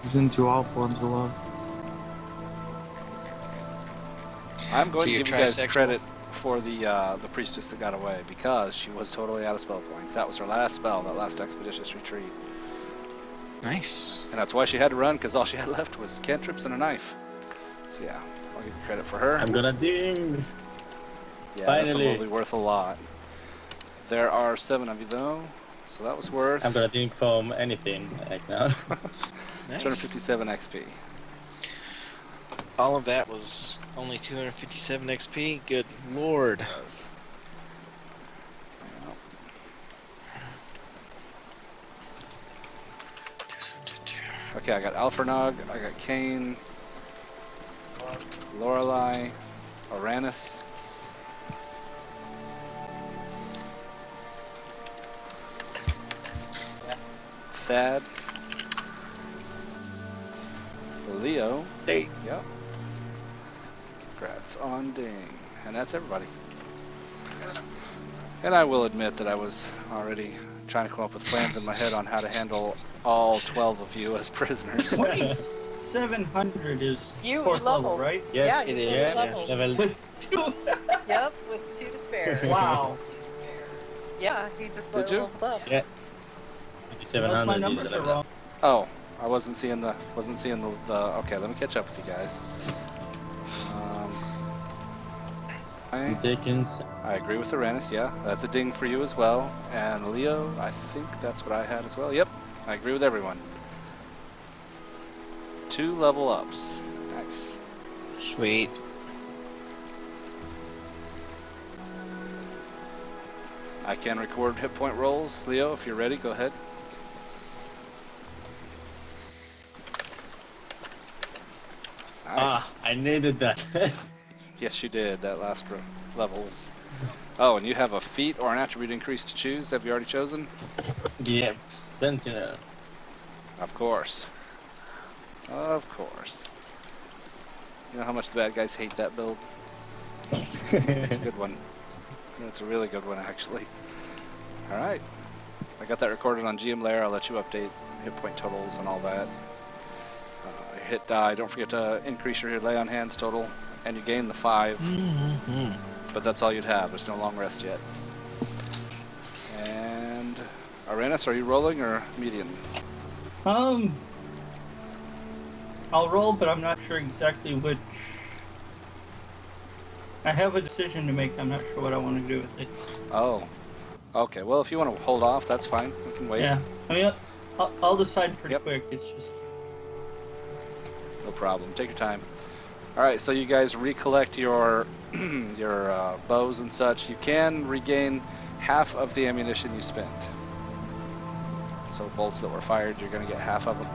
He's into all forms of love. I'm going So to you're give you guys trisexual? credit for the priestess that got away because she was totally out of spell points. That was her last spell, that last expeditious retreat. Nice. And that's why she had to run, because all she had left was cantrips and a knife. So yeah, I'll give you credit for her. I'm gonna ding. Yeah, this one finally. will be worth a lot. There are 7 of you though, so that was worth I'm gonna ding from anything right now. Nice. 257 XP. All of that was only 257 XP. Good lord. Yes. Okay, I got Alfernog, I got Kane, Lorelei, Uranus, Thad, Leo. Ding. Yep. Congrats on Ding. And that's everybody. And I will admit that I was already trying to come up with plans in my head on how to handle all 12 of you as prisoners. 700 is You fourth level, leveled. right? Yeah, it you is, is. yeah. Leveled. Level With 2. Yep, with 2 to spare. Wow. 2 to spare. Yeah, he just Did you? leveled up. Yeah. Unless 700 my is numbers the are level wrong. up. Oh, I wasn't seeing the okay, let me catch up with you guys. I'm taking s- I agree with Uranus, yeah. That's a ding for you as well. And Leo, I think that's what I had as well. Yep, I agree with everyone. 2 level ups. Nice. Sweet. I can record hit point rolls. Leo, if you're ready, go ahead. Nice. Ah, I needed that. Yes, you did. That last level was... Oh, and you have a feat or an attribute increase to choose. Have you already chosen? Yep, Sentinel. Of course. Of course. You know how much the bad guys hate that build? It's a good one. It's a really good one, actually. Alright. I got that recorded on GM Layer. I'll let you update hit point totals and all that. Hit die. Don't forget to increase your lay on hands total. And you gain the 5. But that's all you'd have. There's no long rest yet. And... Uranus, are you rolling or median? I'll roll, but I'm not sure exactly which. I have a decision to make. I'm not sure what I want to do with it. Oh. Okay, well, if you want to hold off, that's fine. We can wait. Yeah, I mean, I'll decide pretty Yep. quick. It's just No problem. Take your time. All right, so you guys recollect your your bows and such. You can regain half of the ammunition you spent. So bolts that were fired, you're going to get half of them.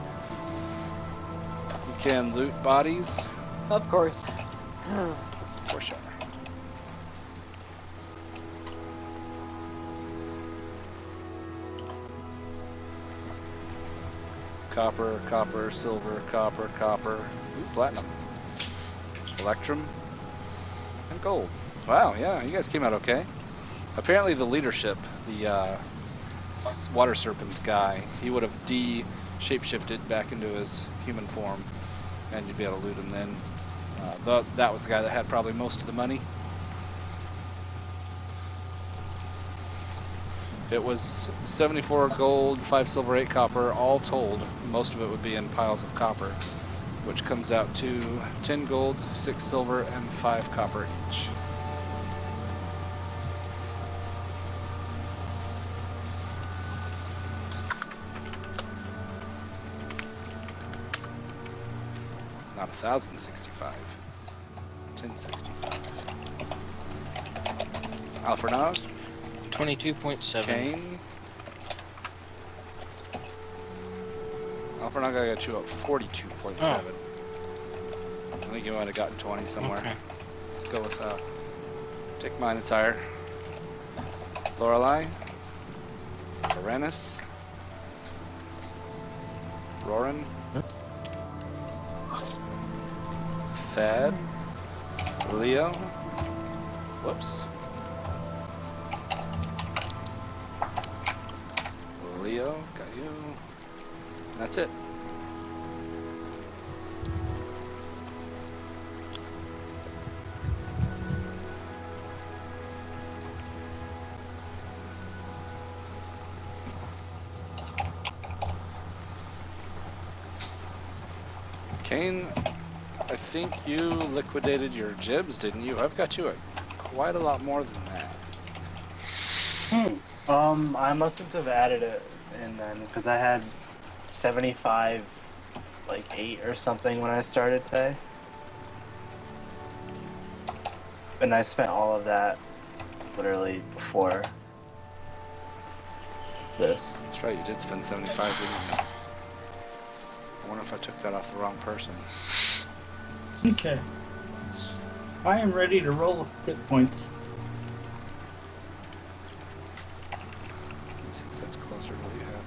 You can loot bodies. Of course. For sure. Copper, copper, silver, copper, copper. Ooh, platinum. Electrum. And gold. Wow, yeah, you guys came out okay. Apparently the leadership, the water serpent guy, he would have shapeshifted back into his human form, and you'd be able to loot him then. That was the guy that had probably most of the money. It was 74 gold, 5 silver, 8 copper, all told. Most of it would be in piles of copper, which comes out to 10 gold, 6 silver, and 5 copper each. Not 1,065. 1065. Alfrenog, 22.7. Kane. Alfrenog, I got you up 42.7. I think you might have gotten 20 somewhere. Okay. Let's go with take mine, it's higher. Lorelei, Uranus, Roran, Thad, Leo, whoops, Leo, got you, that's it. Kane, I think you liquidated your jibs, didn't you? I've got you at quite a lot more than that. I mustn't have added it in then, because I had 75, like 8 or something when I started today. And I spent all of that literally before this. That's right, you did spend 75, didn't you? I wonder if I took that off the wrong person. okay. I am ready to roll hit points. Let's see if that's closer to what you have.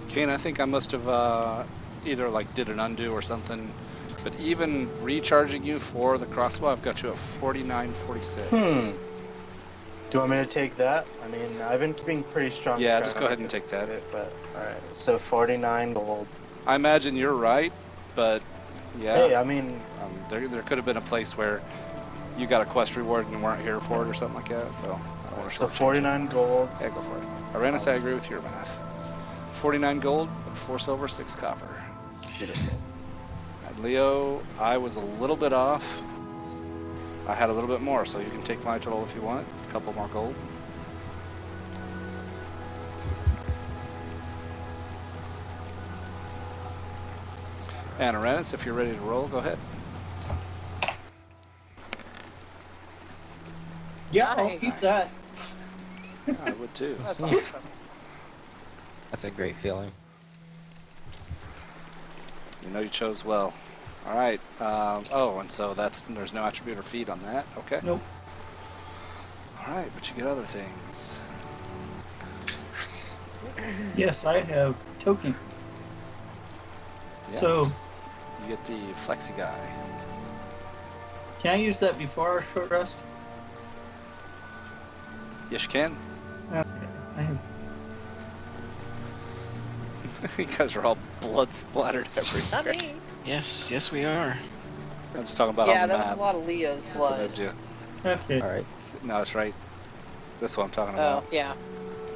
Kane, I think I must have either like did an undo or something, but even recharging you for the crossbow, I've got you at 49.46. Damn you want me to take that? I mean, I've been keeping pretty strong. Yeah, track just go on ahead and take that. it, but alright. So 49 gold. I imagine you're right, but yeah. Hey, I mean, There could have been a place where you got a quest reward and weren't here for it or something like that, so... I don't wanna so shortchange 49 gold. you. Yeah, go for it. Aranus, I agree with your math. 49 gold, 4 silver, 6 copper. Beautiful. And Leo, I was a little bit off. I had a little bit more, so you can take my total if you want. A couple more gold. And Aranus, if you're ready to roll, go ahead. Yeah, I'll keep Nice. that. I would too. That's awesome. That's a great feeling. You know you chose well. All right. Oh, and so there's no attribute or feat on that. Okay. Nope. All right, but you get other things. Yes, I have token. Yeah. So, You get the flexi guy. can I use that before our short rest? Yes, you can. Okay. I have. You guys are all blood splattered Not everywhere. me. Yes, yes, we are. I'm just talking about Yeah, on the that was map. a lot of Leo's That's what blood. moved you. Okay. Alright. No, it's right. This is what I'm talking Oh, about. yeah.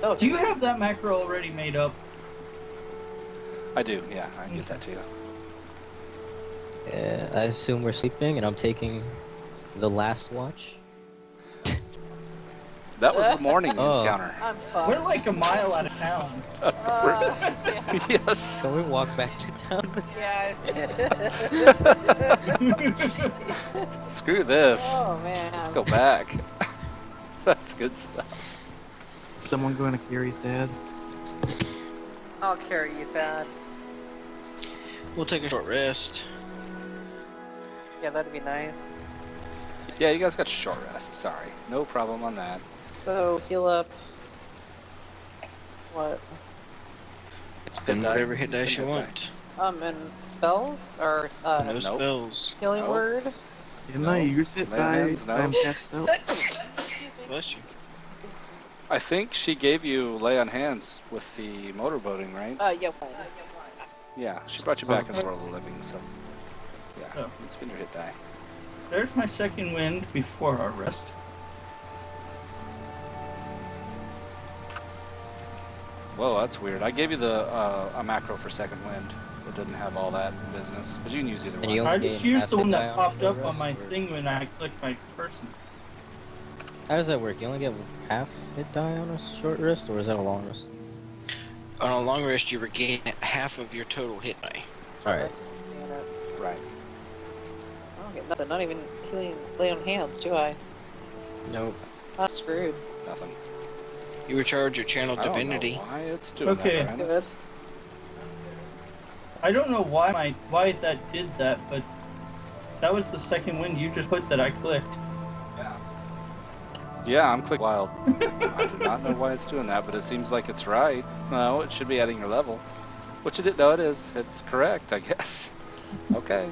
Oh, Do you have that macro already made up? I do. Yeah, I can get that to you. I assume we're sleeping, and I'm taking the last watch. That was the morning Oh. encounter. I'm fucked. We're like a mile out of town. That's the first. Yeah. Yes. Can we walk back to town? Yeah. Screw this. Oh, man. Let's go back. That's good stuff. Someone going to carry Thad? I'll carry you, Thad. We'll take a short rest. Yeah, that'd be nice. Yeah, you guys got short rest. Sorry. No problem on that. So, heal up. What? Spend die. whatever hit dice Spend you hit want. And spells? Or, No Nope. spells. healing Nope. word? Didn't I use it Lay by hands, no. I'm passed out? Excuse me. Bless you. I think she gave you lay on hands with the motorboating, right? Yeah, one. Yeah, she brought you back in the world of living, so. Yeah, Oh. it's been your hit die. There's my second wind before our rest. Whoa, that's weird. I gave you the a macro for second wind. It didn't have all that business, but you can use either And one. you I only just gain used half the hit one die that on popped short up on rest, my or- thing when I clicked my person. How does that work? You only get half hit die on a short rest, or is that a long rest? On a long rest, you regain half of your total hit die. Alright. Damn it. Right. I don't get nothing. Not even healing lay on hands, do I? Nope. I'm screwed. Nothing. You recharge your channel I don't know divinity. why it's doing Okay. that, That's Brandis. good. I don't know why that did that, but that was the second wind you just put that I clicked. Yeah, I'm clicking wild. I do not know why it's doing that, but it seems like it's right. No, it should be adding your level. Which it did. No, it is. It's correct, I guess. Okay.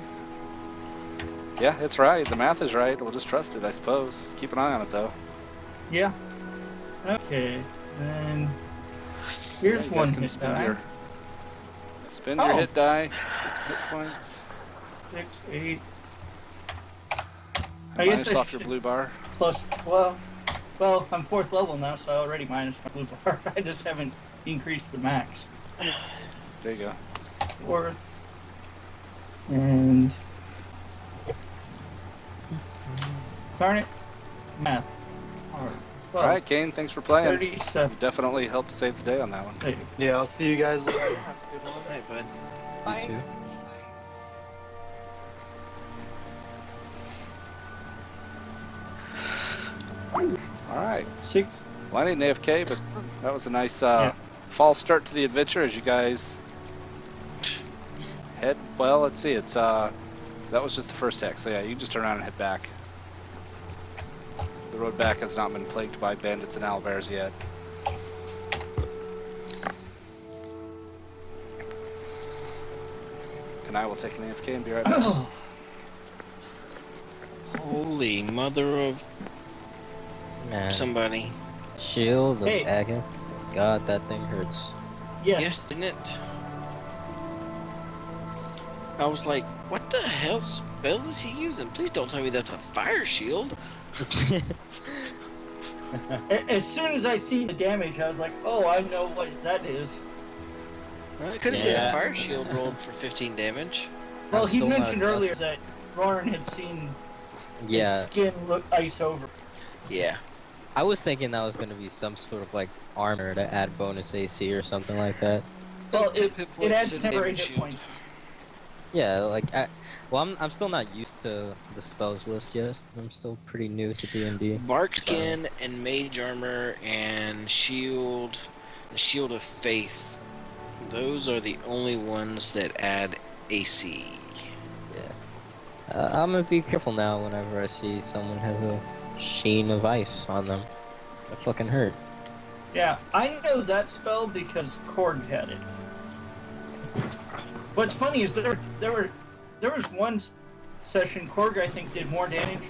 Yeah, it's right. The math is right. We'll just trust it, I suppose. Keep an eye on it, though. Yeah. Okay. And Yeah, here's you guys one can hit spend die. your spend your Oh. hit die. Get some hit points. 6, 8, And I guess minus I off your should- blue bar. plus, well, I'm 4th level now, so I already minus my blue bar. I just haven't increased the max. There you go. 4th. And... darn it. Math. Hard. Well, All right, Kane. Thanks for playing. 37. You definitely helped save the day on that one. Hey, Yeah, I'll see you guys later. Have a good one. Hey, bud. Bye. You too. All right. 6th. Well, I didn't AFK, but that was a nice Yeah. fall start to the adventure as you guys head. Well, let's see. It's that was just the first hex. So yeah, you can just turn around and head back. The road back has not been plagued by bandits and owlbears yet. And I will take an AFK and be right back. Holy mother of... Man, somebody. Shield of Hey. Agath. God, that thing hurts. Yes. Yes, didn't it? I was like, what the hell spell is he using? Please don't tell me that's a fire shield. As soon as I seen the damage, I was like, oh, I know what that is. Well, it could have been Yeah. a fire shield rolled for 15 damage. Well, I'm he still not mentioned earlier trusting- that Roran had seen Yeah, his skin look ice over. Yeah. I was thinking that was gonna be some sort of like armor to add bonus AC or something like that. Well, Tip it, hit it points adds and temporary damage hit shield. points. Yeah, like I'm still not used to the spells list yet. I'm still pretty new to D&D. Bark skin and mage armor and the shield of faith. Those are the only ones that add AC. I'm gonna be careful now whenever I see someone has a sheen of ice on them. That fucking hurt. Yeah, I know that spell because Korg had it. What's funny is there was one session Korg I think did more damage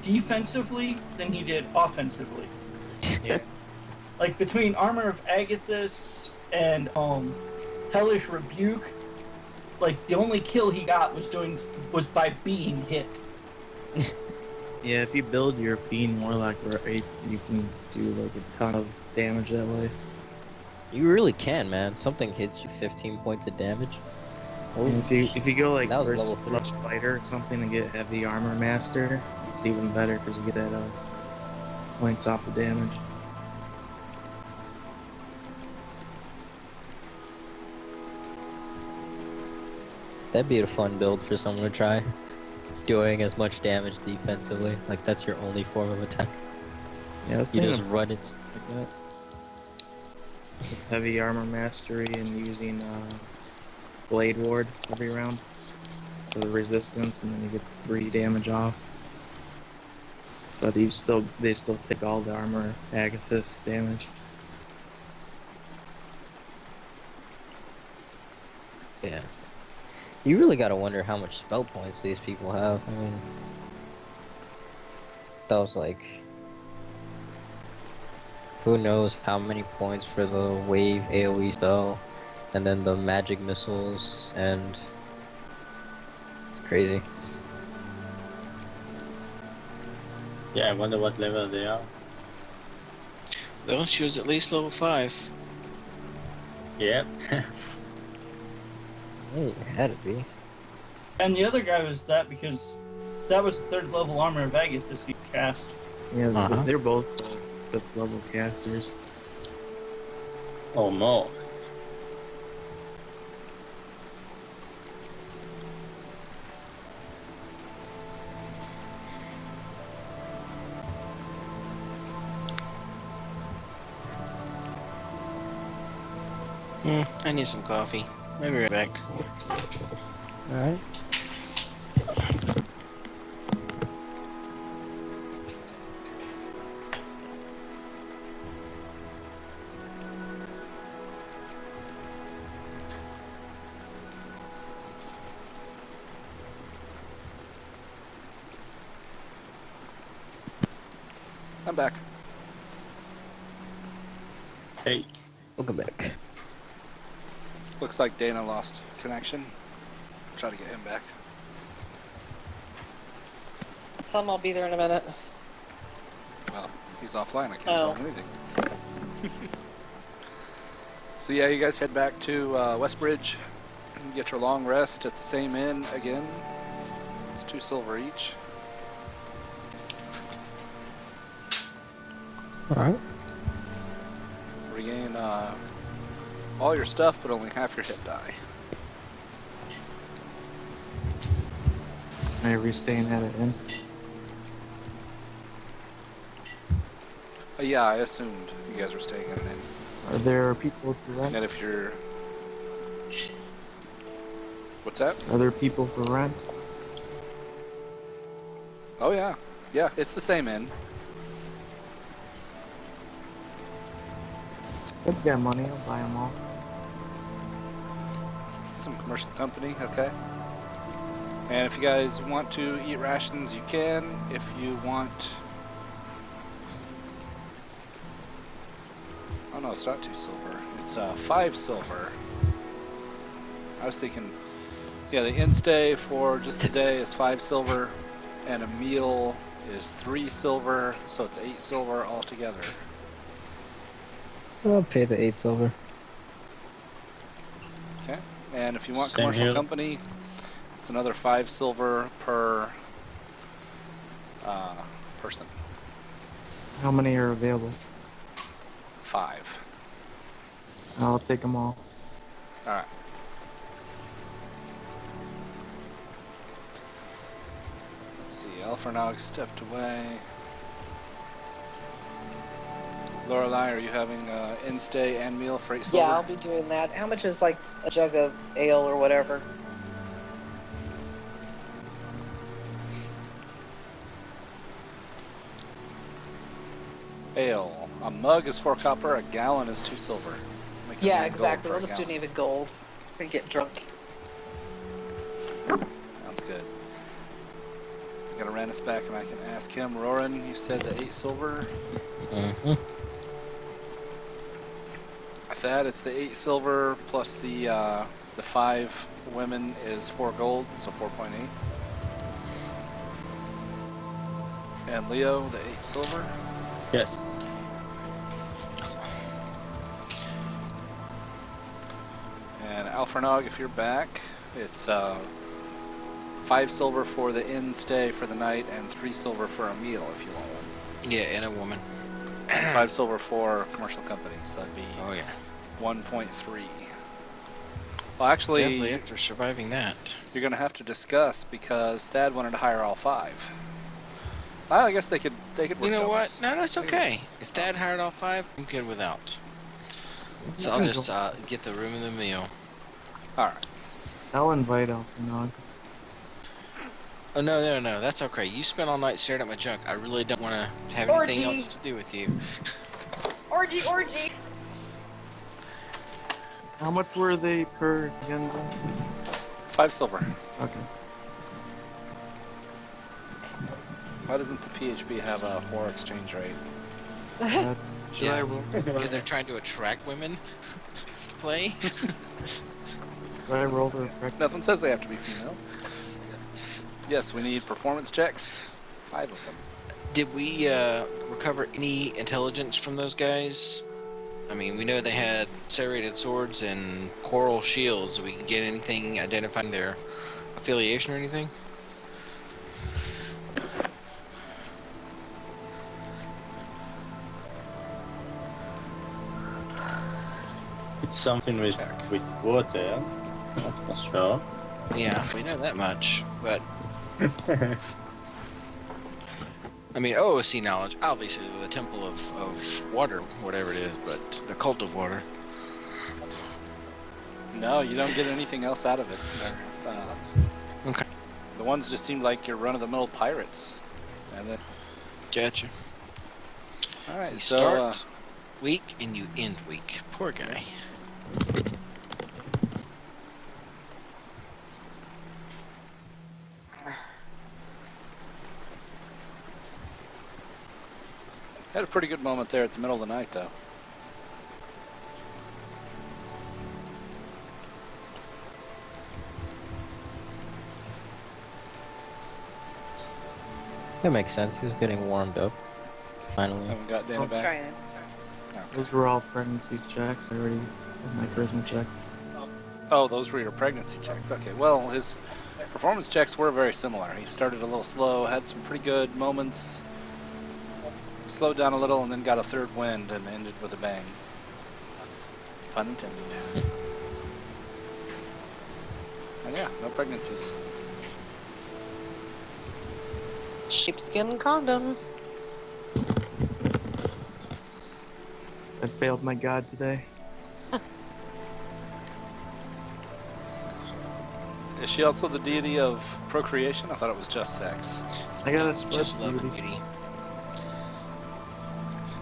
defensively than he did offensively. Yeah. Like between Armor of Agathis and Hellish Rebuke, like the only kill he got was by being hit. Yeah, if you build your Fiend Warlock right, you can do like a ton of damage that way. You really can, man. Something hits you 15 points of damage. And if you go like That was first level 3. Rush Fighter or something to get Heavy Armor Master, it's even better because you get that points off the damage. That'd be a fun build for someone to try. Doing as much damage defensively. Like that's your only form of attack. Yeah, let's You think just of run it. like that. With Heavy Armor Mastery and using Blade Ward every round for the resistance, and then you get 3 damage off. But they still take all the Armor Agathis damage. Yeah. You really gotta wonder how much spell points these people have. I mean, that was like, who knows how many points for the wave AoE spell, and then the magic missiles, and it's crazy. Yeah, I wonder what level they are. Well, she was at least level 5. Yeah. Hey, it had to be. And the other guy was that because that was the 3rd level Armor of Agathis he cast. Yeah, Uh-huh. they're both 5th level casters. Or more. I need some coffee. Maybe right back. Alright. I'm back. Hey. Welcome back. Looks like Dana lost connection. Try to get him back. Tell him I'll be there in a minute. Well, he's offline. I can't Oh. tell him anything. So yeah, you guys head back to Westbridge and get your long rest at the same inn again. It's 2 silver each. Alright. Regain all your stuff, but only half your hit die. Are we staying at an inn? Yeah, I assumed you guys were staying in an inn. Are there people for rent? And if you're... What's that? Are there people for rent? Oh yeah. Yeah, it's the same inn. If you got money, I'll buy them all. Some commercial company, okay. And if you guys want to eat rations, you can. If you want no, it's not 2 silver. It's 5 silver. I was thinking, yeah, the in-stay for just the day is 5 silver, and a meal is 3 silver, so it's 8 silver altogether. I'll pay the 8 silver. Okay. And if you want Same commercial here. company, it's another 5 silver per person. How many are available? 5. I'll take them all. All right. Let's see. Alfernog stepped away. Lorelei, are you having in-stay and meal for 8 silver? Yeah, I'll be doing that. How much is like a jug of ale or whatever? Ale. A mug is 4 copper. A gallon is 2 silver. Make it Yeah, 9 gold exactly. for a We'll just do an gallon. even gold. We get drunk. Sounds good. I'm gonna run us back and I can ask him. Roran, you said the 8 silver. Mm-hmm. With that, it's the 8 silver plus the 5 women is 4 gold, so 4.8. And Leo, the 8 silver. Yes. And Alfernog, if you're back, it's 5 silver for the inn stay for the night and 3 silver for a meal if you want one. Yeah, and a woman. 5 silver for commercial company, so that'd be Oh yeah. 1.3. Well, actually, Definitely after surviving that. you're gonna have to discuss because Thad wanted to hire all 5. Well, I guess they could work You know what? numbers. No, that's They could- okay. If Thad hired all 5, I'm good without. So I'll just get the room and the meal. All right. I'll invite Alphanog. Oh no, that's okay. You spent all night staring at my junk. I really don't want to have anything Orgy. else to do with you. Orgy, orgy! How much were they per again? 5 silver. Okay. Why doesn't the PHP have a whore exchange rate? Should Yeah. I roll? Because they're trying to attract women to play. Should I roll the correct? Nothing says they have to be female. Yes, we need performance checks. 5 of them. Did we recover any intelligence from those guys? I mean, we know they had serrated swords and coral shields. Did we get anything identifying their affiliation or anything? It's something with water, that's for sure. Yeah, we know that much, but I mean, OOC knowledge, obviously the Temple of Water, whatever it is, but the Cult of Water. No, you don't get anything else out of it. Okay. The ones just seem like your run-of-the-mill pirates. And then, Gotcha. all right, You so start weak and you end weak. Poor guy. had a pretty good moment there at the middle of the night, though. That makes sense. He was getting warmed up. Finally. Haven't got Dana back. Trying. Those were all pregnancy checks. I already did my charisma check. Oh, those were your pregnancy checks. Okay, well, his performance checks were very similar. He started a little slow, had some pretty good moments, slowed down a little, and then got a third wind and ended with a bang. Pun intended. And yeah, no pregnancies. Sheepskin condom. I failed my god today. Is she also the deity of procreation? I thought it was just sex. I got a spread Just love and beauty. beauty.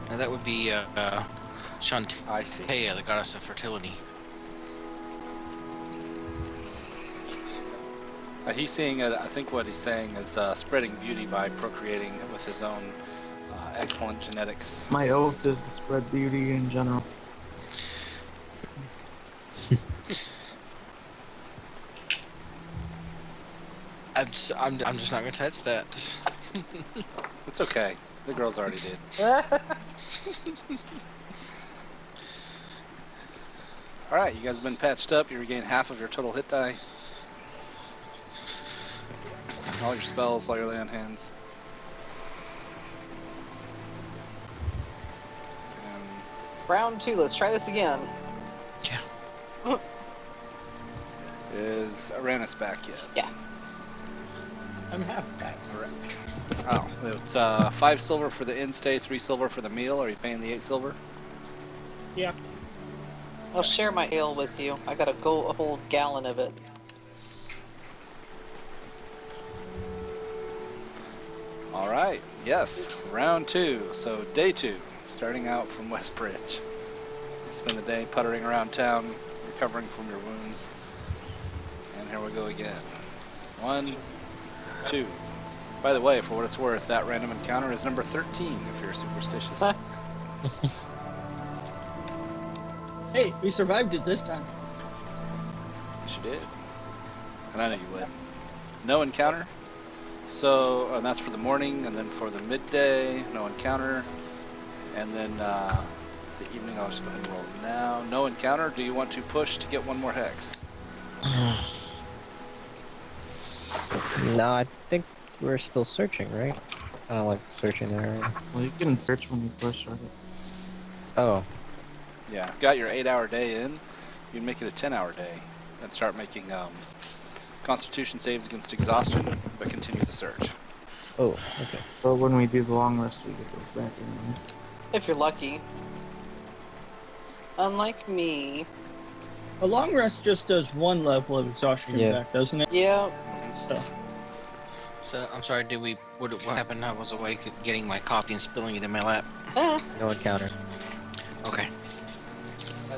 Now that would be Shantae, I see. the goddess of fertility. He's seeing, I think what he's saying is spreading beauty by procreating with his own excellent genetics. My oath is to spread beauty in general. I'm just not gonna touch that. It's okay. The girls already did. Alright, you guys have been patched up. You regain half of your total hit die. All your spells, all your lay on hands. And Round 2, let's try this again. is Aranis back yet? Yeah. I'm half back. Oh, it's 5 silver for the in-stay, 3 silver for the meal. Are you paying the 8 silver? Yeah. I'll share my ale with you. I got a whole gallon of it. Alright, yes, round 2. So day 2, starting out from Westbridge. You spend the day puttering around town, recovering from your wounds. And here we go again. 1, 2. By the way, for what it's worth, that random encounter is number 13 if you're superstitious. Hey, we survived it this time. Yes, you did. And I know you would. No encounter. So, and that's for the morning, and then for the midday, no encounter. And then the evening, I'll just go ahead and roll now. No encounter. Do you want to push to get one more hex? No, I think we're still searching, right? I don't like searching there. Well, you can search when you push, right? Oh, Yeah. Got your 8-hour day in. You can make it a 10-hour day and start making Constitution saves against exhaustion, but continue the search. oh, okay. But when we do the long rest, we get those back in. If you're lucky. Unlike me. A long rest just does one level of exhaustion Yeah. back, doesn't it? Yeah. So I'm sorry. What happened? I was awake, getting my coffee and spilling it in my lap. No encounter. Okay.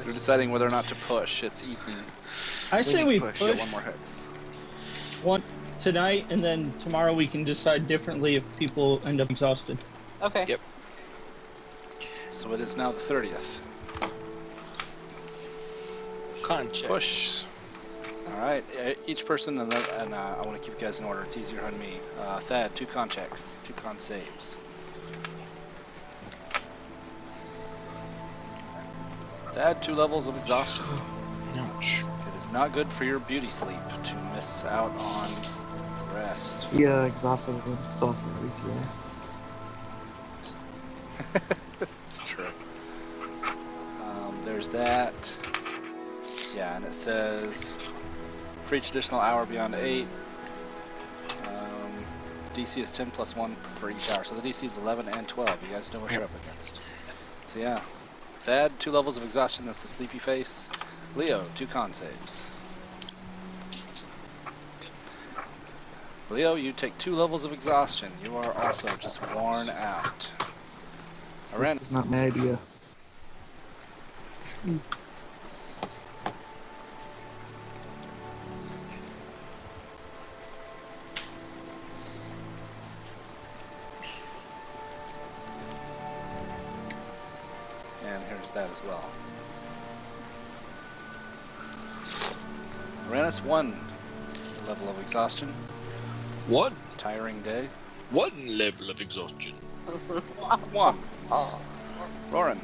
You're deciding whether or not to push. It's evening. I say can we push. push Get one more hex. one tonight, and then tomorrow we can decide differently if people end up exhausted. Okay. Yep. So it is now the 30th. Concheck. Push. Alright, each person, and I want to keep you guys in order. It's easier on me. Thad, 2 con checks, 2 con saves. Thad, 2 levels of exhaustion. Ouch. It is not good for your beauty sleep to miss out on rest. Yeah, exhausted myself for weeks there. It's true. There's that. Yeah, and it says for each additional hour beyond 8, DC is 10 plus 1 for each hour. So the DC is 11 and 12. You guys know what you're up against. So yeah. Thad, 2 levels of exhaustion. That's the sleepy face. Leo, 2 con saves. Leo, you take 2 levels of exhaustion. You are also just worn out. Aran, It's not my idea. and here's that as well. Uranus, 1 level of exhaustion. One Tiring day. level of exhaustion. 1. Lauren.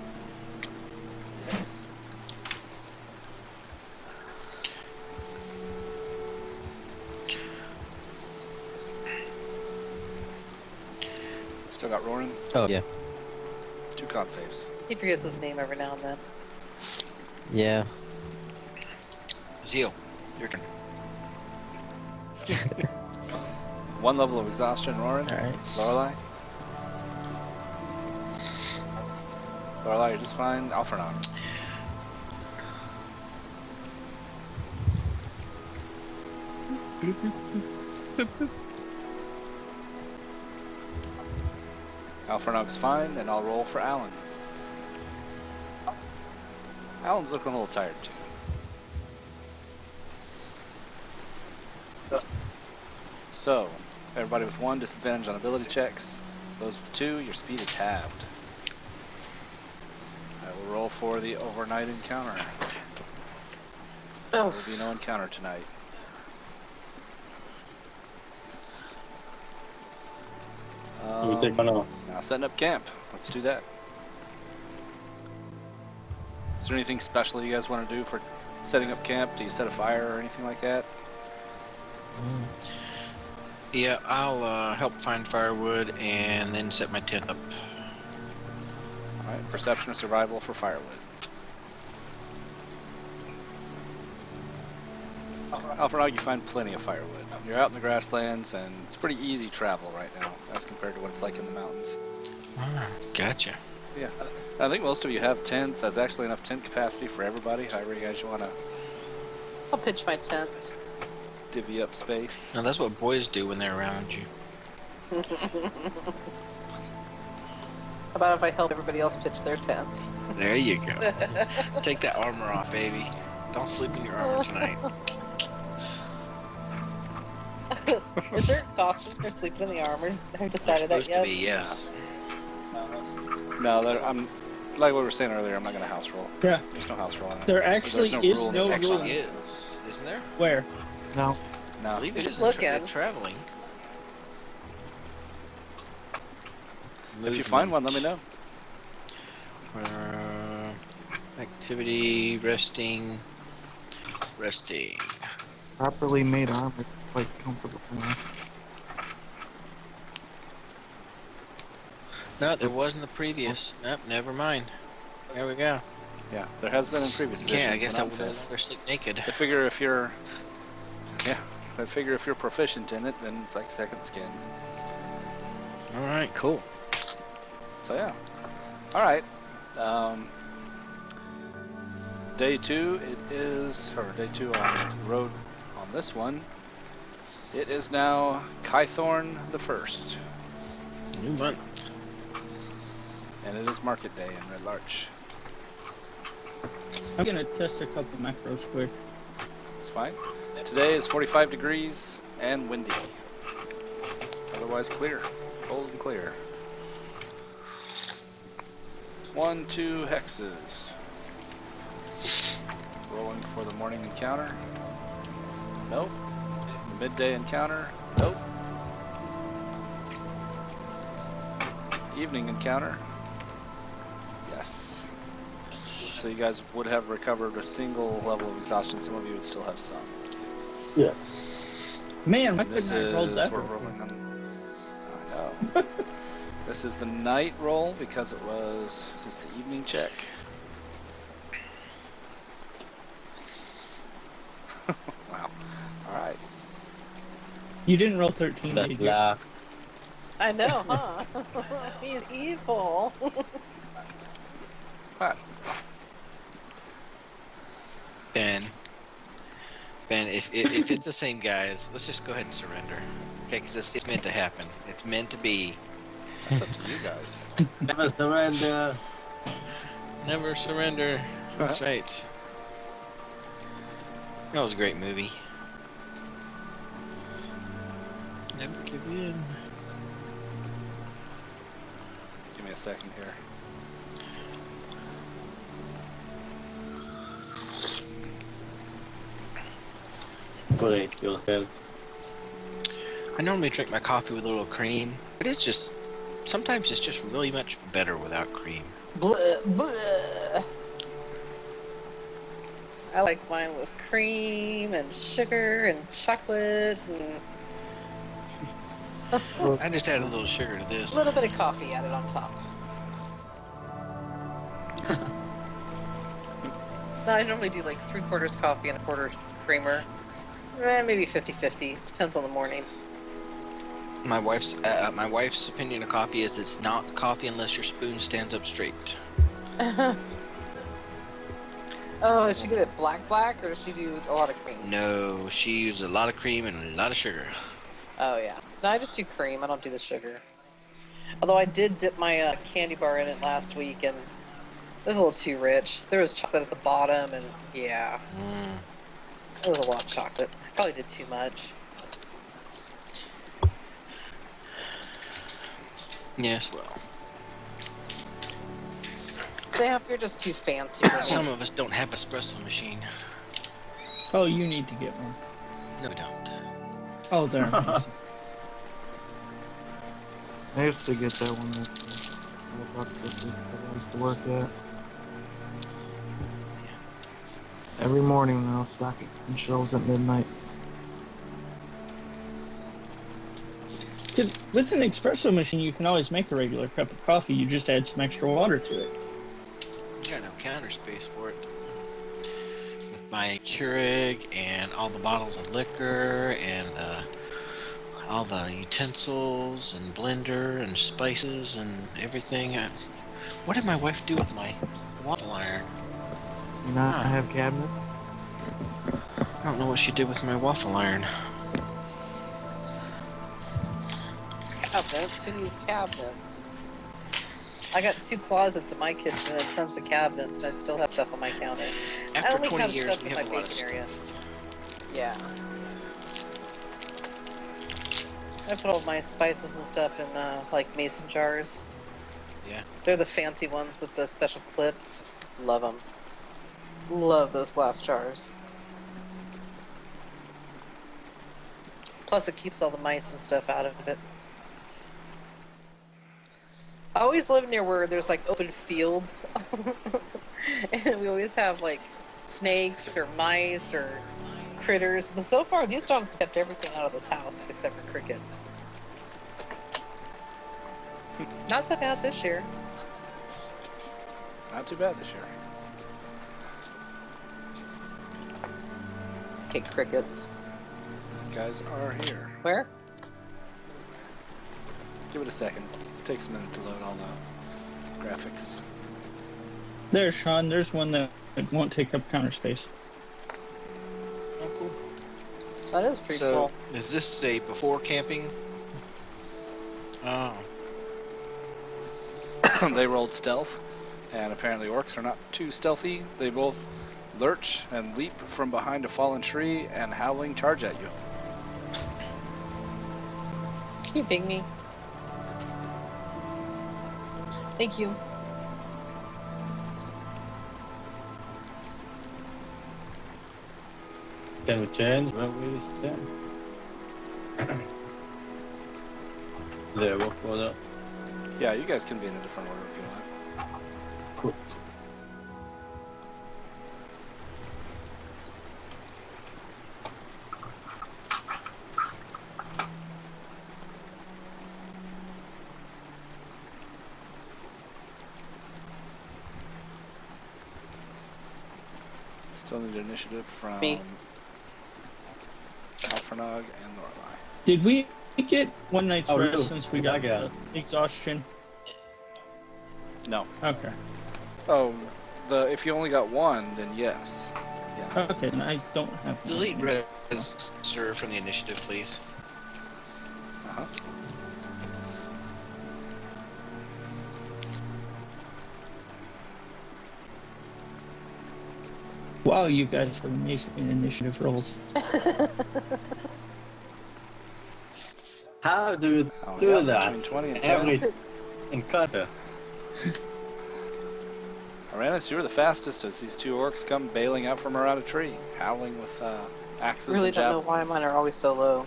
Still got Roran. Oh, yeah. 2 con saves. He forgets his name every now and then. Yeah. Zeal, your turn. 1 level of exhaustion, Roran. Alright. Lorelei. Lorelei, you're just fine. Alphrenon. Alphrenog's fine, and I'll roll for Alan. Alan's looking a little tired too. So, everybody with 1 disadvantage on ability checks. Those with 2, your speed is halved. I will roll for the overnight encounter. There will be no encounter tonight. We take one off. Now setting up camp. Let's do that. Is there anything special you guys want to do for setting up camp? Do you set a fire or anything like that? Yeah, I'll help find firewood and then set my tent up. Alright, perception or survival for firewood. Alfred, you find plenty of firewood. You're out in the grasslands and it's pretty easy travel right now as compared to what it's like in the mountains. Gotcha. So yeah, I think most of you have tents. That's actually enough tent capacity for everybody. However you guys want to I'll pitch my tent. divvy up space. Now that's what boys do when they're around you. How about if I help everybody else pitch their tents? There you go. Take that armor off, baby. Don't sleep in your armor tonight. Is there exhaustion for sleeping in the armor? Have you decided that Supposed yet? to be, yes. No, I'm like what we were saying earlier. I'm not gonna house roll. Yeah. There's no house roll on it. There actually There's is rule no in it. rule. Actually is. Isn't there? Where? No. No. I believe it Just is in look at it. traveling. If you find one, let me know. Activity, resting. Properly made armor, quite comfortable. No, there wasn't the previous. Nope, never mind. There we go. Yeah, there has been in previous editions. Yeah, I guess but I not will no fifth. longer sleep naked. I figure if you're, proficient in it, then it's like second skin. Alright, cool. So yeah. All right. Day 2. Day 2 on the road on this one. It is now Kythorn the First, New month. and it is Market Day in Red Larch. I'm gonna test a couple macros quick. It's fine. Today is 45 degrees and windy. Otherwise clear. Cold and clear. 1, 2 hexes. Rolling for the morning encounter. Nope. The midday encounter. Nope. Evening encounter. Yes. So you guys would have recovered a single level of exhaustion. Some of you would still have some. Yes. Man, why And this couldn't I roll is that? we're rolling on. I know. This is the night roll because it was just the evening check. Wow. All right. You didn't roll 13, That did you? laugh. I know, huh? He's evil. What? Ben, if it's the same guys, let's just go ahead and surrender. Okay, because it's meant to happen. It's meant to be. That's up to you guys. Never surrender. Never surrender. That's right. That was a great movie. Never give in. Give me a second here. Brace yourselves. I normally drink my coffee with a little cream, but it's just sometimes it's just really much better without cream. Blah, blah. I like mine with cream and sugar and chocolate and I just add a little sugar to a this. little bit of coffee added on top. No, I normally do like 3/4 coffee and 1/4 creamer. Maybe 50-50. Depends on the morning. My wife's opinion of coffee is it's not coffee unless your spoon stands up straight. Oh, is she good at black, or does she do a lot of cream? No, she uses a lot of cream and a lot of sugar. Oh, yeah. No, I just do cream. I don't do the sugar. Although I did dip my candy bar in it last week, and it was a little too rich. There was chocolate at the bottom, and yeah, it was a lot of chocolate. I probably did too much. Yes, well, Sam, you're just too fancy for me. some of us don't have espresso machine. Oh, you need to get one. No, we don't. Oh, there. I used to get that one at Buck Biscuits that I used to work at. Every morning when I was stocking shelves at midnight. With an espresso machine, you can always make a regular cup of coffee. You just add some extra water to it. I got no counter space for it. With my Keurig and all the bottles of liquor and all the utensils and blender and spices and everything. What did my wife do with my waffle iron? You not have cabinet? I don't know what she did with my waffle iron. Cabinets? Who needs cabinets? I got 2 closets in my kitchen and tons of cabinets, and I still have stuff on my counter. I After only 20 have years, stuff we in have my a lot of baking stuff. area. Yeah. I put all my spices and stuff in like mason jars. Yeah. They're the fancy ones with the special clips. Love them. Love those glass jars. Plus, it keeps all the mice and stuff out of it. I always live near where there's like open fields, and we always have like snakes or mice or critters. But so far, these dogs have kept everything out of this house except for crickets. Not so bad this year. Not too bad this year. Hey, crickets. You guys are here. Where? Give it a second. Takes a minute to load all the graphics. There, Sean. There's one that won't take up counter space. Oh, cool. That is pretty So, cool. is this a before camping? Oh. They rolled stealth, and apparently orcs are not too stealthy. They both lurch and leap from behind a fallen tree and howling charge at you. Can you ping me? Thank you. Can we change when we stand? There, walk order. Yeah, you guys can be in a different order if you want. Cool. Still need initiative from Me. Alfrenog and Lorelei. Did we get one night's Oh, rest no. since we got I got the exhaustion? No. Okay. Oh, if you only got one, then yes. Yeah. Okay, then I don't have to. Delete res, sir, from the initiative, please. Uh-huh. Wow, you guys have amazing initiative rolls. How do you Oh, do yeah, that? between 20 and 10. Every encounter. Aranis, you were the fastest as these 2 orcs come bailing out from around a tree, howling with axes Really and don't know javelins. why mine are always so low.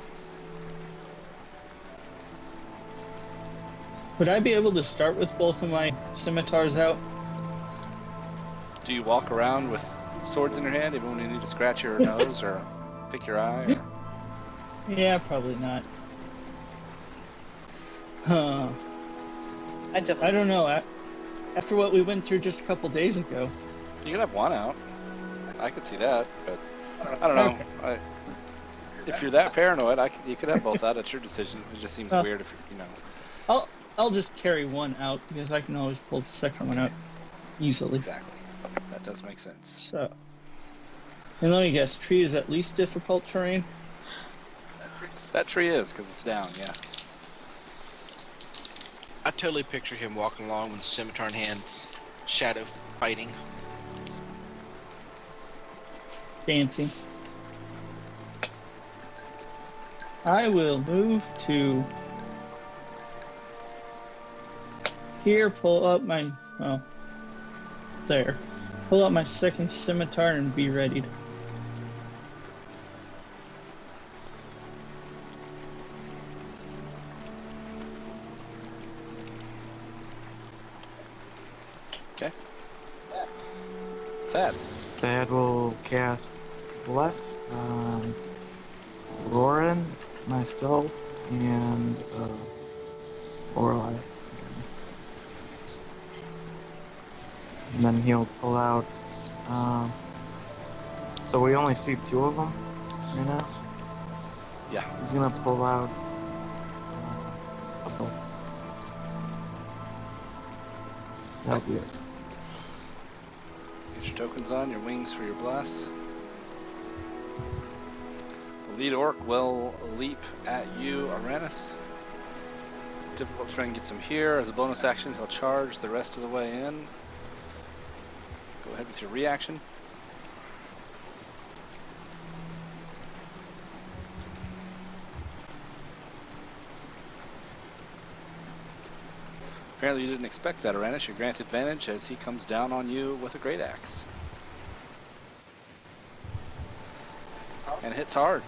Would I be able to start with both of my scimitars out? Do you walk around with swords in your hand even when you need to scratch your nose or pick your eye? Or... Yeah, probably not. Huh. I definitely. I don't know. After what we went through just a couple days ago. You can have one out. I could see that, but I don't know. Okay. If you're that paranoid, you could have both out. It's your decision. It just seems weird if you know. I'll just carry one out because I can always pull the second one out easily. Exactly. That does make sense. So, and let me guess, tree is at least difficult terrain. That tree is, because it's down, yeah. I totally picture him walking along with scimitar in hand, shadow fighting. Dancing. I will move to here, pull up my, well, there. Pull out my second scimitar and be ready. Thad. Thad will cast Bless, Roran, myself, and Lorelei. And then he'll pull out. So we only see 2 of them right now. Yeah. He's gonna pull out. That'll be it. Get your tokens on, your wings for your blast. The lead orc will leap at you, Aranus. Difficult terrain gets him here. As a bonus action, he'll charge the rest of the way in. Go ahead with your reaction. Apparently you didn't expect that, Aranus. You grant advantage as he comes down on you with a great axe. And hits hard.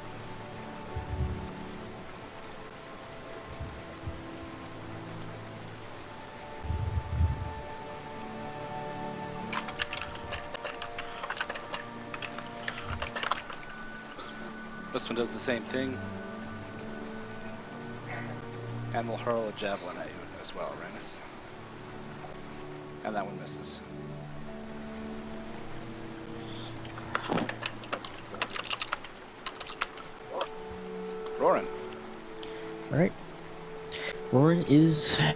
This one does the same thing. And will hurl a javelin at you as well, Aranus. And that one misses. Roran. Alright. Roran is, I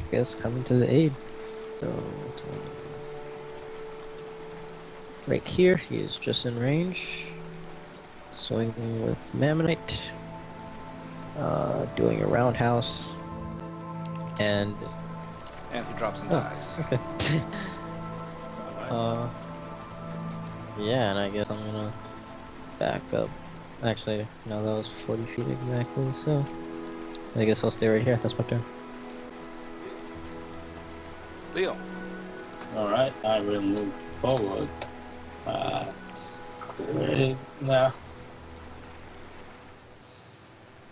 guess, coming to the aid. So, right here, he is just in range. Swinging with Mammonite. Doing a roundhouse. And he drops and dies. Okay. Yeah, and I guess I'm gonna back up. Actually, no, that was 40 feet exactly, so I guess I'll stay right here. That's my turn. Leo. Alright, I will move forward. Nah.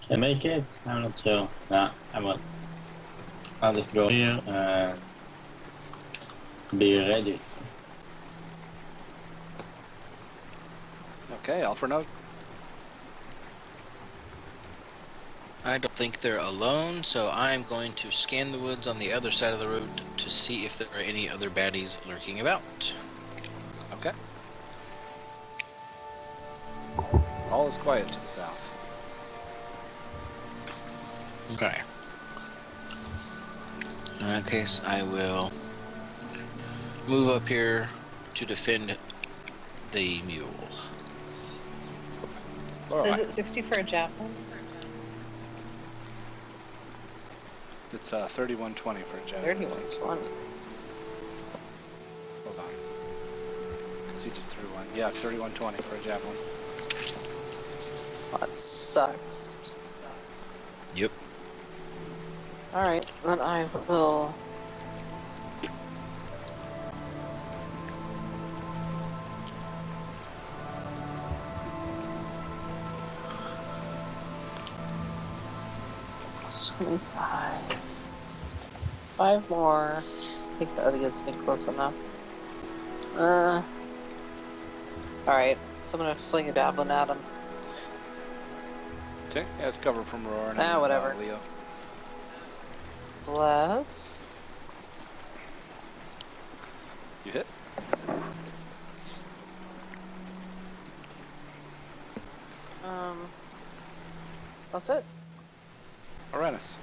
Can I make it? I'm not sure. Nah, I won't. I'll just go here and be ready. Okay, Alfred note. I don't think they're alone, so I'm going to scan the woods on the other side of the road to see if there are any other baddies lurking about. Okay. All is quiet to the south. Okay. In that case, I will move up here to defend the mule. Is it 60 for a javelin? It's 3120 for a javelin. 3120. Hold on. Because he just threw one. Yeah, it's 3120 for a javelin. That sucks. Yep. Alright, then I will... $25. 5 more. I think that gets me close enough. Alright, so I'm gonna fling a javelin at him. Okay, yeah, it's covered from Roar and Whatever. Leo. Bless. You hit? That's it. Aranus.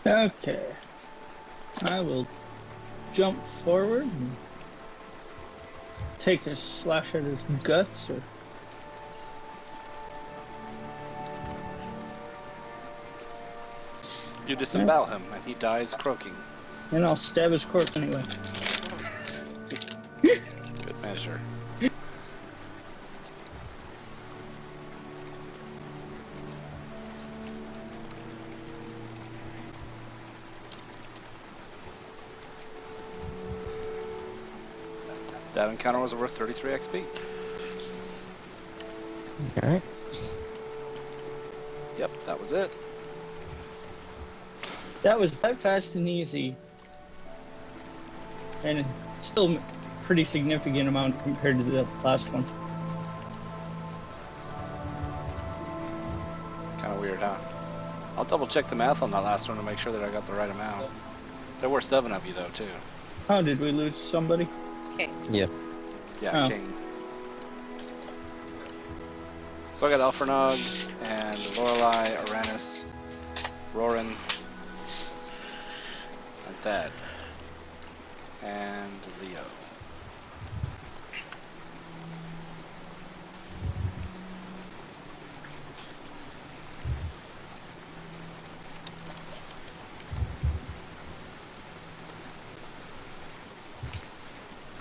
Okay. I will jump forward and take a slash at his guts, or You disembowel him, and he dies croaking. and I'll stab his corpse anyway. Good measure. That encounter was worth 33 XP. Alright. Yep, that was it. That was that fast and easy. and still pretty significant amount compared to the last one. Kind of weird, huh? I'll double check the math on that last one to make sure that I got the right amount. There were 7 of you though too. Oh, did we lose somebody? Okay. Yeah, Oh. King. So I got Alfernog and Lorelei, Uranus, Roran, and Thad, and Leo.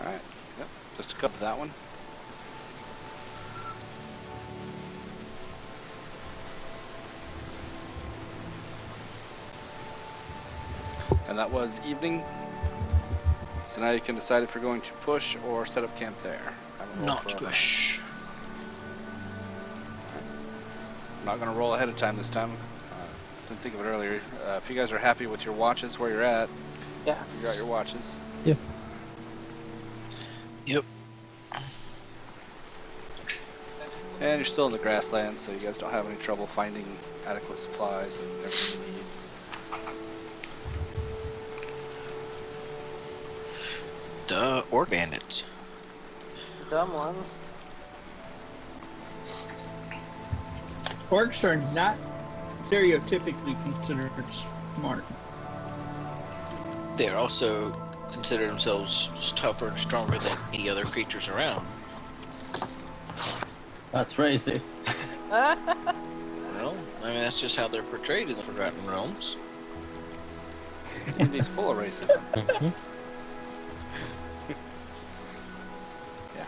Alright, yep, just to cover that one. And that was evening. So now you can decide if you're going to push or set up camp there. Haven't rolled Not for a push. I'm not going to roll ahead of time this time. Didn't think of it earlier. If you guys are happy with your watches where you're at, Yeah. figure out your watches. Yep. And you're still in the grasslands, so you guys don't have any trouble finding adequate supplies and everything you need. Duh, orc bandits. Dumb ones. Orcs are not stereotypically considered smart. They're also consider themselves just tougher and stronger than any other creatures around. That's racist. Well, I mean, that's just how they're portrayed in the Forgotten Realms. D&D's full of racism. Mhm. Yeah.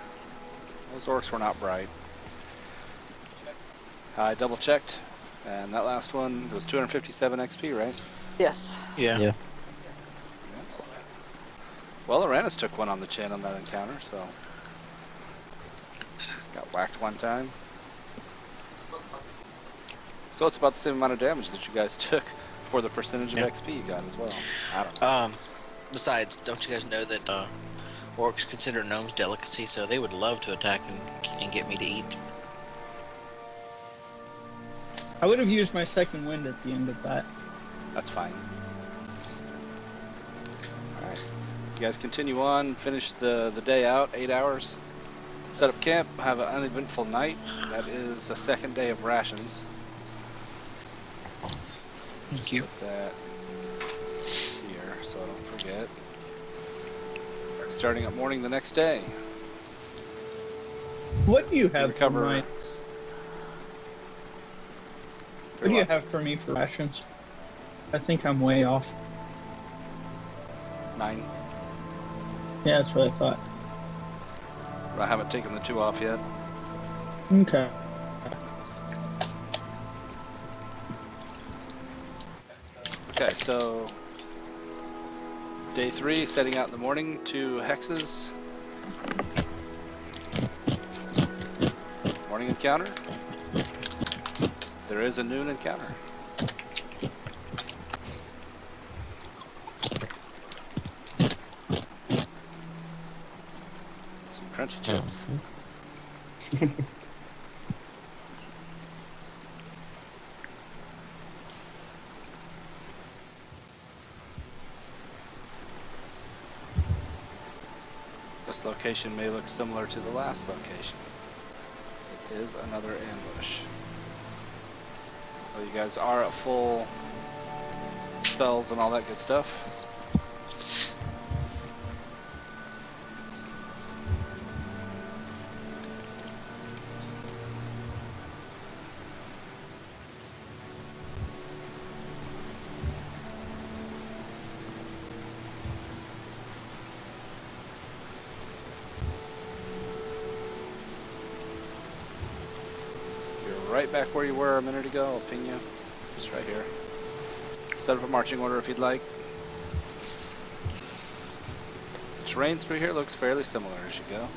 Those orcs were not bright. I double checked, and that last one was 257 XP, right? Yes. Yeah. Well, Uranus took one on the chin on that encounter, so got whacked one time. So it's about the same amount of damage that you guys took for the percentage of Yep. XP you got as well. I don't know. Besides, don't you guys know that orcs consider gnomes delicacy, so they would love to attack and get me to eat. I would have used my second wind at the end of that. That's fine. Alright. You guys continue on, finish the day out, 8 hours. Set up camp, have an uneventful night. That is a second day of rations. Thank you. Put that here so I don't forget. Starting at morning the next day. What do you have recover- for my... What do you have for me for rations? I think I'm way off. 9. Yeah, that's what I thought. I haven't taken the 2 off yet. Okay. Okay, so day 3, setting out in the morning, 2 hexes. Morning encounter. There is a noon encounter. Some crunchy chips. This location may look similar to the last location. It is another ambush. So you guys are at full spells and all that good stuff. You're right back where you were a minute ago. I'll ping you. Just right here. Set up a marching order if you'd like. The terrain through here looks fairly similar as you go.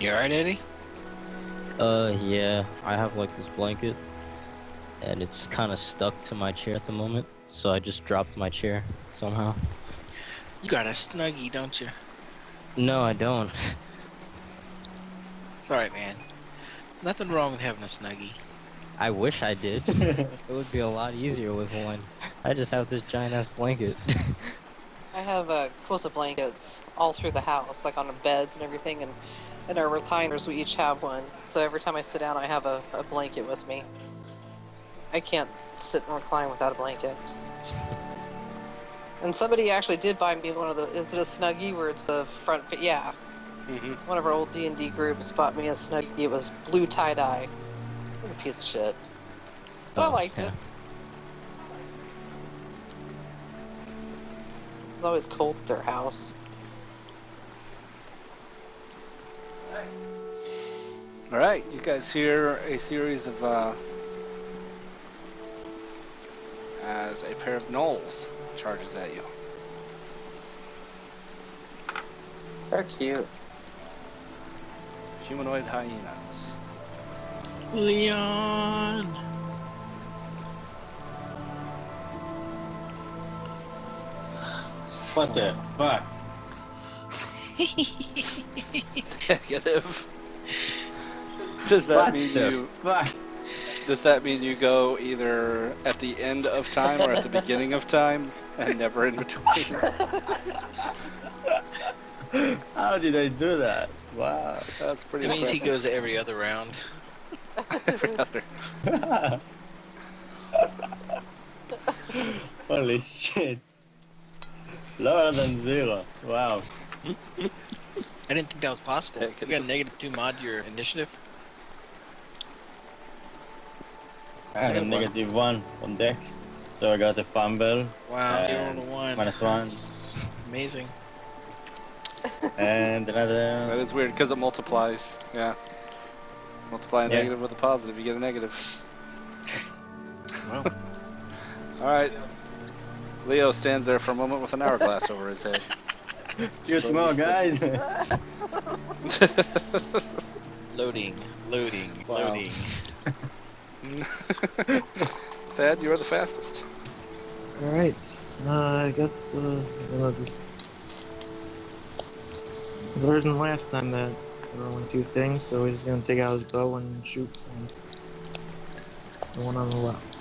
You alright, Eddie? Yeah, I have like this blanket, and it's kind of stuck to my chair at the moment, so I just dropped my chair somehow. You got a Snuggie, don't you? No, I don't. It's alright, man. Nothing wrong with having a Snuggie. I wish I did. It would be a lot easier with one. I just have this giant ass blanket. I have quilted blankets all through the house, like on the beds and everything, and in our recliners we each have one. So every time I sit down, I have a blanket with me. I can't sit and recline without a blanket. And somebody actually did buy me one of the. Is it a Snuggie where it's the front? Yeah. Mm-hmm. One of our old D&D groups bought me a Snuggie. It was blue tie-dye. It was a piece of shit, but I liked it. It was always cold at their house. All right, you guys hear a series of as a pair of gnolls charges at you. They're cute. Humanoid hyenas. Leon! What the fuck? Negative. Does that mean you? Fuck. Does that mean you go either at the end of time or at the beginning of time, and never in between? How did I do that? Wow. That's pretty It means he impressive. goes every other round. Every other. Holy shit. Lower than 0. Wow. I didn't think that was possible. Yeah, You got a -2 mod to your initiative? I have -1 on Dex. So I got a fumble. Wow, 0 to 1. -1. That's amazing. And That another. is weird because it multiplies. Yeah. Multiply a Yeah. negative with a positive, you get a negative. Well, Alright. Leo stands there for a moment with an hourglass over his head. See you tomorrow, guys. loading, loading, Wow. loading. Thad, you are the fastest. Alright. I guess I'll just learn than last time that there were only 2 things, so he's gonna take out his bow and shoot the one on the left.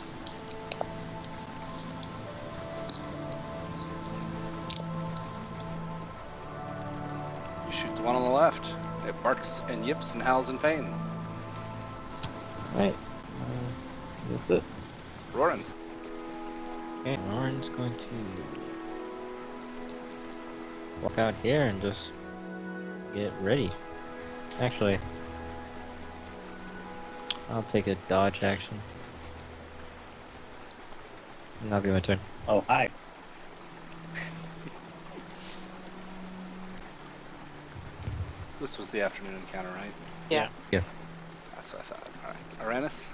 You shoot the one on the left. It barks and yips and howls in pain. Alright. That's it. Roaring. Okay, Lauren's going to walk out here and just get ready. Actually, I'll take a dodge action. And that'll be my turn. Oh, hi. This was the afternoon encounter, right? Yeah. Yeah. That's what I thought. Alright. Aranis?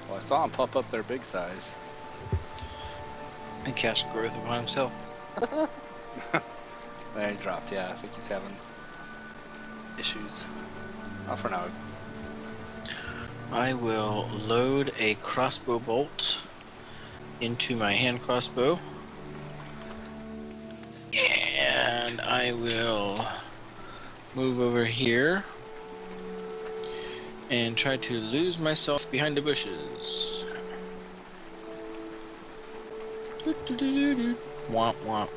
Well, I saw him pop up their big size. And cast growth upon himself. There he dropped, yeah. I think he's having issues. Not for now. I will load a crossbow bolt into my hand crossbow. And I will move over here and try to lose myself behind the bushes. Womp womp.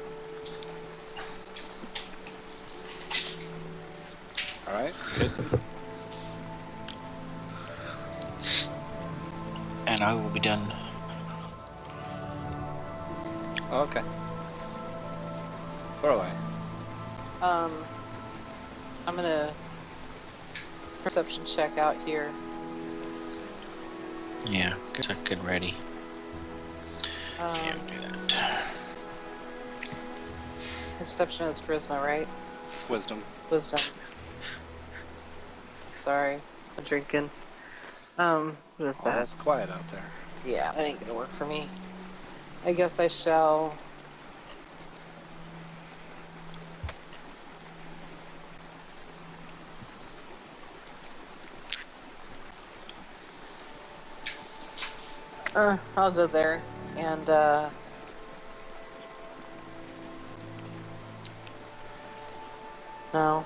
Alright, good. And I will be done. Oh, okay. Lorelei. I'm gonna perception check out here. Yeah, guess I get ready. Um, Can't do that. Perception is charisma, right? Wisdom. Wisdom. Sorry, I'm drinking. What is Oh, that? it's quiet out there. Yeah, that ain't gonna work for me. I guess I shall. I'll go there and no.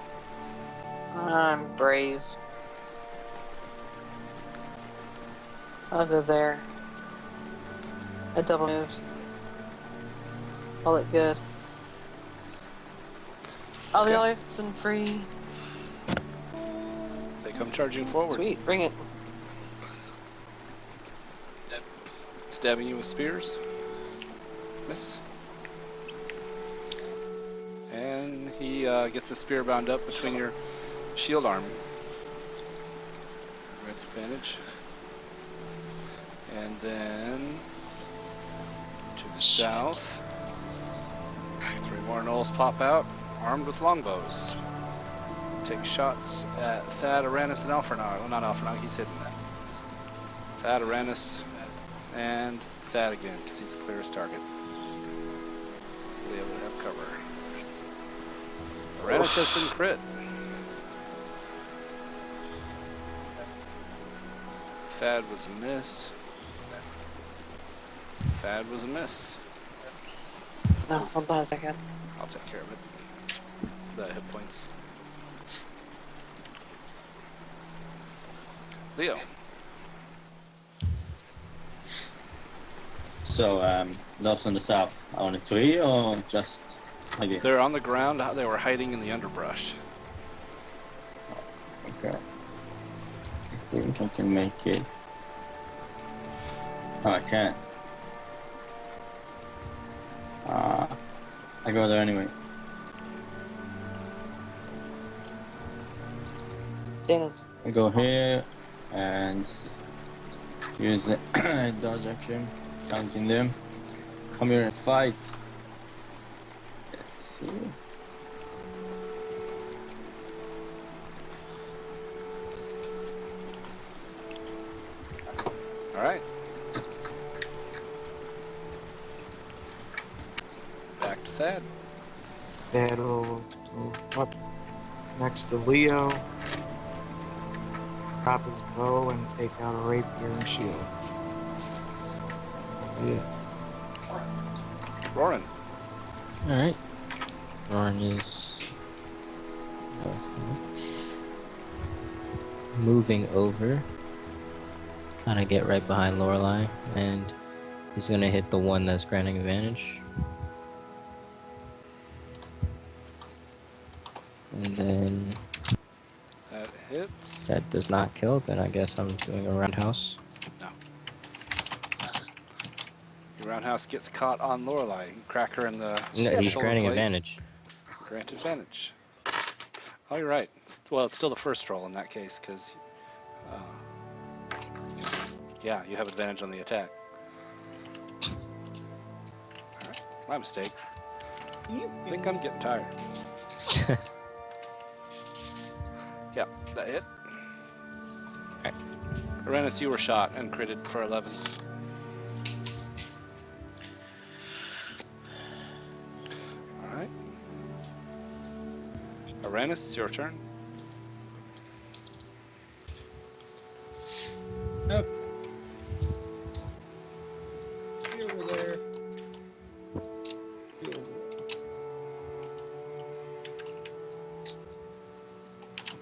I'm brave. I'll go there. I double moved. Call it good. I'll be Okay. nice and free. They come charging forward, Sweet, bring it. stabbing you with spears. Miss. And he gets a spear bound up between your shield arm. Red's advantage. And then to the south, 3 more gnolls pop out, armed with longbows. Take shots at Thad, Aranis, and Alphrenog. Well, not Alphrenog, he's hidden that. Thad, Aranis, and Thad again, because he's the clearest target. Leo would have cover. Aranis has been crit. Thad was a miss. Thad was a miss. No, hold on a second. I'll take care of it. The hit points. Leo. So, those on the south, on a tree or just like it? They're on the ground. They were hiding in the underbrush. Okay. I think I can make it. Oh, I can't. I go there anyway. Dana's. I go here and use the dodge action, counting them. Come here and fight. Let's see. All right. Back to Thad. That'll move up next to Leo. Drop his bow and take out a rapier and shield. Yeah. Roran. Alright. Roran is moving over. Trying to get right behind Lorelei, and he's gonna hit the one that's granting advantage. And then That hits. that does not kill, then I guess I'm doing a roundhouse. No. Your roundhouse gets caught on Lorelei. You crack her in the No, he's shoulder granting blade. advantage. Grant advantage. Oh, you're right. Well, it's still the first roll in that case, because yeah, you have advantage on the attack. Alright, my mistake. I think I'm getting tired. Yep, that hit. Alright. Aranis, you were shot and critted for 11. Alright. Aranis, it's your turn. Okay. Over there. Over there.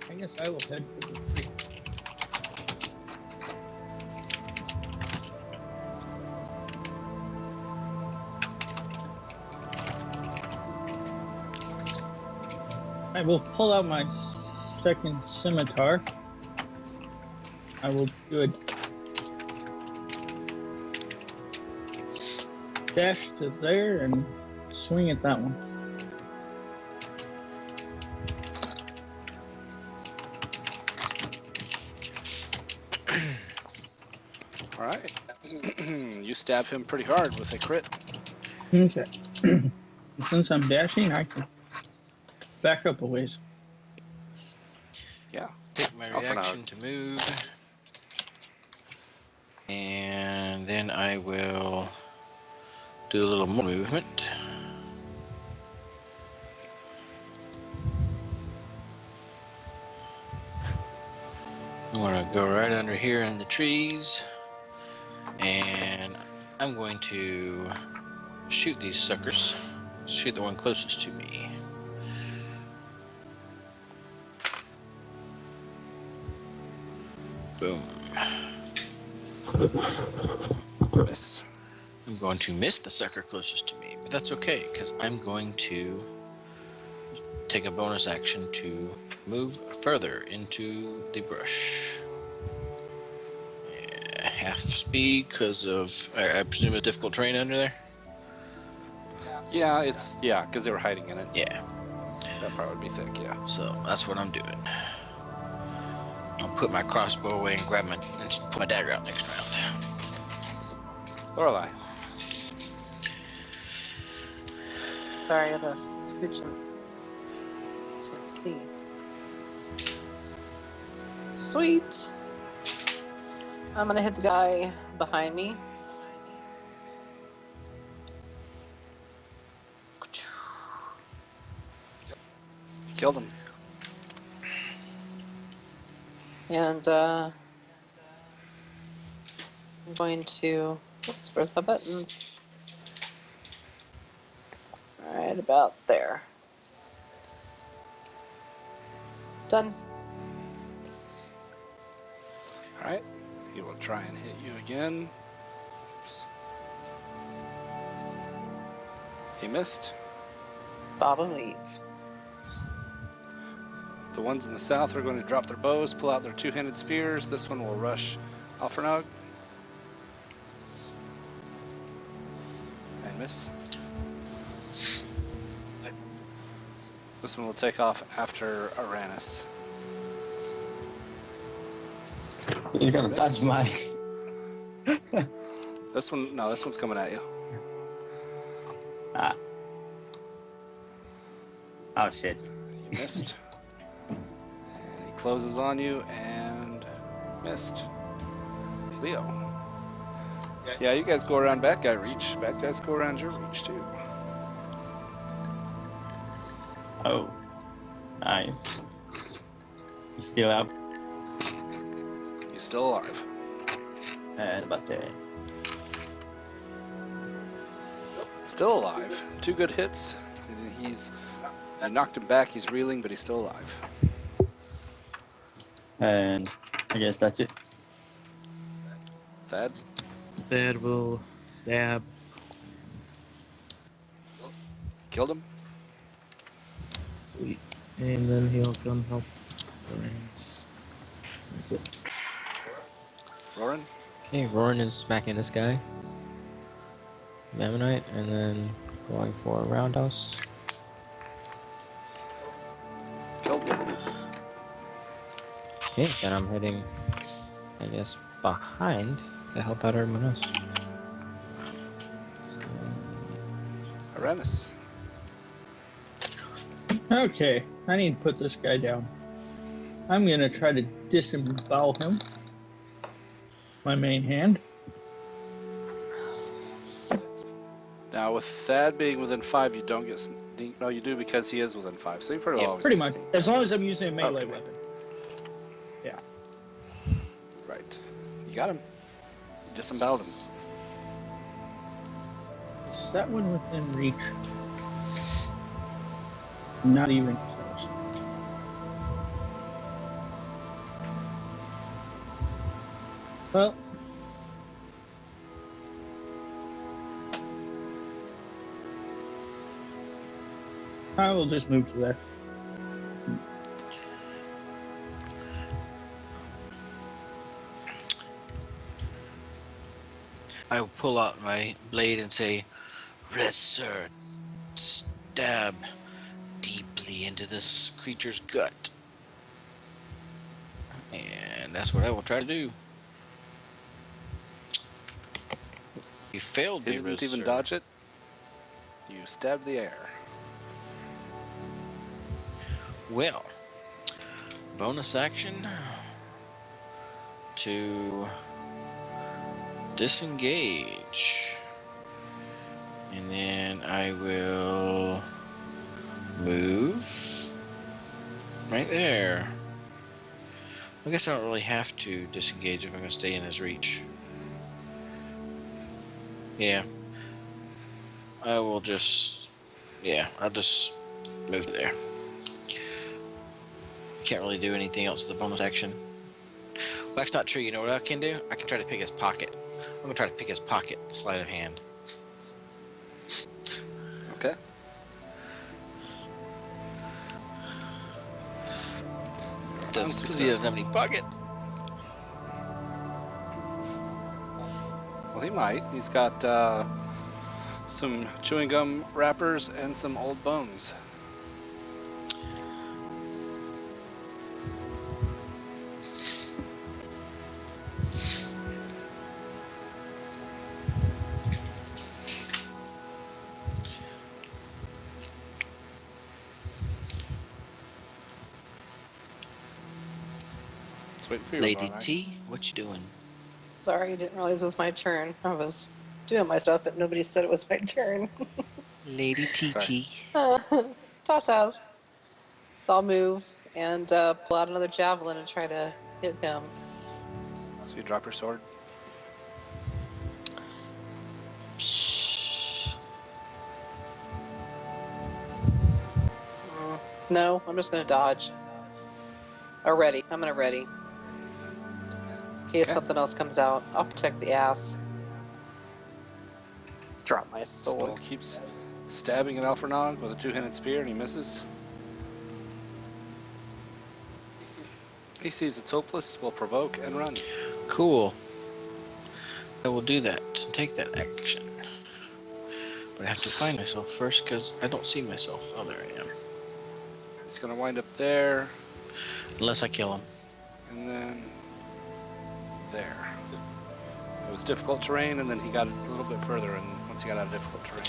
I guess I will head for the tree. I will pull out my second scimitar. I will do a dash to there and swing at that one. Alright. You stab him pretty hard with a crit. Okay. And since I'm dashing, I can back up a ways. Yeah. Take my Alphrenog. reaction to move. And then I will do a little more movement. I'm going to go right under here in the trees. And I'm going to shoot these suckers. Shoot the one closest to me. Boom. Miss. I'm going to miss the sucker closest to me, but that's okay, because I'm going to take a bonus action to move further into the brush. Yeah, half speed because of, I presume, a difficult terrain under there? Yeah, because they were hiding in it. Yeah, That part would be thick, yeah. so that's what I'm doing. I'll put my crossbow away and grab and put my dagger out next round. Lorelei. Sorry, I have a scooch in. Can't see. Sweet. I'm gonna hit the guy behind me. You killed him. And I'm going to, oops, where's my buttons? Right about there. Done. Alright. He will try and hit you again. Oops. He missed. Bob and weave. The ones in the south are going to drop their bows, pull out their two-handed spears. This one will rush Alfernog. And miss. This one will take off after Aranis. You're gonna touch my. This one's coming at you. Ah. Oh shit. You missed. And he closes on you and missed. Leo. Yeah, you guys go around bad guy reach. Bad guys go around your reach too. Oh. Nice. You still up? He's still alive. And about to. Still alive. 2 good hits. You knocked him back. He's reeling, but he's still alive. And I guess that's it. Thad. Thad will stab. Killed him. Sweet. And then he'll come help Lorenz. That's it. Roran. Okay, Roran is smacking this guy. Ammonite, and then going for a roundhouse. Killed him. Okay, then I'm heading, I guess, behind to help out everyone else. Aranis. Okay, I need to put this guy down. I'm gonna try to disembowel him. My main hand. Now, with Thad being within 5, you don't get sneak. No, you do because he is within 5. So you pretty well always Pretty get much. sneak. As long as I'm using a melee Okay. weapon. Yeah. Right. You got him. You disemboweled him. Is that one within reach? Not even close. Well. I will just move to there. I will pull out my blade and say, "Red Sir, stab deeply into this creature's gut." And that's what I will try to do. You failed He me, didn't Red even Sir. dodge it. You stabbed the air. Well, bonus action to disengage. And then I will move right there. I guess I don't really have to disengage if I'm going to stay in his reach. Yeah. I will just... Yeah, I'll just move there. Can't really do anything else with the bonus action. Well, that's not true. You know what I can do? I can try to pick his pocket. I'm going to try to pick his pocket, sleight of hand. Okay. Because he doesn't have any pocket. Well, he might. He's got some chewing gum wrappers and some old bones. Waiting for you, Lady Ravana. T, what you doing? Sorry, I didn't realize it was my turn. I was doing my stuff, but nobody said it was my turn. Lady TT. Tatas. So I'll move and pull out another javelin and try to hit him. So you drop your sword. No, I'm just gonna dodge. Or ready. I'm gonna ready. In case Okay. something else comes out, I'll protect the ass. Drop my sword. Stoll keeps stabbing at Alphrenog with a two-handed spear, and he misses. He sees it's hopeless, will provoke and run. Cool. I will do that. Take that action. But I have to find myself first because I don't see myself. Oh, there I am. He's gonna wind up there, Unless I kill him. and then there. It was difficult terrain, and then he got a little bit further, and once he got out of difficult terrain.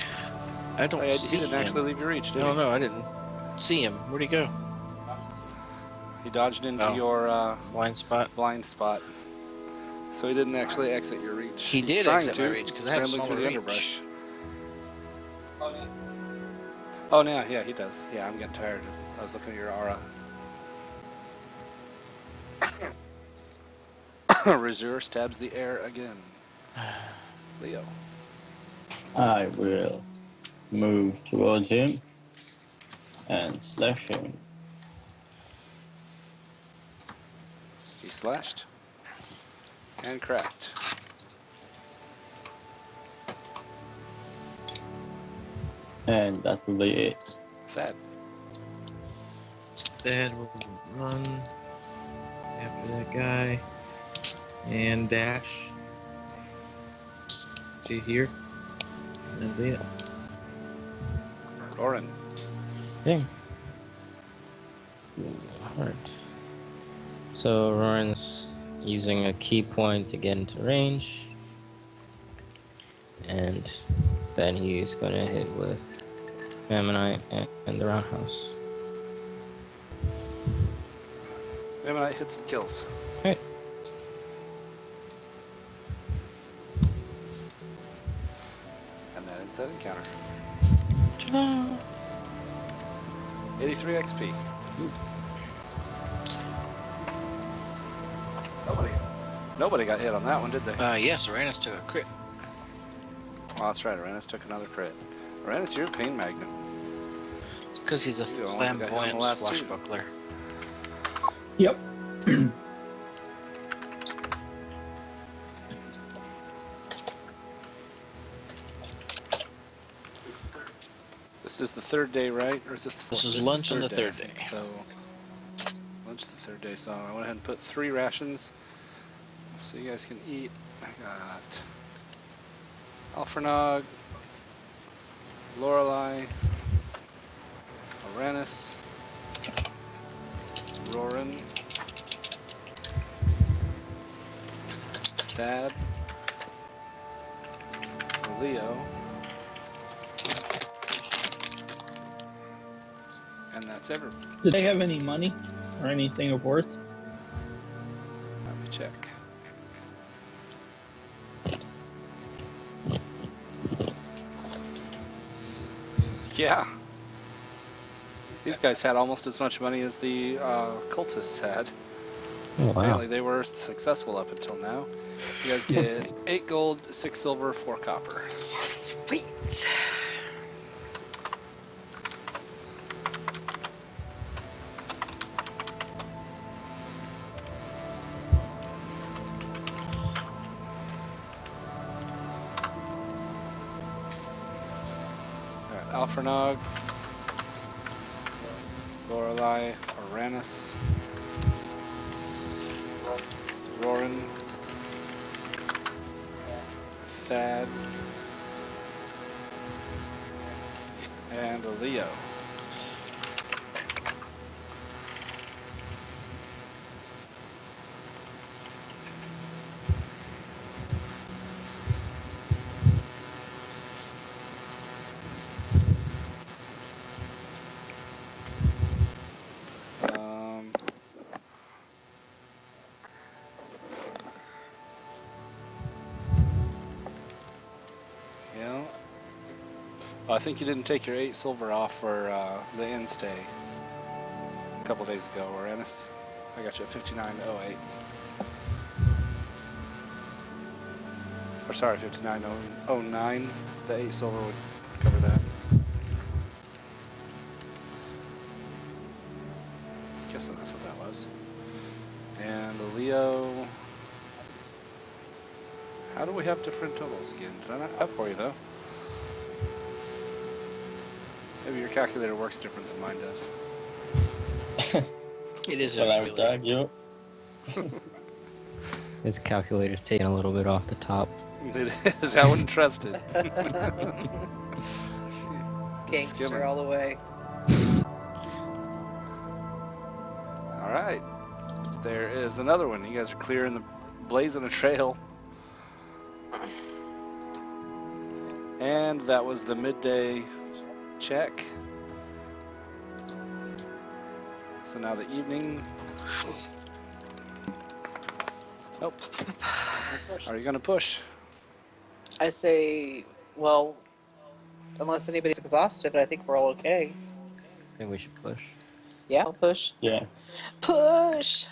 I don't Oh, yeah, see he didn't him. actually leave your reach, did No, he? no, I didn't see him. Where'd he go? He dodged into Oh. your Blind spot. blind spot. So he didn't actually exit your reach. He He's did trying exit my to, reach, 'cause I have scrambling through the smaller underbrush. Oh, no, yeah, he does. Yeah, I'm getting tired. I was looking at your aura. Razur stabs the air again. Leo. I will move towards him and slash him. He slashed and cracked. And that will be it. Fat. Then we'll run after that guy and dash to here. And that'll be it. Roran. Okay. Alright. So Roran's using a key point to get into range. And then he's gonna hit with Ammonite and the roundhouse. Ammonite hits and kills. Alright. And that ends that encounter. Ta-da! 83 XP. Nobody got hit on that one, did they? Yes, Uranus took a crit. Oh, that's right. Uranus took another crit. Uranus, you're a pain magnet. It's because he's a You only got hit on the flamboyant last two. swashbuckler. Yep. This is the third day, right? Or is this the fourth? This is lunch on the I third think. day. So, lunch the third day. So I went ahead and put 3 rations so you guys can eat. I got Alphrenog, Lorelei, Uranus, Roran, Thad, Leo, and that's everyone. Did they have any money or anything of worth? Let me check. Yeah. These guys had almost as much money as the cultists had. Oh, wow. Apparently they were successful up until now. You guys get 8 gold, 6 silver, 4 copper. Sweet. Alright, Alphrenog, Lorelei, Uranus, Roran, Thad, and Leo. Yeah. Oh, I think you didn't take your 8 silver off for the inn stay a couple days ago, Uranus. I got you at 59.08. Or sorry, 59.09. The 8 silver would cover that. Guessing that's what that was. And the Leo. How do we have different totals again? Did I not have for you though? Maybe your calculator works different than mine does. It is Well, I really. would tag you. His calculator's taking a little bit off the top. It is. I wouldn't trust it. Gangster Skimming. all the way. All right. There is another one. You guys are clearing the blazing a trail. And that was the midday check. So now the evening. Nope. Are you gonna push? I say, well, unless anybody's exhausted, I think we're all okay. I think we should push. Yeah, I'll push. Yeah. Push!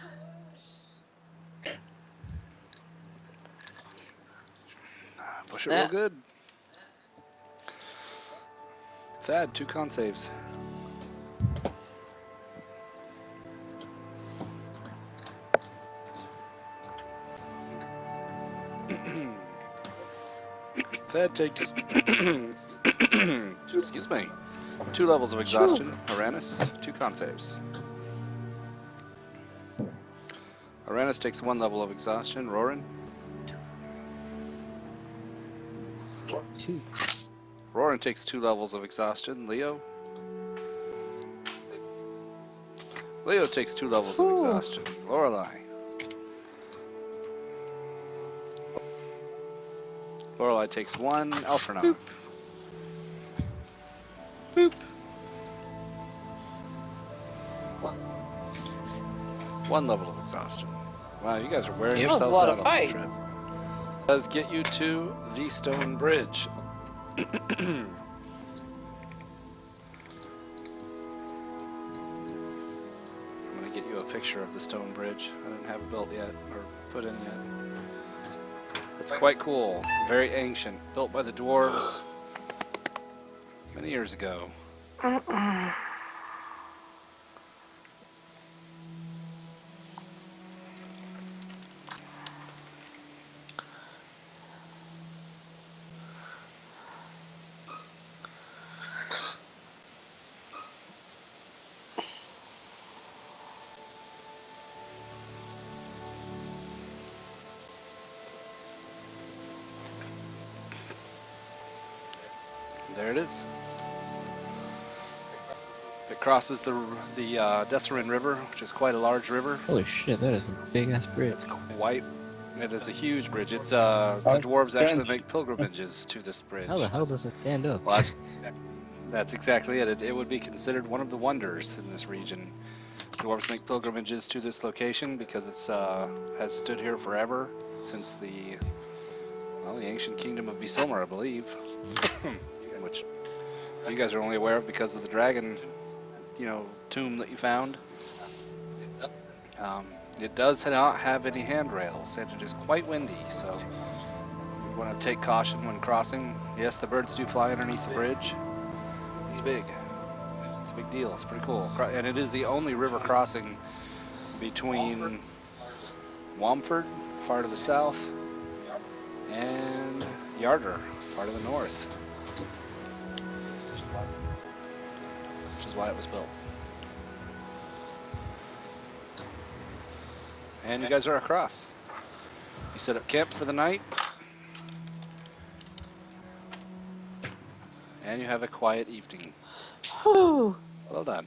Push it real good. Thad, 2 con saves. Thad takes excuse me, 2 levels of exhaustion. Uranus, 2 con saves. Uranus takes 1 level of exhaustion. Roran. 2. Roran takes 2 levels of exhaustion. Leo. Leo takes 2 levels of exhaustion. Lorelei. Lorelei takes 1. Alphrenog. Boop. 1 level of exhaustion. Wow, you guys are wearing That was yourselves a lot out of on this fights. trip. Does get you to the stone bridge. I'm gonna get you a picture of the stone bridge. I didn't have it built yet or put in yet. It's quite cool. Very ancient. Built by the dwarves many years ago. There it is. It crosses the Desserin River, which is quite a large river. Holy shit, that is a big ass bridge. It's quite. It is a huge bridge. It's the dwarves actually make pilgrimages to this bridge. How the hell does it stand up? Well, that's exactly it. It would be considered one of the wonders in this region. Dwarves make pilgrimages to this location because it's has stood here forever since the ancient kingdom of Bisilmar, I believe. Which you guys are only aware of because of the dragon, tomb that you found. It does not have any handrails, and it is quite windy, so you want to take caution when crossing. Yes, the birds do fly underneath the bridge. It's big. It's a big deal. It's pretty cool. And it is the only river crossing between Wamford, far to the south, and Yarder, part of the north. Which is why it was built. And you guys are across. You set up camp for the night. And you have a quiet evening. Whew. Well done.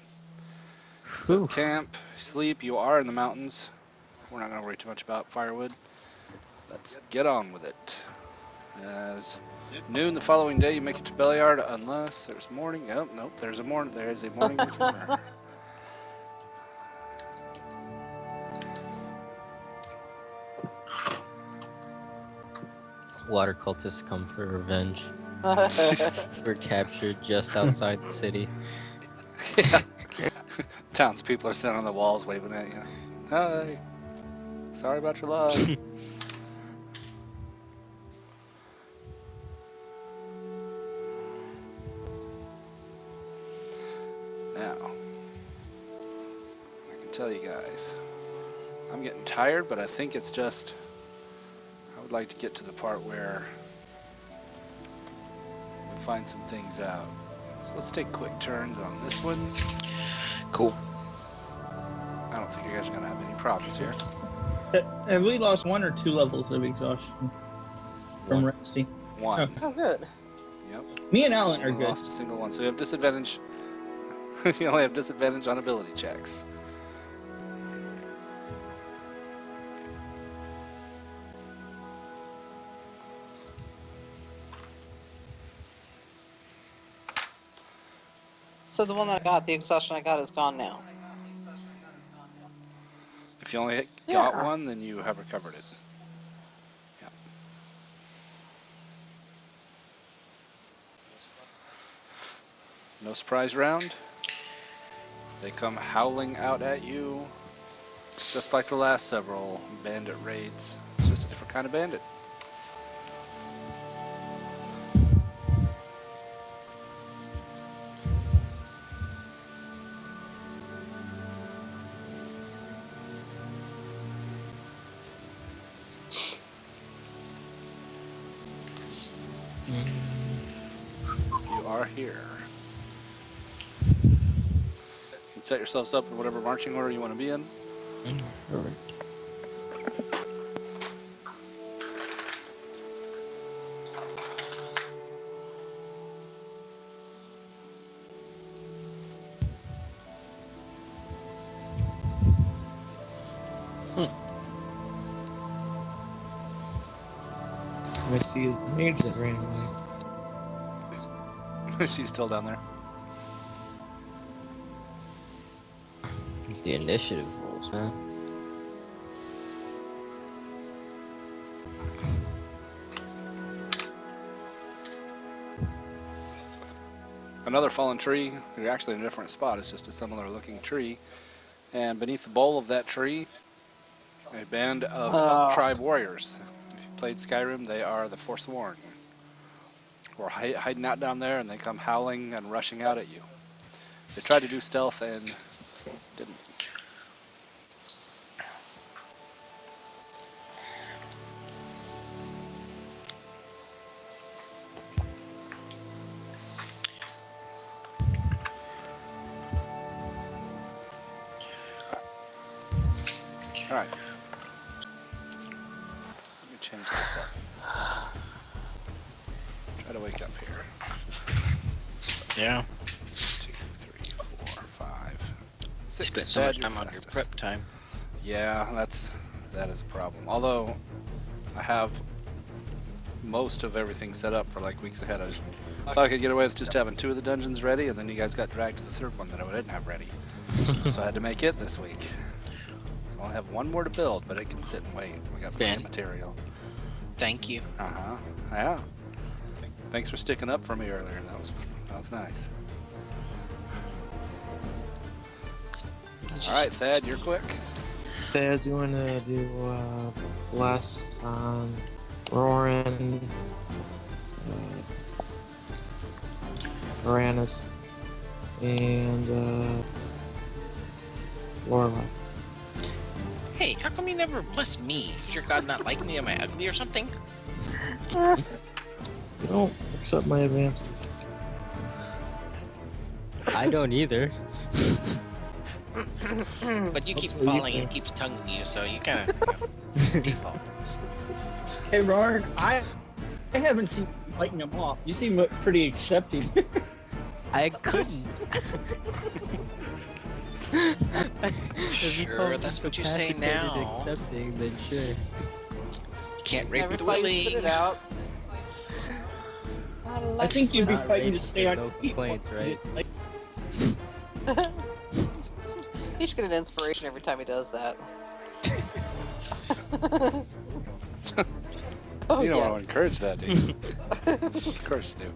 So camp, sleep, you are in the mountains. We're not going to worry too much about firewood. Let's get on with it. As noon the following day, you make it to Belliard unless there's morning. Oh, nope, there's a morning encounter. Water cultists come for revenge. We're captured just outside the city. Yeah. Townspeople are sitting on the walls waving at you. Hi. Sorry about your luck. Now, I can tell you guys, I'm getting tired, but I think it's just, I would like to get to the part where we find some things out. So let's take quick turns on this one. Cool. I don't think you guys are going to have any problems here. Have we lost 1 or 2 levels of exhaustion from resting? One. Okay. Oh, good. Yep. Me and Alan You are only good. lost a single one, so you have disadvantage. You only have disadvantage on ability checks. So the one that I got, the exhaustion I got, is gone now. If you only Yeah. got one, then you have recovered it. Yeah. No surprise round. They come howling out at you, just like the last several bandit raids. It's just a different kind of bandit. You are here. You can set yourselves up in whatever marching order you want to be in. Alright. I see the mage that ran away. She's still down there. The initiative rolls, man. Another fallen tree. You're actually in a different spot. It's just a similar looking tree. And beneath the bole of that tree, a band of elk tribe warriors. If you played Skyrim, they are the Forsworn. We're hiding out down there, and they come howling and rushing out at you. They tried to do stealth and didn't. All right. Let me change this up. Try to wake up here. Yeah. 1, 2, 3, 4, 5, 6. Spent so Dad, much you're time on your fastest. prep time. Yeah, that is a problem. Although I have most of everything set up for like weeks ahead. I just thought I could get away with just having 2 of the dungeons ready, and then you guys got dragged to the 3rd one that I didn't have ready. So I had to make it this week. So I'll have 1 more to build, but it can sit and wait. We got plenty Ben. of material. Thank you. Yeah. Thanks for sticking up for me earlier. That was Sounds nice. All right, Thad, you're quick. Thad, you wanna do bless on Roran, Uranus, and Lorelei. Hey, how come you never bless me? Is your god not like me? Am I ugly or something? You don't accept my advance. I don't either. But you keep That's what you falling and think. it keeps tonguing you, so you kind of default. Hey, Roran, I haven't seen you fighting him off. You seem pretty accepting. I couldn't. Sure, that's what you say now. Accepting, then sure. You can't rape Never with thought you'd spit willing. it out. I think you'd be Not fighting to rape, stay on no your feet. complaints, right? Like, He should get an inspiration every time he does that. Oh, You don't want to yes. encourage that, do you? Of course you do.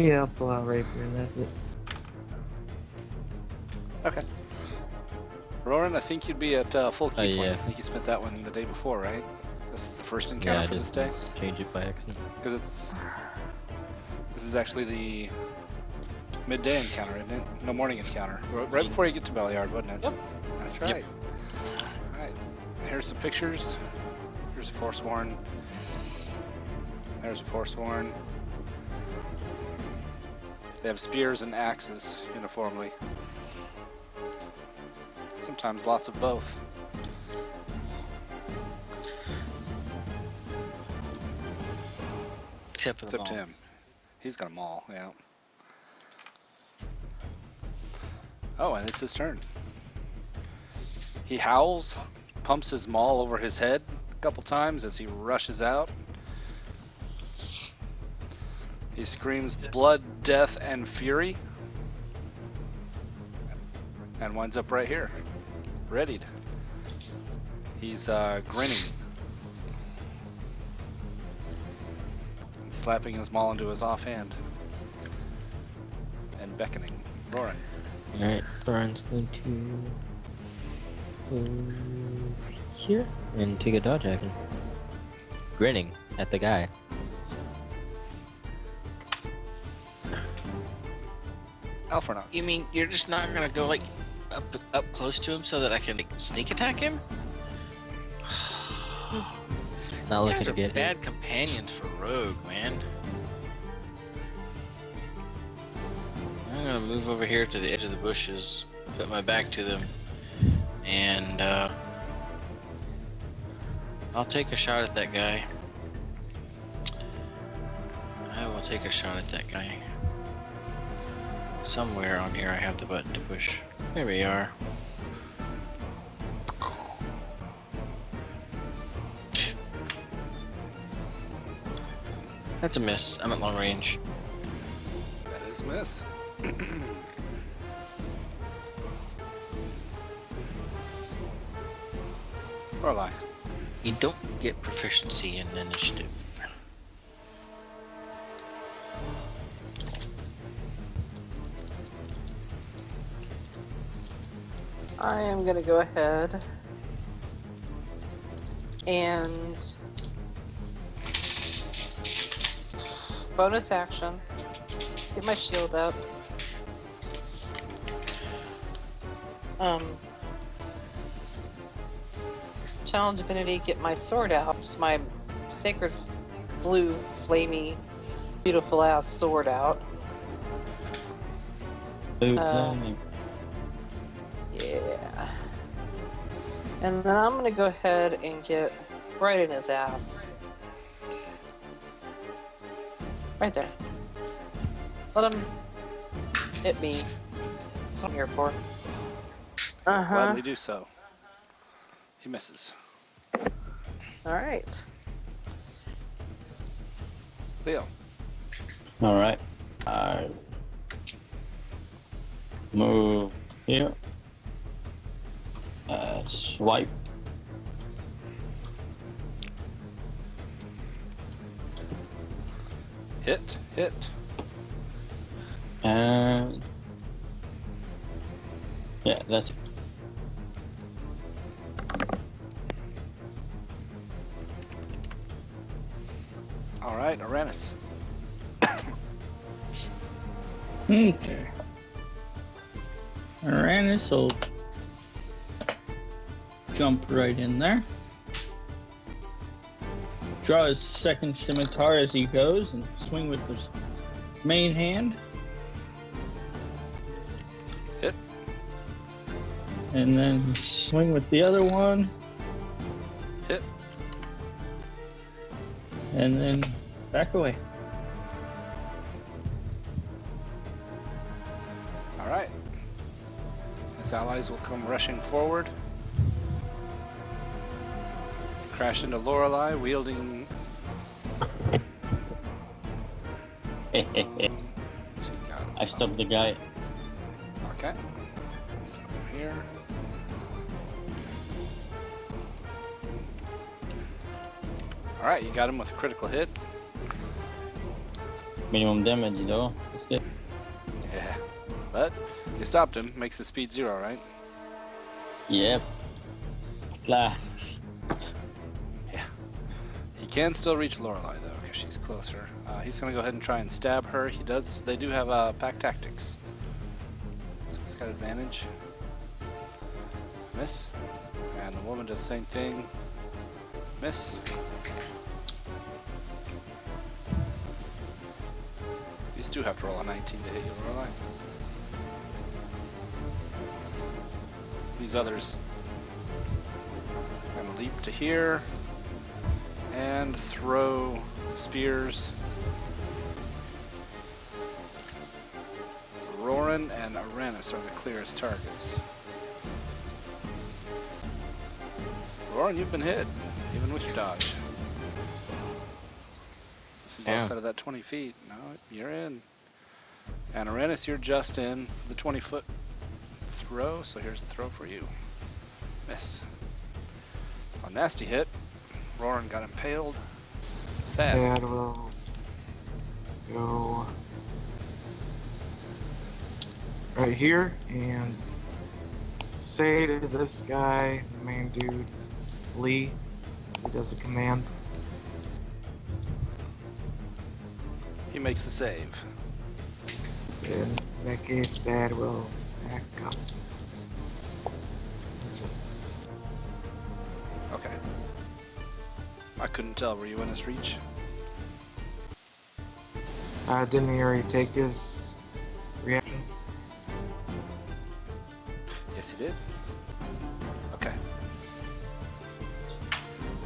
Yeah, I'll pull out Rapier and that's it. Okay. Roran, I think you'd be at full key yeah. points. I think you spent that one the day before, right? This is the first Yeah, encounter I for this just day? change it by accident. Because this is actually the midday encounter, isn't it? No, morning encounter. Right before you get to Beliard, wasn't it? Yep. That's Yep. right. Alright. Here's some pictures. Here's a Forsworn. There's a Forsworn. They have spears and axes uniformly. Sometimes lots of both. Except for the Except ball. him. He's got them all, yeah. Oh, and it's his turn. He howls, pumps his maul over his head a couple times as he rushes out. He screams blood, death, and fury. And winds up right here. Readied. He's grinning. And slapping his maul into his offhand. And beckoning. Roaring. Alright, Thorin's going to go here and take a dodge action. Grinning at the guy. Alphornon. You mean you're just not gonna go like up close to him so that I can like, sneak attack him? Not You looking guys to are get hit. bad companions for Rogue, man. I'm gonna move over here to the edge of the bushes, put my back to them, and I'll take a shot at that guy. I will take a shot at that guy. Somewhere on here I have the button to push. There we are. That's a miss. I'm at long range. That is a miss. Lorelei. You don't get proficiency in initiative. I am gonna go ahead and bonus action, get my shield up. Channel Divinity, get my sword out. It's my sacred blue, flamey, beautiful ass sword out. Yeah. And then I'm gonna go ahead and get right in his ass. Right there. Let him hit me. That's what I'm here for. Uh-huh. Gladly do so. He misses. Alright. Leo. Alright. I move here. Swipe. Hit. And yeah, that's it. All right, Uranus. Okay. Uranus will jump right in there. Draw his second scimitar as he goes and swing with his main hand. Hit. And then swing with the other one. Hit. And then back away. All right. His allies will come rushing forward. Crash into Lorelei, wielding. What's he got? I stopped the guy. Okay. Stop him here. All right, you got him with a critical hit. Minimum damage though. Still. Yeah, but you stopped him. Makes his speed 0, right? Yep. At last. He can still reach Lorelei though, because she's closer. He's gonna go ahead and try and stab her. He does. They do have pack tactics, so he's got advantage. Miss, and the woman does the same thing. Miss. These two have to roll a 19 to hit you, Lorelei. These others gonna leap to here and throw spears. Roran and Uranus are the clearest targets. Roran, you've been hit, even with your dodge. This is outside of that 20 feet. No, you're in. And Uranus, you're just in for the 20-foot throw, so here's the throw for you. Miss. A nasty hit. Roran got impaled. Thad. Thad will go right here and say to this guy, the main dude, flee. He does a command. He makes the save. In that case, Thad will back up. That's it. Okay. I couldn't tell. Were you in his reach? Didn't he already take his reaction? Yes, he did. Okay.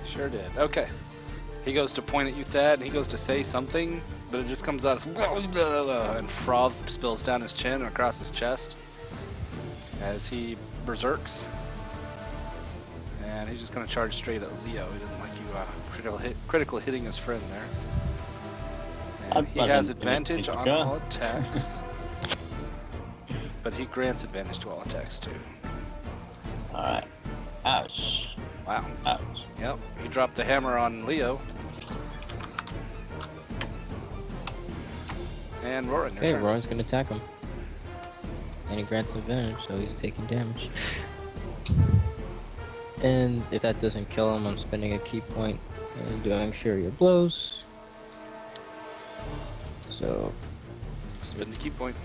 Sure did. Okay. He goes to point at you, Thad, and he goes to say something, but it just comes out as and froth spills down his chin and across his chest as he berserks. And he's just going to charge straight at Leo. He didn't like you critical hitting his friend there. And he has advantage on all attacks. But he grants advantage to all attacks too. Alright. Ouch. Wow. Ouch. Yep, he dropped the hammer on Leo. And Roran, your Okay, turn. Roran's gonna attack him. And he grants advantage, so he's taking damage. And if that doesn't kill him, I'm spending a key point and doing Fury of Blows. So, Spend the key point.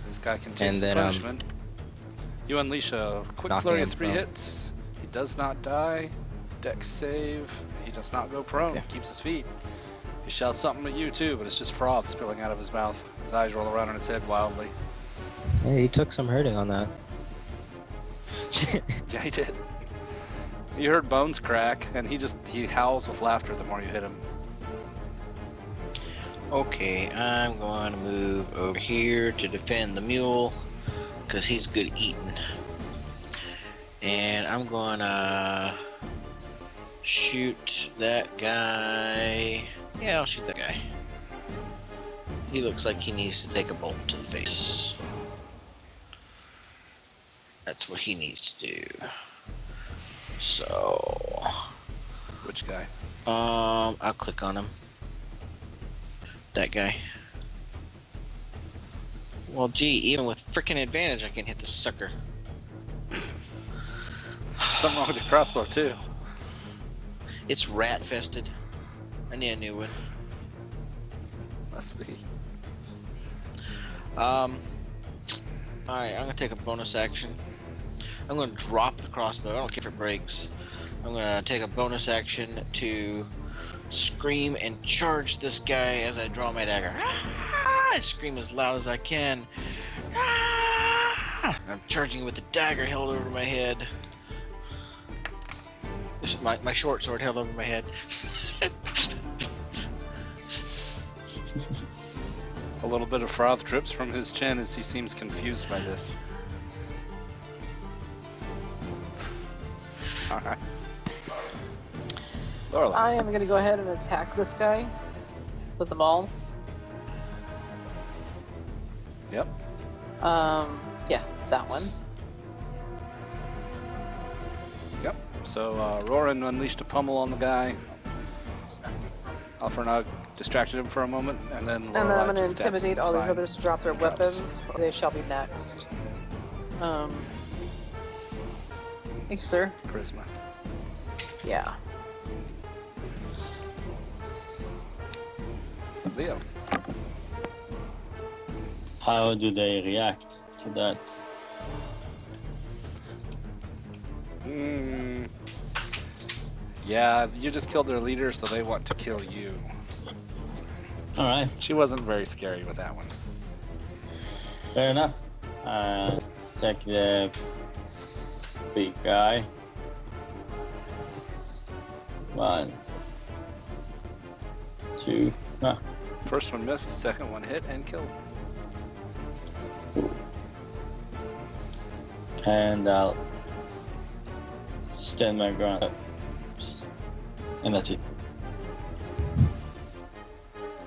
This guy can take And some then, punishment. You unleash a quick knocking flurry him of 3 prone. hits. He does not die. Dex save. He does not go prone. Okay. Keeps his feet. He shouts something at you too, but it's just froth spilling out of his mouth. His eyes roll around in his head wildly. hey, he took some hurting on that. Yeah, he did. You heard bones crack, and he howls with laughter the more you hit him. Okay, I'm going to move over here to defend the mule, because he's good at eating. And I'm going to shoot that guy. Yeah, I'll shoot that guy. He looks like he needs to take a bolt to the face. That's what he needs to do. So, Which guy? I'll click on him. That guy. Well, gee, even with frickin' advantage, I can hit this sucker. Something wrong with your crossbow too. It's rat-fested. I need a new one. Must be. Alright, I'm gonna take a bonus action. I'm gonna drop the crossbow. I don't care if it breaks. I'm gonna take a bonus action to scream and charge this guy as I draw my dagger. Ah! I scream as loud as I can. Ah! I'm charging with the dagger held over my head. This is my short sword held over my head. A little bit of froth drips from his chin as he seems confused by this. Alright. Lorelei. I am going to go ahead and attack this guy with the maul. Yep. Yeah, that one. Yep. So Roran unleashed a pummel on the guy. Alphornog distracted him for a moment, and then And then I'm Lorelei going to just stabs him in intimidate the all these spine others to drop their and drops. weapons, or they shall be next. Thank you, sir. Charisma. Yeah. Leo. How do they react to that? Yeah, you just killed their leader, so they want to kill you. Alright, She wasn't very scary with that one. fair enough. Check the big guy. 1, 2, First one missed, second one hit and killed. and I'll stand my ground. And that's it.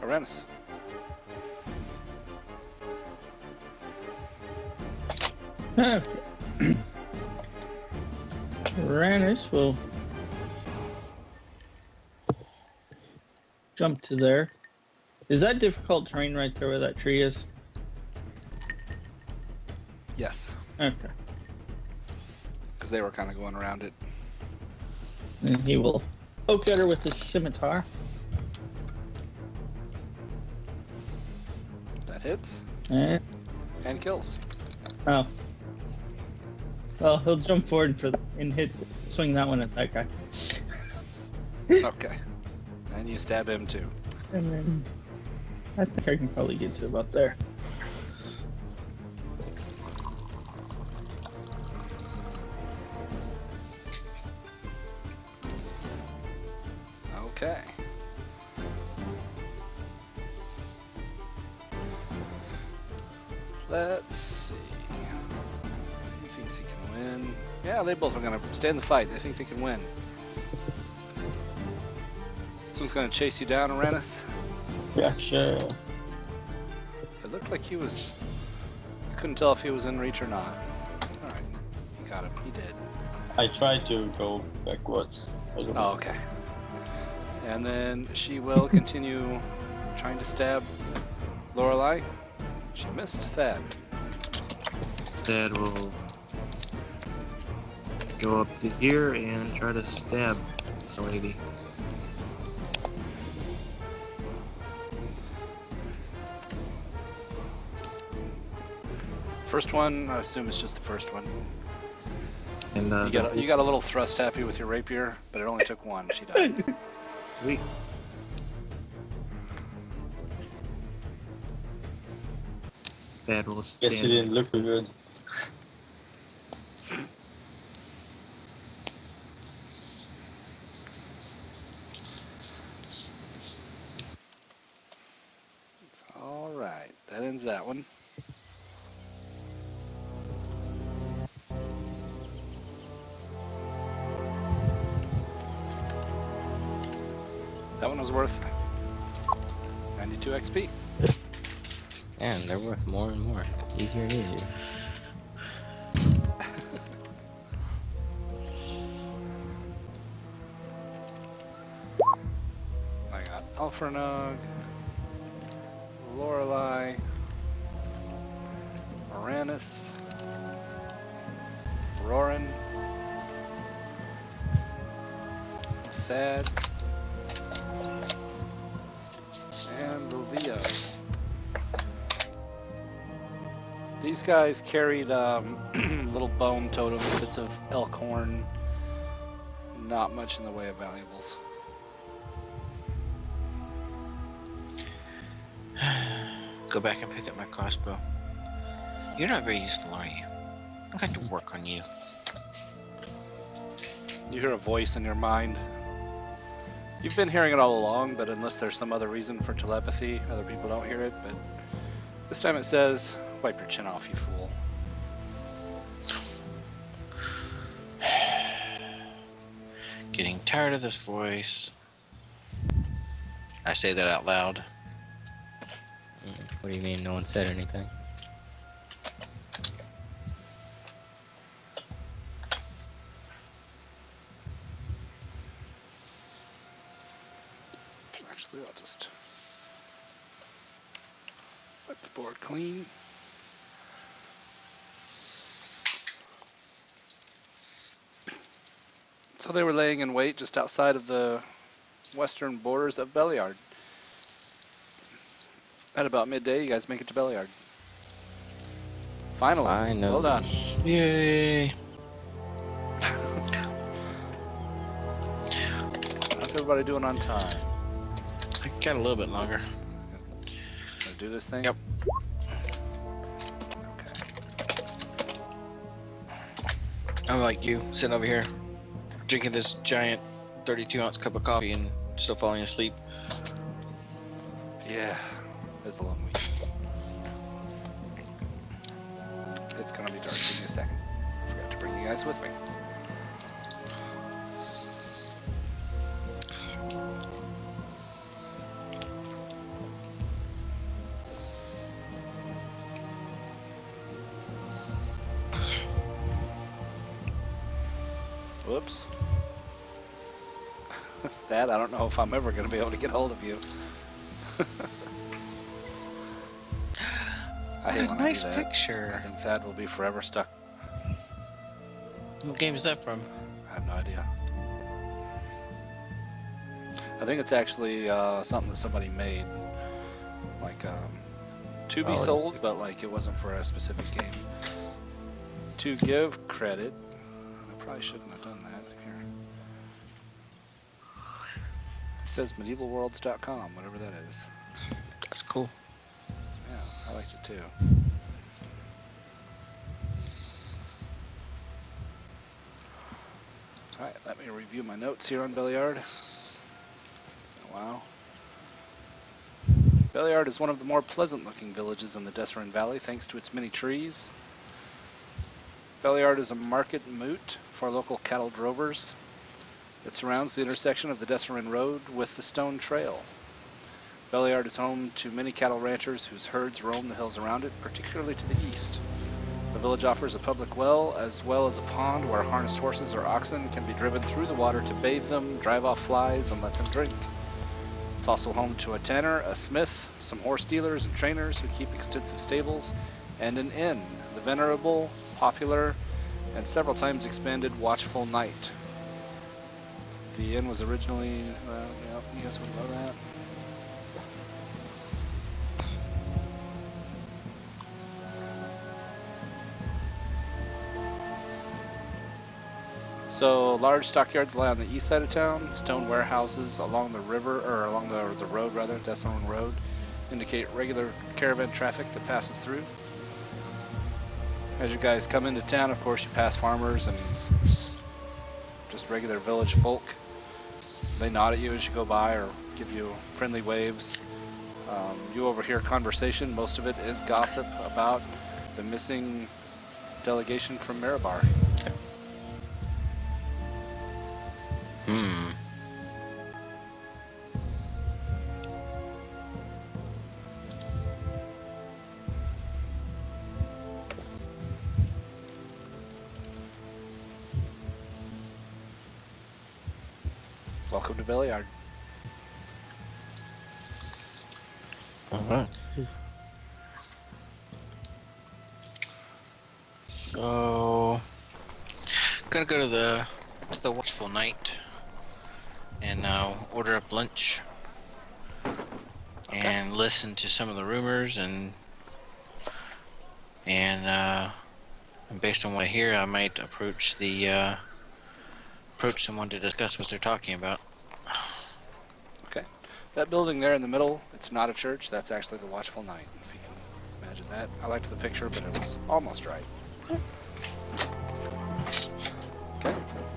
Arenas. Okay. Uranus will jump to there. Is that difficult terrain right there where that tree is? Yes, Okay. because they were kind of going around it. And he will poke at her with his scimitar. That hits And, and kills. oh. Well, he'll jump forward and swing that one at that guy. Okay. And you stab him too. And then I think I can probably get to about there. Okay. Let's see. He thinks he can win. Yeah, they both are going to stay in the fight. They think they can win. This one's going to chase you down, Uranus. Yeah, sure. It looked like he was... I couldn't tell if he was in reach or not. Alright. You got him. He did. I tried to go backwards. I don't know. Oh, okay. And then she will continue trying to stab Lorelei. She missed Thad. Dad will go up to here and try to stab the lady. First one, I assume it's just the first one. And You got a little thrust happy with your rapier, but it only took one. She died. sweet. Dad will Guess you stand. didn't look too good. All right, that ends that one. That one was worth 92 XP. And they're worth more and more. Easier and easier. I got Alphornog, Lorelei, Stannis, Roran, Thad, and Levia. These guys carried little bone totems, bits of elk horn, not much in the way of valuables. Go back and pick up my crossbow. You're not very useful, are you? I'm going to work on you. You hear a voice in your mind. You've been hearing it all along, but unless there's some other reason for telepathy, other people don't hear it. But this time it says, "Wipe your chin off, you fool." Getting tired of this voice. I say that out loud. What do you mean no one said anything? Actually, I'll just wipe the board clean. So they were laying in wait just outside of the western borders of Beliard. At about midday, you guys make it to Beliard. Finally. Well done. Yay. How's everybody doing on time? I got a little bit longer. Gonna do this thing? Yep. Okay. I'm like you, sitting over here, drinking this giant 32-ounce cup of coffee and still falling asleep. Yeah, it's a long week. It's gonna be dark. Give me a second. Forgot to bring you guys with me. Whoops. That, I don't know if I'm ever going to be able to get hold of you. I hate when Nice I do that. picture. I think Thad will be forever stuck. What game is that from? I have no idea. I think it's actually something that somebody made, like to be sold, but like it wasn't for a specific game. To give credit, I probably shouldn't have done that. Here, it says medievalworlds.com, whatever that is. That's cool. Yeah, I liked it too. Alright, let me review my notes here on Beliard. Wow. Beliard is one of the more pleasant looking villages in the Desserin Valley thanks to its many trees. Beliard is a market moot for local cattle drovers. It surrounds the intersection of the Desserin Road with the Stone Trail. Beliard is home to many cattle ranchers whose herds roam the hills around it, particularly to the east. The village offers a public well as a pond where harnessed horses or oxen can be driven through the water to bathe them, drive off flies, and let them drink. It's also home to a tanner, a smith, some horse dealers and trainers who keep extensive stables, and an inn, the venerable, popular, and several times expanded Watchful Knight. The inn was originally, yeah, you guys would know that. So large stockyards lie on the east side of town. Stone warehouses along the river, or along the road rather, Desserin Road, indicate regular caravan traffic that passes through. As you guys come into town, of course, you pass farmers and just regular village folk. They nod at you as you go by or give you friendly waves. You overhear conversation. Most of it is gossip about the missing delegation from Mirabar. Welcome to Beliard. So, gonna go to the Watchful Night and order up lunch and listen to some of the rumors and based on what I hear, I might approach someone to discuss what they're talking about. Okay. That building there in the middle, it's not a church. That's actually the Watchful Night, if you can imagine that. I liked the picture, but it was almost right. Okay.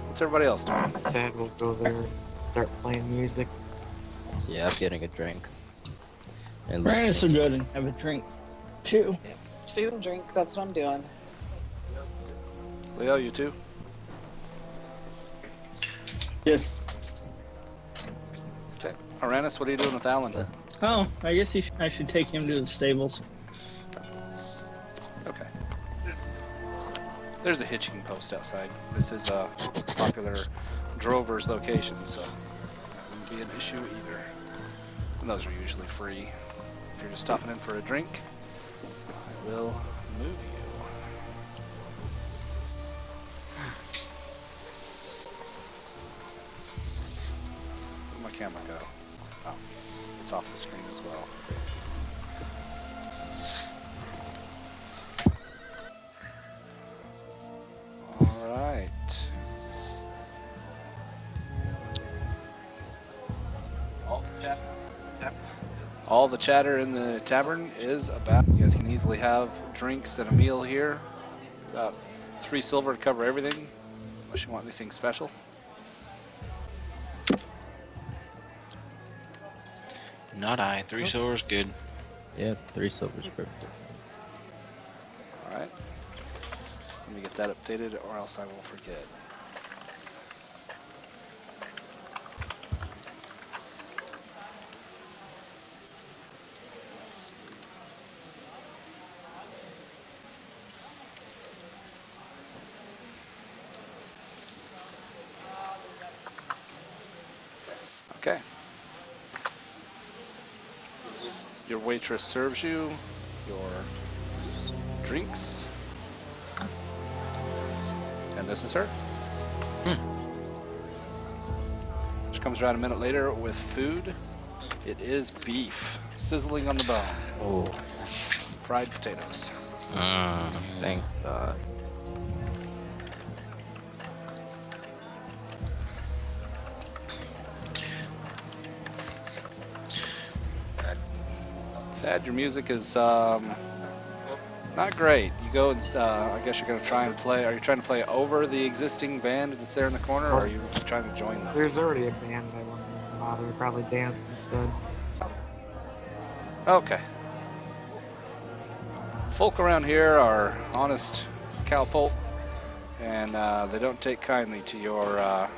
What's everybody else doing? Dad will go there and start playing music. Yeah, I'm getting a drink. And Brandon's so good and have a drink too. Food and drink, that's what I'm doing. Leo, you too? Yes. Okay. Aranis, what are you doing with Alan? Oh, I guess I should take him to the stables. Okay. There's a hitching post outside. This is a popular drover's location, so that wouldn't be an issue either. And those are usually free. If you're just stopping in for a drink, I will move you. Where'd my camera go? Oh, it's off the screen as well. Alright. All the chatter in the tavern is about, you guys can easily have drinks and a meal here. About 3 silver to cover everything, unless you want anything special. Not I. 3 silver's good. Yeah, 3 silver's perfect. Alright. Let me get that updated or else I will forget. Okay. Your waitress serves you your drinks. And this is her. She comes around a minute later with food. It is beef, sizzling on the bone. Oh, Fried potatoes. thank God. Thad, your music is not great. You go and I guess you're going to try and play. Are you trying to play over the existing band that's there in the corner, or are you trying to join them? There's already a band I want to bother. Probably dance instead. Okay. Folk around here are honest cowpoke, and they don't take kindly to your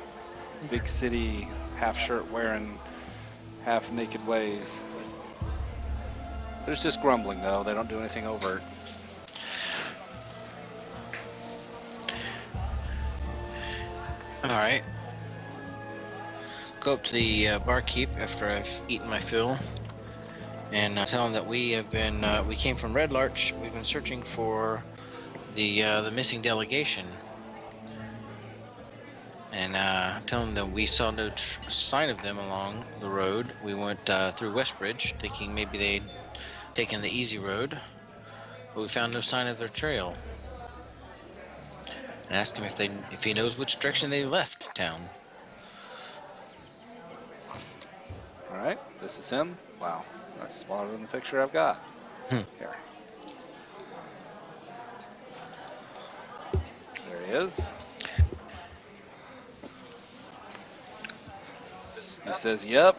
big city half-shirt wearing, half-naked ways. There's just grumbling, though. They don't do anything overt. Alright. Go up to the barkeep after I've eaten my fill and tell him that we have been, we came from Red Larch. We've been searching for the missing delegation. And tell him that we saw no sign of them along the road. We went through Westbridge, thinking maybe they'd taken the easy road, but we found no sign of their trail. And asked him if he knows which direction they left town. All right, this is him. Wow, that's smaller than the picture I've got. Here. There he is. He says, "Yep,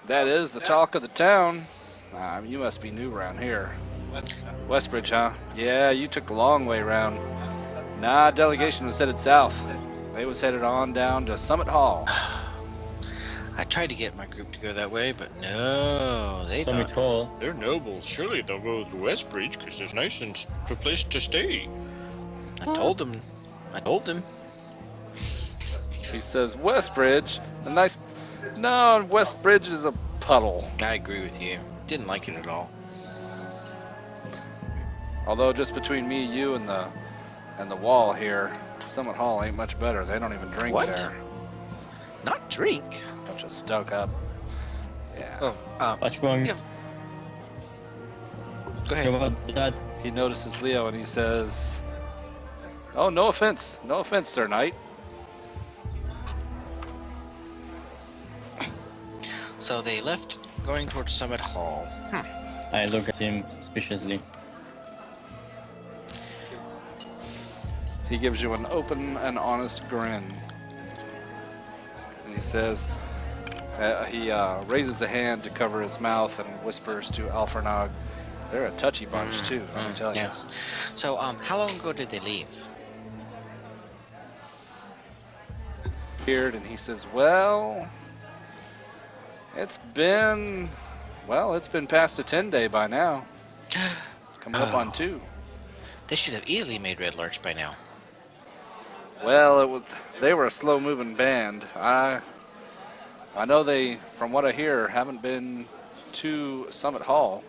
that is the talk of the town. You must be new around here. Westbridge, huh? Yeah, you took the long way around. Nah, delegation was headed south. They was headed on down to Summit Hall." I tried to get my group to go that way, but no, they Summit thought Hall. they're nobles. Surely they'll go to Westbridge because there's nice and a place to stay. I told them. He says, "Westbridge, a nice." No, Westbridge is a puddle. I agree with you. Didn't like it at all. Although just between me, you, and the And the wall here, Summit Hall ain't much better. They don't even drink What? there. Not drink. Bunch of stuck up. Yeah. Oh, What's wrong? Yeah. go ahead. About that? He notices Leo and he says, "Oh, no offense. No offense, Sir Knight." So they left, going towards Summit Hall. I look at him suspiciously. He gives you an open and honest grin. And he says, he raises a hand to cover his mouth and whispers to Alfernog, "They're a touchy bunch too, let me tell you." Yes. So, how long ago did they leave? Beard, and he says, "Well, it's been past a 10-day by now. Coming up on 2. They should have easily made Red Larch by now. Well, they were a slow-moving band. I know they, from what I hear, haven't been to Summit Hall.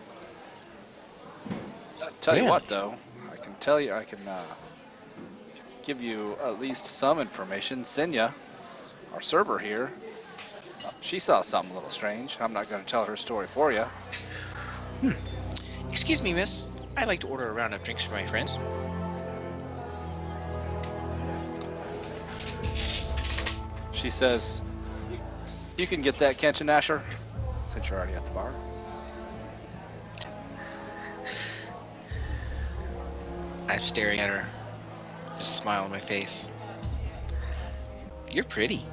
Tell you Really? what, though, I can give you at least some information. Senya, our server here, she saw something a little strange. I'm not going to tell her story for you. Excuse me, miss. I'd like to order a round of drinks for my friends. She says, "You can get that, can't you, Nasher? Since you're already at the bar." I'm staring at her with a smile on my face. You're pretty.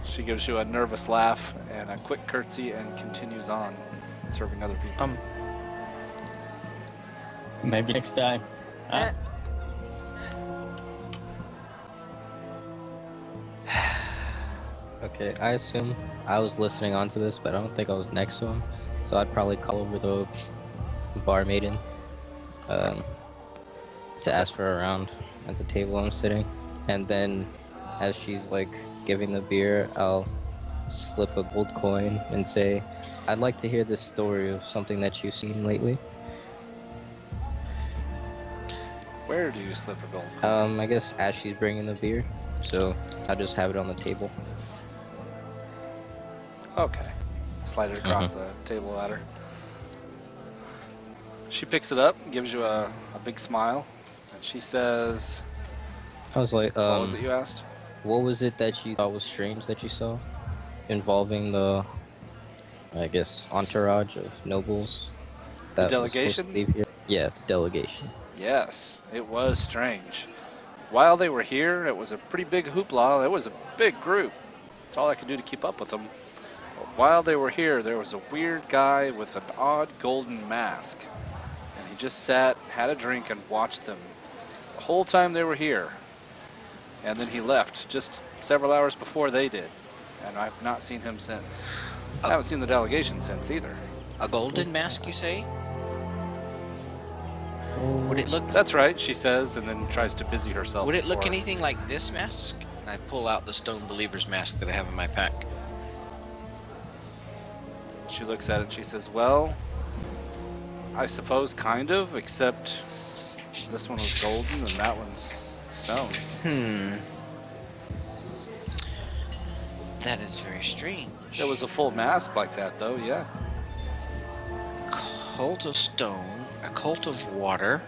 She gives you a nervous laugh and a quick curtsy and continues on, serving other people. Maybe next time. Eh. Okay, I assume I was listening onto this, but I don't think I was next to him. So I'd probably call over the bar maiden to ask for a round at the table I'm sitting. And then as she's like giving the beer, I'll slip a gold coin and say, "I'd like to hear this story of something that you've seen lately." Where do you slip a gold coin? I guess as she's bringing the beer, so I'll just have it on the table. Okay. Slide it across the table ladder. She picks it up, gives you a big smile, and she says, I was like, what was it you asked? what was it that you thought was strange that you saw involving the, I guess, entourage of nobles? The that was supposed to delegation? leave here? Yeah, the delegation. Yes, it was strange. While they were here, it was a pretty big hoopla. It was a big group. That's all I could do to keep up with them. But while they were here, there was a weird guy with an odd golden mask. And he just sat, had a drink, and watched them the whole time they were here. And then he left just several hours before they did. And I've not seen him since. I haven't seen the delegation since either. A golden mask, you say? Would it look? That's right, she says, and then tries to busy herself. Would it look before- anything like this mask? And I pull out the Stone Believer's mask that I have in my pack. She looks at it and she says, "Well, I suppose kind of, except this one was golden and that one's stone." That is very strange. It was a full mask like that, though, yeah. Cult of stone, a cult of water.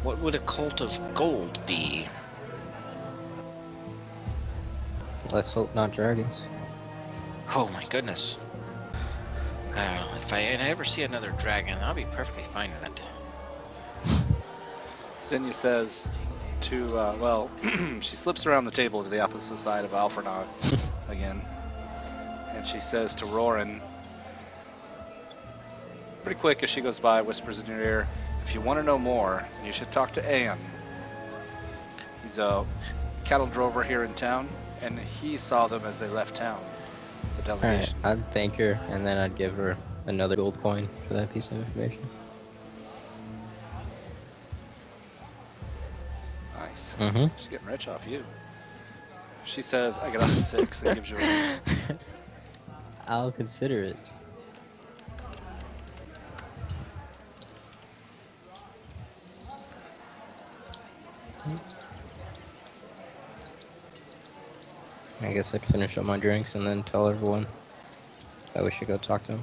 What would a cult of gold be? Let's hope not dragons. Oh my goodness. If I ever see another dragon, I'll be perfectly fine with it. Senya says to, she slips around the table to the opposite side of Alfernog again. And she says to Roran, pretty quick as she goes by, whispers in your ear, "If you want to know more, you should talk to Aeon. He's a cattle drover here in town, and he saw them as they left town, the Alright, delegation." I'd thank her, and then I'd give her another gold coin for that piece of information. Nice. Mm-hmm. She's getting rich off you. She says, "I get off at 6 and gives you a... I'll consider it. I guess I'd finish up my drinks and then tell everyone that we should go talk to him.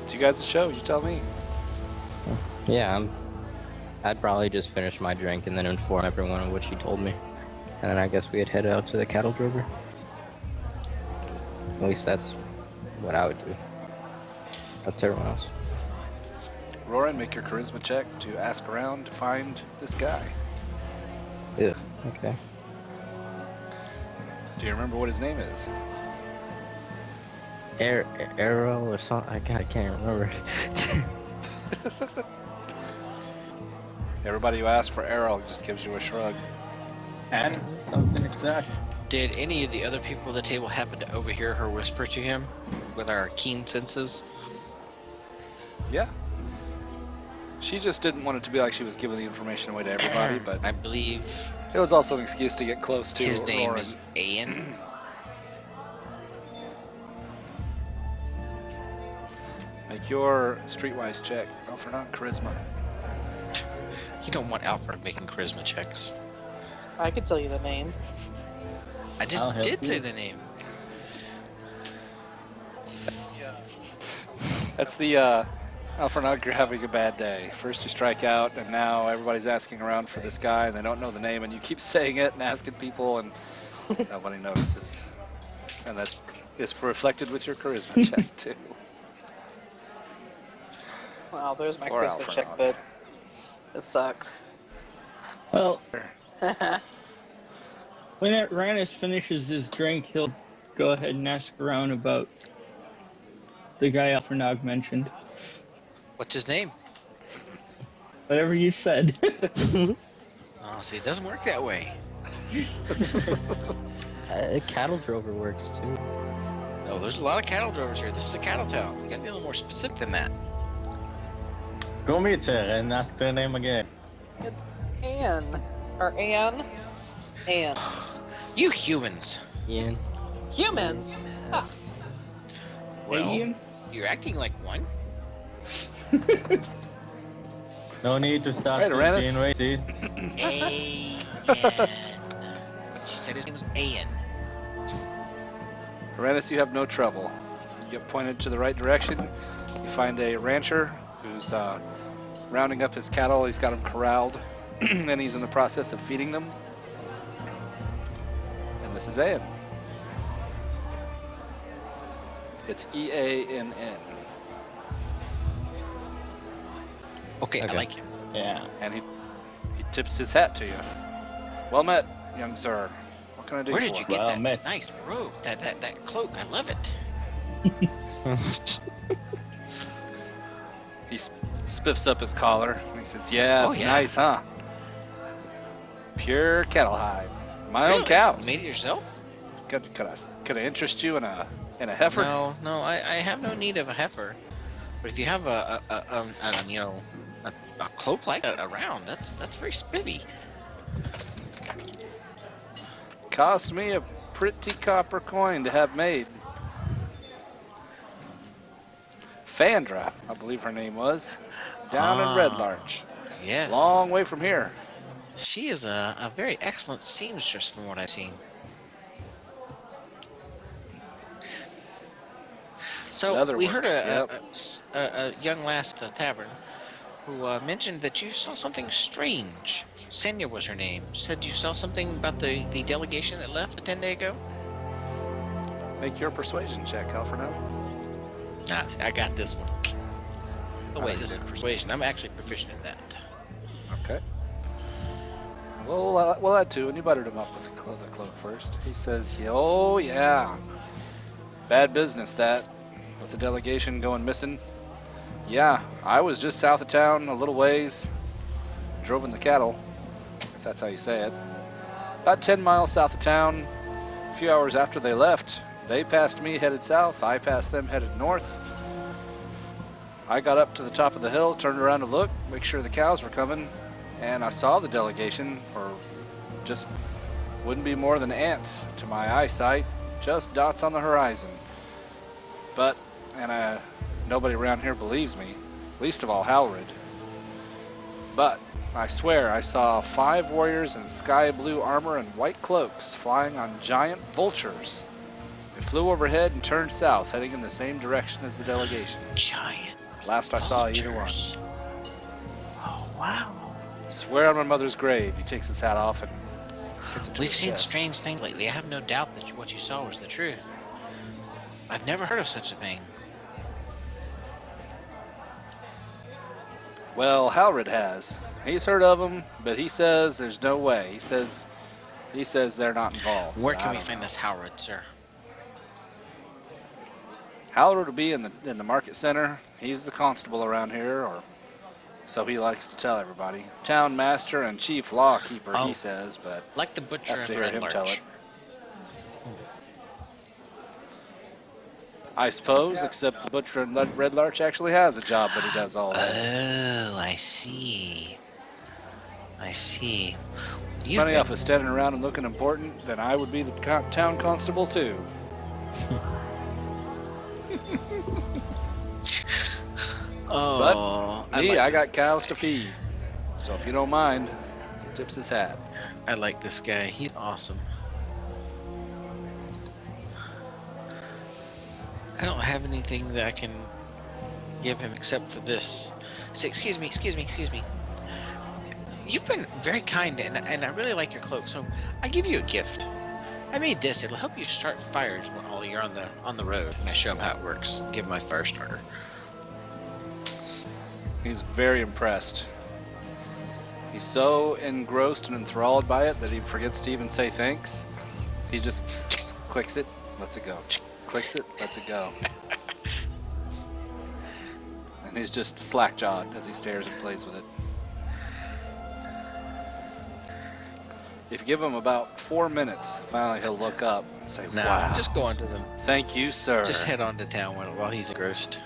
It's you guys' the show. You tell me. Yeah, I'd probably just finish my drink and then inform everyone of what she told me. And then I guess we'd head out to the cattle drover. At least that's what I would do. Up to everyone else. Roran, make your charisma check to ask around to find this guy. Yeah, okay. Do you remember what his name is? Errol or something? I can't remember. Everybody who asks for Errol just gives you a shrug. And something like that. Did any of the other people at the table happen to overhear her whisper to him with our keen senses? Yeah. She just didn't want it to be like she was giving the information away to everybody, but I believe it was also an excuse to get close to his name Roran. is Ian. Make your streetwise check. Alfred on charisma. You don't want Alfred making charisma checks. I could tell you the name. I just I'll help did say you. the name. That's the Alfred, you're having a bad day. First you strike out, and now everybody's asking around for this guy, and they don't know the name, and you keep saying it and asking people, and nobody notices. And that is reflected with your charisma check too. Wow, there's my Poor charisma Alfred. check, but it sucked. Well, when Rannis finishes his drink, he'll go ahead and ask around about the guy Alfernog mentioned. What's his name? Whatever you said. Oh, see, it doesn't work that way. Cattle drover works too. Oh, there's a lot of cattle drovers here. This is a cattle town. You gotta be a little more specific than that. Go meet her and ask their name again. It's Anne. Or Anne. Anne. You humans. Ian. Humans? Ah, Well, Ian? you're acting like one. No need to start Right, Aranis. being racist. Ayan. She said his name was Ian. Uranus, you have no trouble. You get pointed to the right direction. You find a rancher who's rounding up his cattle. He's got them corralled, and he's in the process of feeding them. And this is Ayan. It's Eann. Okay, I Okay. like him. Yeah. And he tips his hat to you. Well met, young sir. What can I do Where for did you you? get Well that met. nice robe? That cloak? I love it. He spiffs up his collar. And he says, "Yeah, Oh, it's yeah. nice, huh? Pure cattle hide. My own Really? cows. You made it yourself? Could I interest you in a heifer?" No, I have no need of a heifer. But if you have a cloak like that around, that's very spivvy. Cost me a pretty copper coin to have made. Fandra, I believe her name was, down in Red Larch. Yes. Long way from here. She is a very excellent seamstress from what I've seen. So Leather we work, heard a yep. young lass at the tavern who mentioned that you saw something strange. Senya was her name. Said you saw something about the delegation that left 10 days ago? Make your persuasion check, Alfredo. Ah, I got this one. Oh wait, you this is do. persuasion. I'm actually proficient in that. Okay. Well, we'll add two, and you buttered him up with the cloak first. He says, "Oh yeah, bad business that, with the delegation going missing. Yeah, I was just south of town, a little ways, droving the cattle, if that's how you say it. About 10 miles south of town. A few hours after they left, they passed me headed south. I passed them headed north. I got up to the top of the hill, turned around to look, make sure the cows were coming, and I saw the delegation, or just wouldn't be more than ants to my eyesight, just dots on the horizon. But, and nobody around here believes me, least of all Halrid. But I swear I saw 5 warriors in sky blue armor and white cloaks flying on giant vultures. They flew overhead and turned south, heading in the same direction as the delegation. Giant. Last I saw either one. vultures. Oh wow. Swear on my mother's grave. He takes his hat off and puts it to We've his seen chest. strange things lately. I have no doubt that what you saw was the truth. I've never heard of such a thing. Well, Halrid has. He's heard of them, but he says there's no way. He says they're not involved. Where so can I we don't find know. this Howard, sir? Halrid will be in the market center. He's the constable around here, or so he likes to tell everybody. Town master and chief lawkeeper, Oh. he says, but Like the butcher that's and to hear Red him tell Larch. it. I suppose, except the butcher and Red Larch actually has a job, but he does all that. Oh, I see. I see. You've Funny been- enough, if standing around and looking important, then I would be the town constable too. Oh, Me, like I this got cows to guy. feed. So if you don't mind, he tips his hat. I like this guy. He's awesome. I don't have anything that I can give him except for this. Say, excuse me. You've been very kind, and I really like your cloak, so I give you a gift. I made this. It'll help you start fires while you're on the road. And I show him how it works. Give him my fire starter. He's very impressed. He's so engrossed and enthralled by it that he forgets to even say thanks. He just clicks it, lets it go. Clicks it, lets it go. And he's just slack-jawed as he stares and plays with it. If you give him about 4 minutes, finally he'll look up and say, Nah, wow, just go on to them. thank you, sir. Just head on to town while he's engrossed.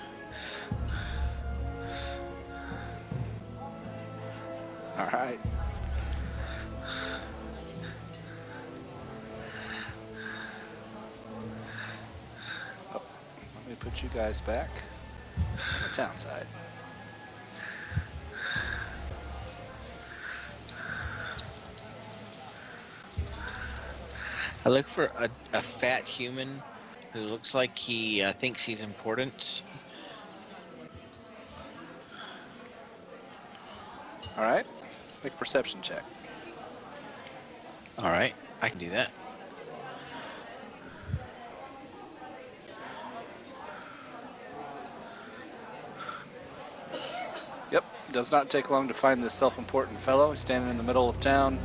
All right. Oh, let me put you guys back on the town side. I look for a fat human who looks like he thinks he's important. All right. Make a perception check. All right, I can do that. Yep. Does not take long to find this self-important fellow. He's standing in the middle of town.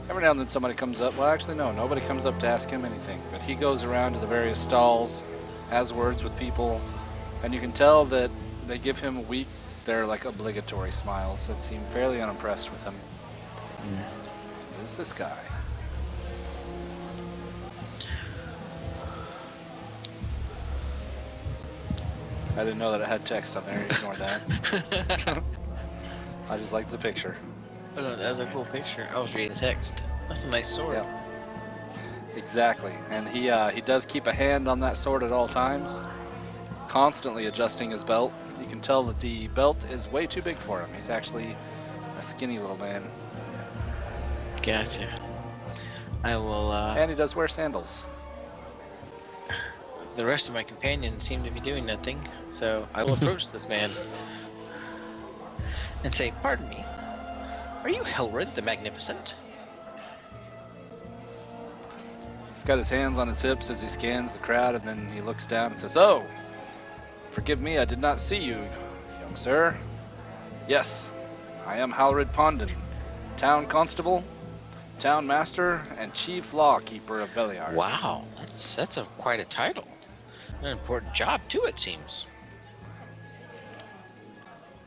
Every now and then somebody comes up. Well, actually, no. Nobody comes up to ask him anything. But he goes around to the various stalls, has words with people, and you can tell that they give him weak, they're like obligatory smiles that seem fairly unimpressed with him. Who's this guy? I didn't know that it had text on there. Ignore that. I just liked the picture. Oh no, that was a cool picture. I was reading the text. That's a nice sword. Yep. Exactly. And he does keep a hand on that sword at all times, constantly adjusting his belt. You can tell that the belt is way too big for him. He's actually a skinny little man. Gotcha. I will. And he does wear sandals. The rest of my companions seem to be doing nothing, so I will approach this man and say, "Pardon me, are you Helrid the Magnificent?" He's got his hands on his hips as he scans the crowd, and then he looks down and says, "Oh, forgive me, I did not see you, young sir. Yes, I am Halrid Pondon, town constable, town master, and chief lawkeeper of Beliar." Wow, that's quite a title. An important job too, it seems.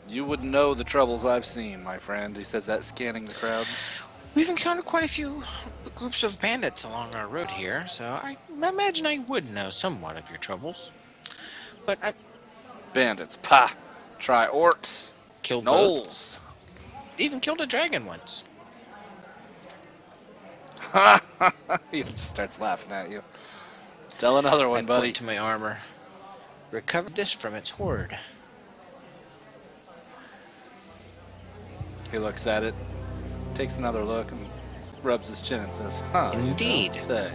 You wouldn't know the troubles I've seen, my friend. He says that, scanning the crowd. We've encountered quite a few groups of bandits along our road here, so I imagine I would know somewhat of your troubles. But I Bandits, pah! Try orcs, killed both. gnolls. Even killed a dragon once. He just starts laughing at you. Tell another I one, buddy. point to my armor. Recovered this from its hoard. He looks at it, takes another look, and rubs his chin and says, "Huh? you Indeed. don't say.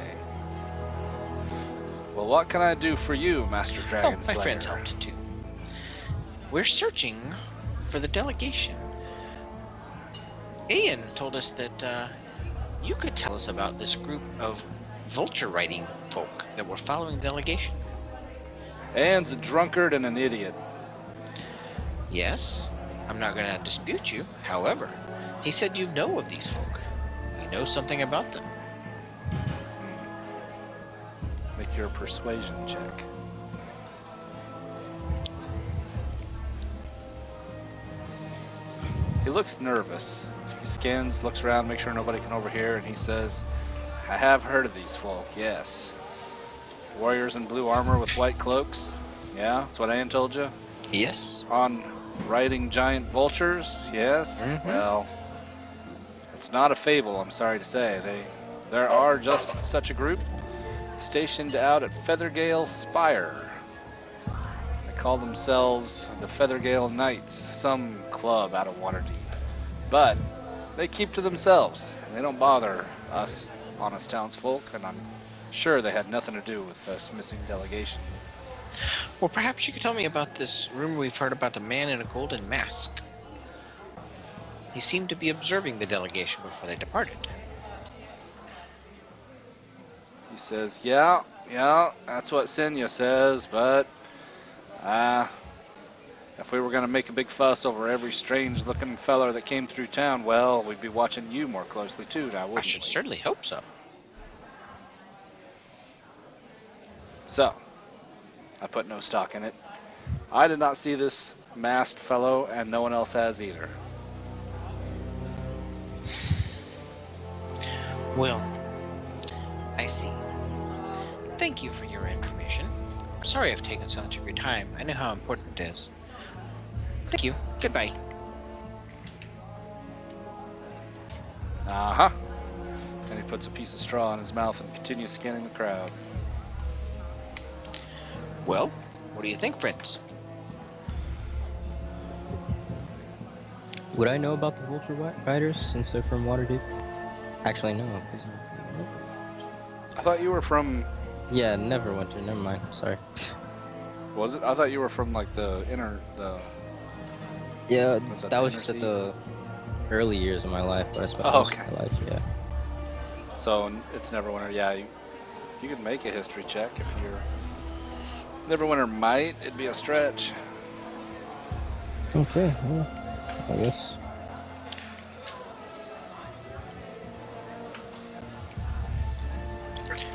Well, what can I do for you, Master Dragon Oh, my Slayer?" friends helped too. We're searching for the delegation. Ian told us that you could tell us about this group of vulture riding folk that were following the delegation. Anne's a drunkard and an idiot. Yes, I'm not going to dispute you. However, he said you know of these folk. You know something about them. Make your persuasion check. He looks nervous. He scans, looks around, makes sure nobody can overhear, and he says, "I have heard of these folk, yes. Warriors in blue armor with white cloaks? Yeah, that's what Anne told you? Yes. On riding giant vultures? Yes? Mhm. Well, it's not a fable, I'm sorry to say. There are just such a group stationed out at Feathergale Spire. They call themselves the Feathergale Knights, some club out of Waterdeep. But they keep to themselves. They don't bother us honest townsfolk, and I'm sure they had nothing to do with this missing delegation." Well, perhaps you could tell me about this rumor we've heard about the man in a golden mask. He seemed to be observing the delegation before they departed. He says, yeah, that's what Senya says, but if we were going to make a big fuss over every strange-looking feller that came through town, well, we'd be watching you more closely too, now wouldn't I should we? certainly hope so. So, I put no stock in it. I did not see this masked fellow, and no one else has either. Well, I see. Thank you for your information. Sorry I've taken so much of your time. I know how important it is. Thank you. Goodbye. Uh-huh. And he puts a piece of straw in his mouth and continues scanning the crowd. Well, what do you think, friends? Would I know about the Vulture Riders since they're from Waterdeep? Actually, no. I thought you were from... Yeah, Neverwinter. Never mind. Sorry. Was it? I thought you were from, like, the inner... Yeah, Was that the was inner just at sea? the early years of my life, but I spent Oh, most okay. of my life, yeah. So, it's Neverwinter. Yeah, you could make a history check if you're... Neverwinter might. It'd be a stretch. Okay, well, I guess.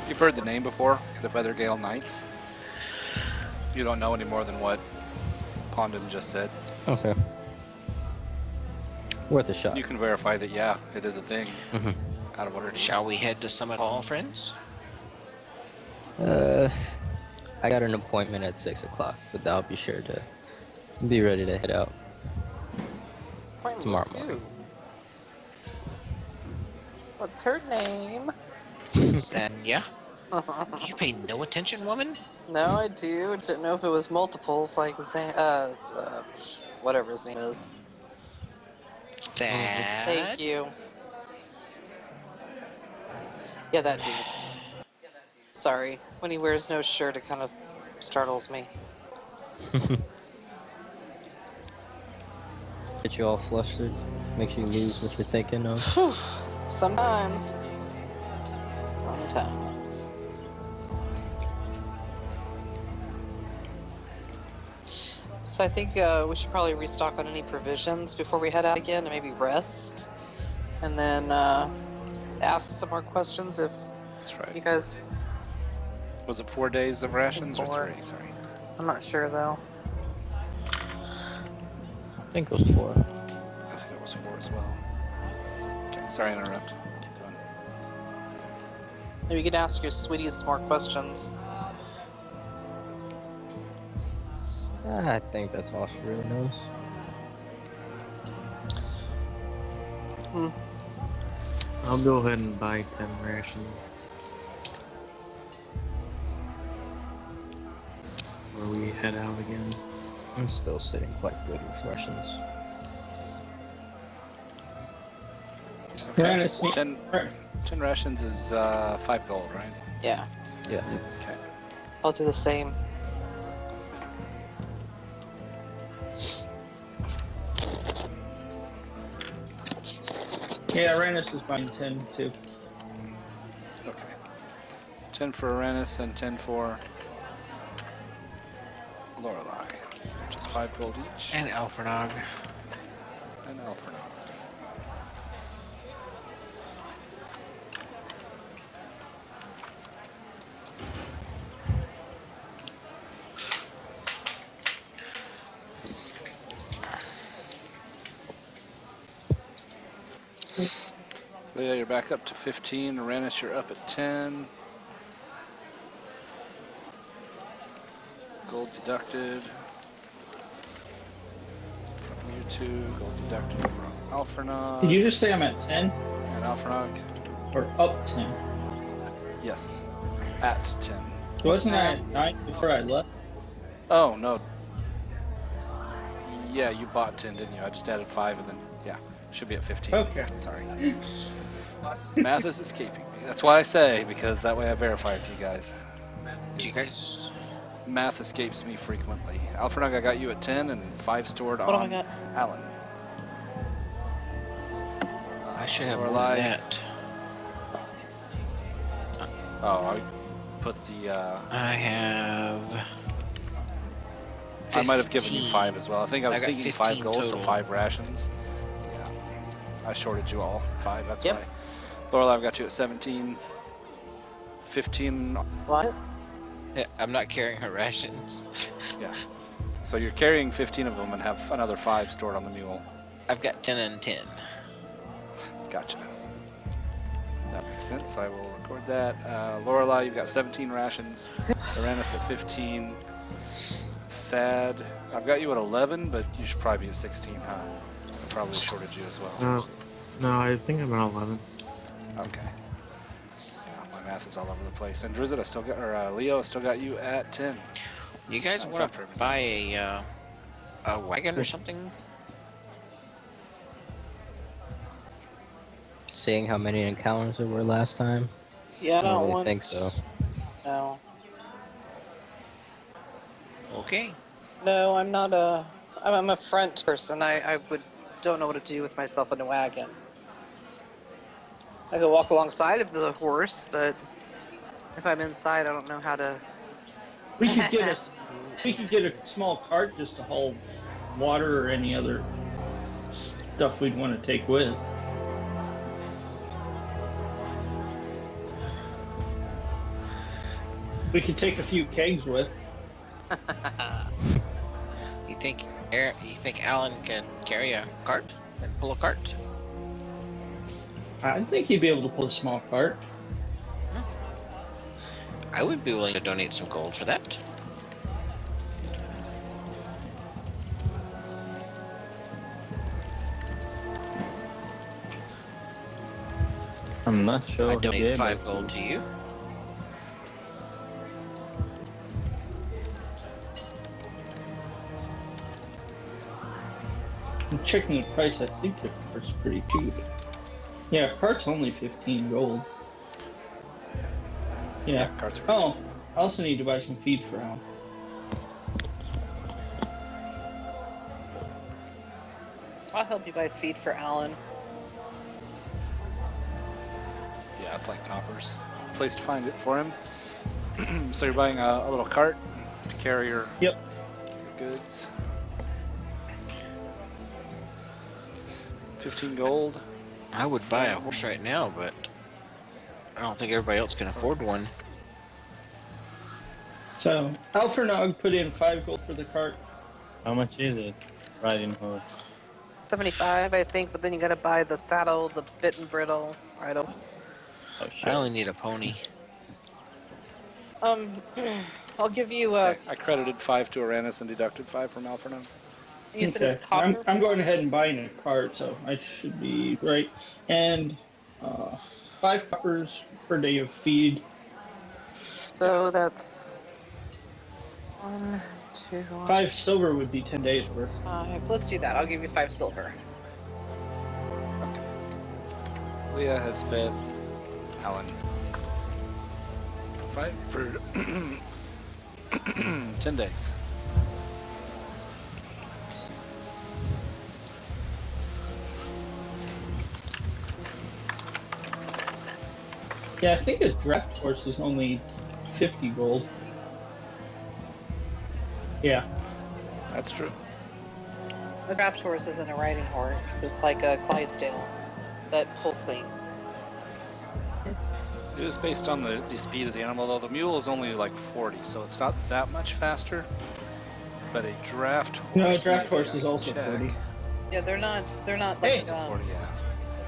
You've heard the name before, the Feathergale Knights. You don't know any more than what Pondon just said. Okay. Worth a shot. You can verify that, yeah, it is a thing. Mhm. Out of order. Shall we head to Summit Hall, friends? I got an appointment at 6 o'clock, but I'll be sure to be ready to head out. Tomorrow morning. What's her name? Senya? You pay no attention, woman? No, I do. Didn't know if it was multiples like whatever his name is. That... Thank you. Yeah, that dude. Sorry. When he wears no shirt, it kind of startles me. Get you all flustered, makes you lose what you're thinking of. Whew. Sometimes. Sometimes. So I think we should probably restock on any provisions before we head out again, and maybe rest, and then ask some more questions if That's you right. guys. Was it 4 days of rations or 4. 3? Sorry. I'm not sure though. I think it was 4. I think it was 4 as well. Okay, sorry to interrupt. Keep going. Maybe you could ask your sweeties some more questions. I think that's all she really knows. I'll go ahead and buy 10 rations. Or we head out again. I'm still sitting quite good with Russians. Okay. Uranus, 10 rations is 5 gold, right? Yeah, Yeah. Okay. I'll do the same. Yeah, Uranus is buying 10 too. Okay. 10 for Uranus and 10 for Lorelei, which is 5 gold each. And Alphrenog. And Alphrenog. Leah, you're back up to 15. Uranus, you're up at 10. Gold deducted from you two. Gold deducted from Alphrenog. Did you just say I'm at 10 And Alphrenog. or up 10? Yes. At 10. Wasn't I at 9 before I left? Oh, no. Yeah, you bought 10, didn't you? I just added 5 and then, yeah. Should be at 15. Okay. Sorry. Math is escaping me. That's why I say, because that way I verify it to you guys. Do you guys? Math escapes me frequently. Alphrenog, I got you at 10 and 5 stored What do I on got? Alan. I should have more Lorelei. than that. Oh, I put the, I have. I might have given you 15. 5 as well. I think I was I got thinking 5 15 gold, so total. 5 rations. Yeah. I shorted you all 5, that's Yep. why. Lorelei, I've got you at 17. 15. What? Yeah, I'm not carrying her rations. So you're carrying 15 of them and have another 5 stored on the mule. I've got 10 and 10. Gotcha. That makes sense. I will record that. Lorelei, you've got 17 rations. Uranus at 15. Thad, I've got you at 11, but you should probably be at 16, huh? I probably shorted you as well. No, I think I'm at 11. Okay. Yeah, my math is all over the place. And Drizzt, I still got, or Leo, I still got you at 10. You guys Sounds want after to everything. buy a wagon or something? Seeing how many encounters there were last time, Yeah, I I don't don't really want. think so. No. Okay. No, I'm not I'm a front person. I don't know what to do with myself in a wagon. I could walk alongside of the horse, but if I'm inside, I don't know how to. We could get a small cart just to haul water or any other stuff we'd want to take with. We could take a few kegs with. You think Alan can carry a cart and pull a cart? I think he'd be able to pull a small cart. I would be willing to donate some gold for that. I'm not sure. I who donate gave 5 it. gold to you. I'm checking the price. I think the cart's pretty cheap. Yeah, cart's only 15 gold. Yeah. Cards are pretty Oh, I also need to buy some feed for Al. I'll help you buy feed for Alan. Yeah, it's like coppers. Place to find it for him. So you're buying a little cart to carry your goods. 15 gold. I would buy a horse right now, but I don't think everybody else can afford one. So, Alfernog put in 5 gold for the cart. How much is it? Riding horse. 75, I think, but then you gotta buy the saddle, the bit and bridle, bridle. Oh, I shit. only need a pony. I'll give you I credited 5 to Uranus and deducted 5 from Alphrenog. You said it's copper. I'm going ahead and buying a cart, so I should be right. And 5 coppers per day of feed. So that's 1, 2, 5 silver would be 10 days worth. 5. Let's do that. I'll give you 5 silver. Leah has fed Alan 5 for 10 days. Yeah, I think a draft horse is only 50 gold. Yeah. That's true. A draft horse isn't a riding horse. It's like a Clydesdale that pulls things. It is based on the speed of the animal, though the mule is only like 40, so it's not that much faster. But a draft horse. No, a draft horse is also check. 40. Yeah, they're not Hey. like 40, yeah.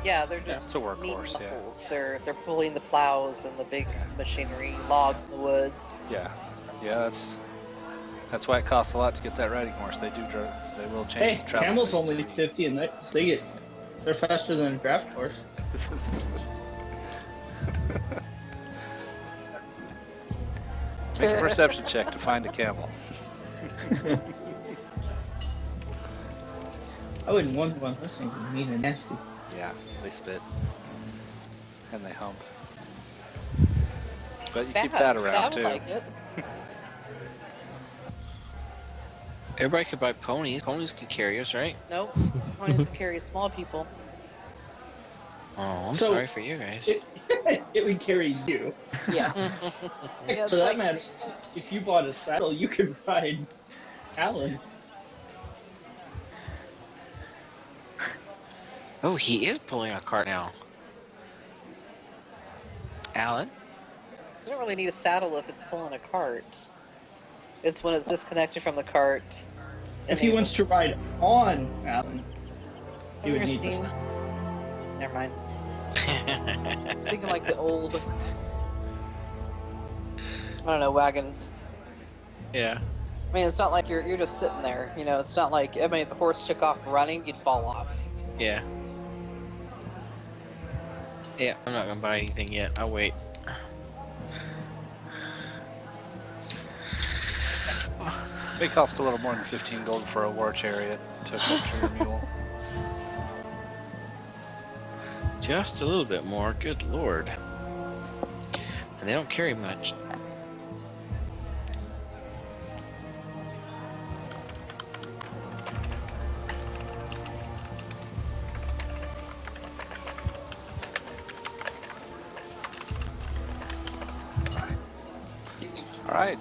yeah, they're just It's a meat workhorse, yeah. muscles. They're pulling the plows and the big machinery, logs in the woods. Yeah, that's why it costs a lot to get that riding horse. They will change Hey, the travel. camels rates only for you. 50, and they're faster than a draft horse. Make a perception check to find a camel. I wouldn't want one. Those things are mean and nasty. Yeah, they spit and they hump. But you keep that around That too. would like it. Everybody could buy ponies. Ponies could carry us, right? Nope. Ponies will carry small people. Oh, I'm So- sorry for you guys. It would carry you. Yeah. Heck, Yeah, for that like- matter, if you bought a saddle, you could ride Alan. Oh, he is pulling a cart now. Alan? You don't really need a saddle if it's pulling a cart. It's when it's disconnected from the cart. If he wants to ride on Alan, he would Ever need the seen? saddle. Never mind. Thinking like the old, I don't know, wagons. Yeah. I mean, it's not like you're just sitting there. You know, it's not like, I mean, if the horse took off running, you'd fall off. Yeah. Yeah, I'm not gonna buy anything yet. I'll wait. They cost a little more than 15 gold for a war chariot to capture your mule. Just a little bit more. Good lord. And they don't carry much. Alright.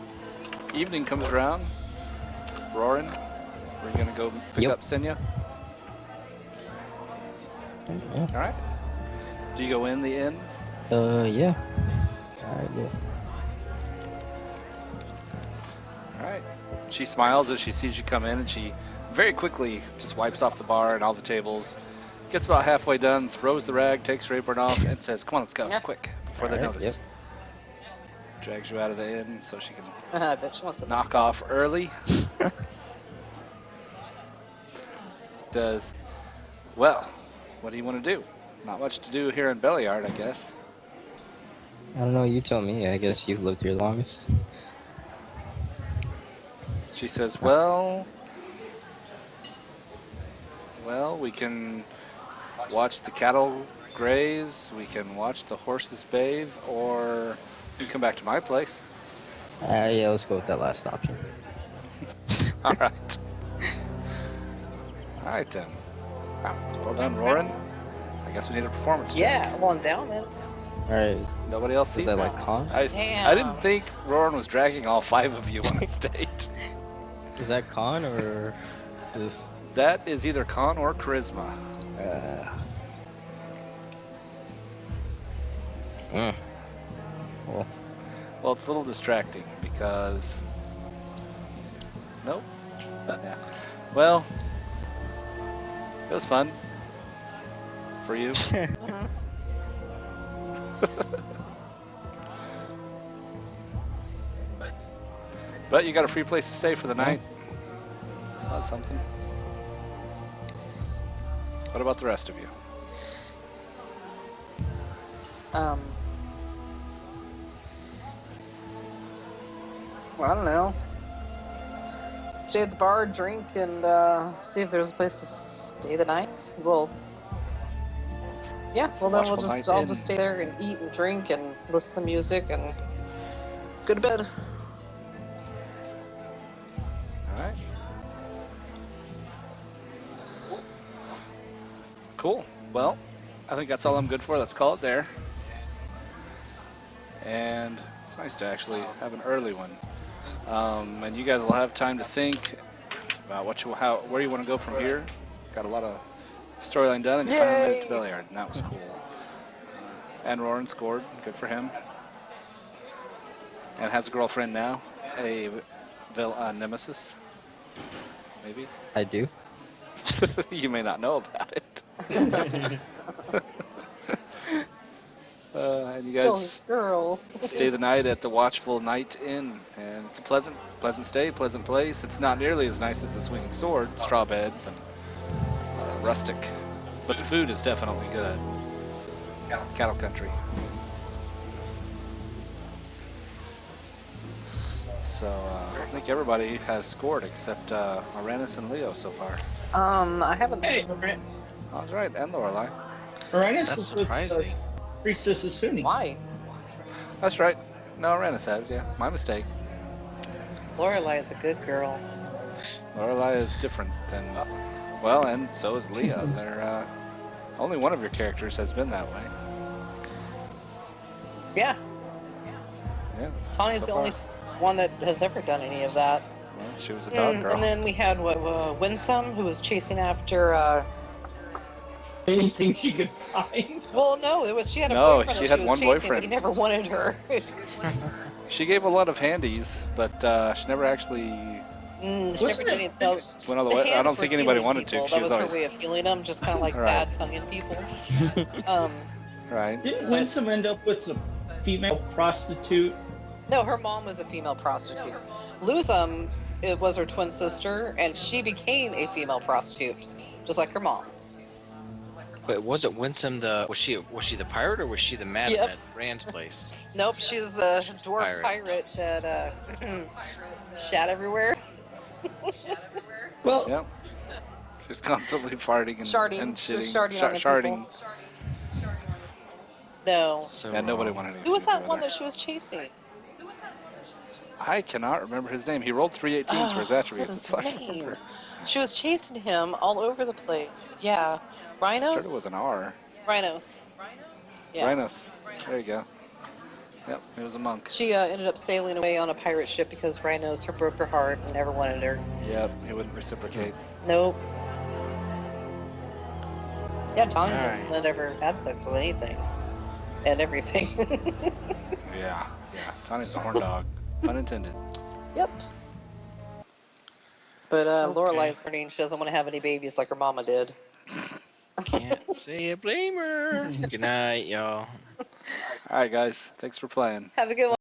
Evening comes around. Roaring. We're gonna go pick Yep. up Senya. Yeah. Alright. Do you go in the inn? Yeah. Alright, yeah. Alright. She smiles as she sees you come in, and she very quickly just wipes off the bar and all the tables. Gets about halfway done, throws the rag, takes her apron off, and says, "Come on, let's go, Yeah. quick, before they Alright, notice." Drags you out of the inn so she can I bet she wants to knock off early. Well, what do you want to do? Not much to do here in Belliard, I guess. I don't know, you tell me. I guess you've lived here longest. She says, well, we can watch the cattle graze, we can watch the horses bathe, or we can come back to my place." Yeah, let's go with that last option. Alright. Alright then. Wow, well done, Roran. I guess we need a performance check. Yeah, well, endowment. Alright, Nobody else is sees that that. like con? I Damn. didn't think Roran was dragging all 5 of you on stage. Is that con or just... That is either con or charisma. Well, Well, it's a little distracting because... Nope. Yeah. Well, it was fun. For you. Mhm. But you got a free place to stay for the night. So that's something. What about the rest of you? Well, I don't know. Stay at the bar, drink, and see if there's a place to stay the night. Well, yeah. Well, then Watchful night I'll in. just stay there and eat and drink and listen to music and go to bed. All right. Cool. Well, I think that's all I'm good for. Let's call it there. And it's nice to actually have an early one. And you guys will have time to think about where you want to go from here. Got a lot of storyline done, and you finally made it to Belliard, and that was cool. And Roran scored. Good for him. And has a girlfriend now, a nemesis. Maybe. I do. You may not know about it. And you Still guys a girl. stay the night at the Watchful Night Inn, and it's a pleasant stay, pleasant place. It's not nearly as nice as the Swinging Sword, straw beds and rustic, but the food is definitely good. Cattle country. So I think everybody has scored except Aranus and Leo so far. I haven't Hey, seen. Oh, that's right, and Lorelei. Uranus That's is with, surprising. Priestess Asuni. Why? That's right. No, Aranus has, yeah. My mistake. Lorelei is a good girl. Lorelei is different than, well, and so is Leah. They're, only one of your characters has been that way. Yeah, Yeah. Tawny's So the far. only one that has ever done any of that. Well, she was a dog girl. And then we had Winsome, who was chasing after. Anything she could find. Well, no, she had a No, boyfriend she that had was one chasing, boyfriend. but he never wanted her. She gave a lot of handies, but she never actually She never did anything else. went all the way. I hands don't were think anybody healing wanted people. to. She That was was her always way of healing them, just kind of like Right. bad tonguing people. right. Didn't Winsome end up with a female prostitute? No, her mom was a female prostitute. Luzum, it was her twin sister, and she became a female prostitute, just like her mom. But wasn't Winsome was she the pirate or was she the madam Yep. at Rand's place? Nope, she's the dwarf pirate. pirate that shat everywhere. Well, Yep. She's constantly farting and Sharding. and She was shitting, sharding on the sharding. people. No. So Yeah, nobody wrong. wanted anything Who was to do that with one her. that she was chasing? I cannot remember his name. He rolled 3 18s for his attributes. What's his That's why I name? remember. She was chasing him all over the place. Yeah. Rhinos? Started with an R. Rhinos. Yeah. Rhinos. There you go. Yep, he was a monk. She ended up sailing away on a pirate ship because Rhinos broke her heart and never wanted her. Yep, he wouldn't reciprocate. Nope. Yeah, Tawny's Alright. never had sex with anything. And everything. Yeah, yeah. Tawny's a horn dog. Pun intended. Yep. But Okay. Lorelei's learning she doesn't want to have any babies like her mama did. Can't say a blamer. Good night, y'all. All right, guys. Thanks for playing. Have a good one.